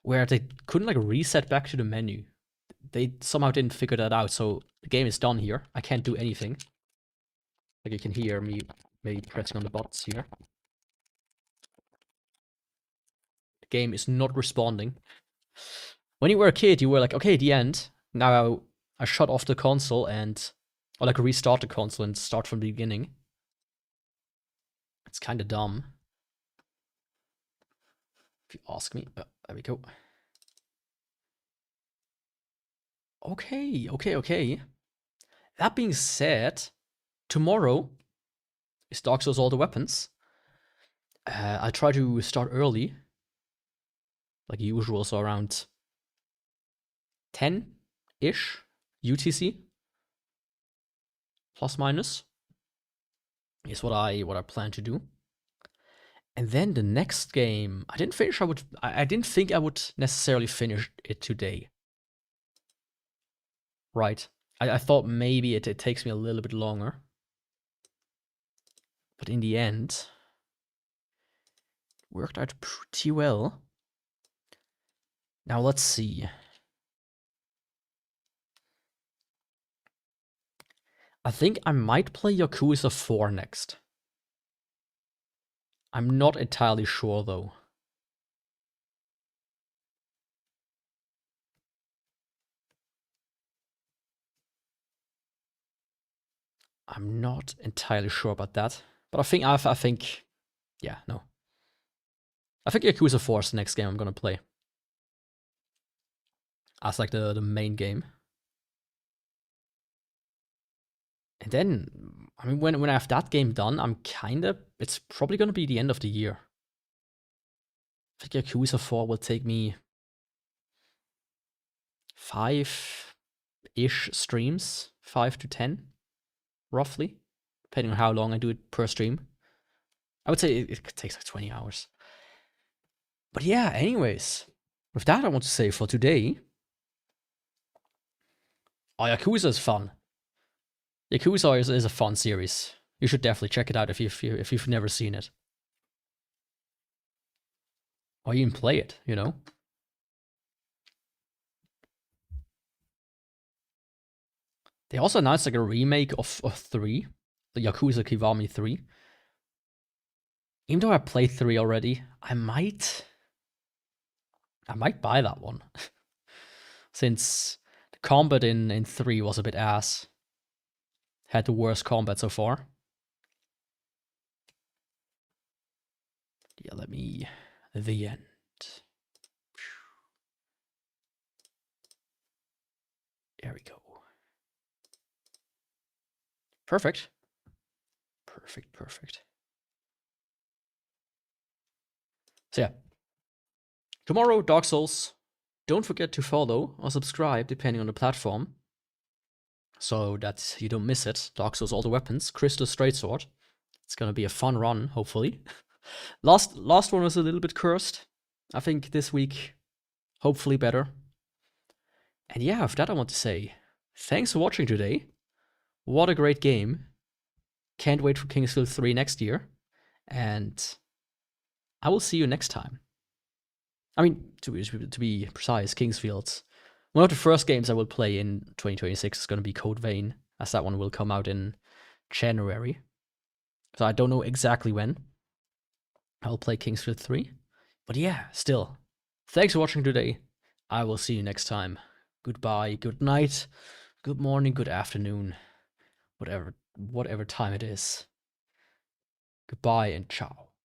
where they couldn't like reset back to the menu. They somehow didn't figure that out, so the game is done here. I can't do anything. Like you can hear me maybe pressing on the buttons here. The game is not responding. When you were a kid, you were like, okay, the end. Now I shut off the console or like restart the console and start from the beginning. It's kind of dumb. If you ask me. There we go. Okay. That being said, tomorrow is Dark Souls All the Weapons. I try to start early, like usual, so around 10-ish UTC, plus minus, is what I plan to do. And then the next game, I didn't think I would necessarily finish it today. Right. I thought maybe it takes me a little bit longer. But in the end, it worked out pretty well. Now let's see. I think I might play Yakuza 4 next. I'm not entirely sure though. I'm not entirely sure about that. But I think, yeah, no. I think Yakuza 4 is the next game I'm gonna play. As like the main game. And then, I mean, when I have that game done, it's probably gonna be the end of the year. I think Yakuza 4 will take me 5-ish streams, 5 to 10, roughly, depending on how long I do it per stream. I would say it takes like 20 hours. But yeah, anyways, with that I want to say for today, Yakuza is fun. Yakuza is a fun series. You should definitely check it out if you've never seen it. or even play it, you know? They also announced like a remake of 3, the Yakuza Kiwami 3. Even though I played 3 already, I might buy that one. Since the combat in 3 was a bit ass. Had the worst combat so far. Yeah, the end. There we go. Perfect. Perfect. So yeah. Tomorrow, Dark Souls. Don't forget to follow or subscribe, depending on the platform, so that you don't miss it. Dark Souls, all the weapons. Crystal Straight Sword. It's gonna be a fun run, hopefully. Last one was a little bit cursed. I think this week, hopefully better. And yeah, with that I want to say, thanks for watching today. What a great game. Can't wait for Kingsfield 3 next year. And I will see you next time. I mean, to be precise, Kingsfield. One of the first games I will play in 2026 is going to be Code Vein, as that one will come out in January. So I don't know exactly when I'll play Kingsfield 3. But yeah, still, thanks for watching today. I will see you next time. Goodbye, good night, good morning, good afternoon, whatever time it is. Goodbye and ciao.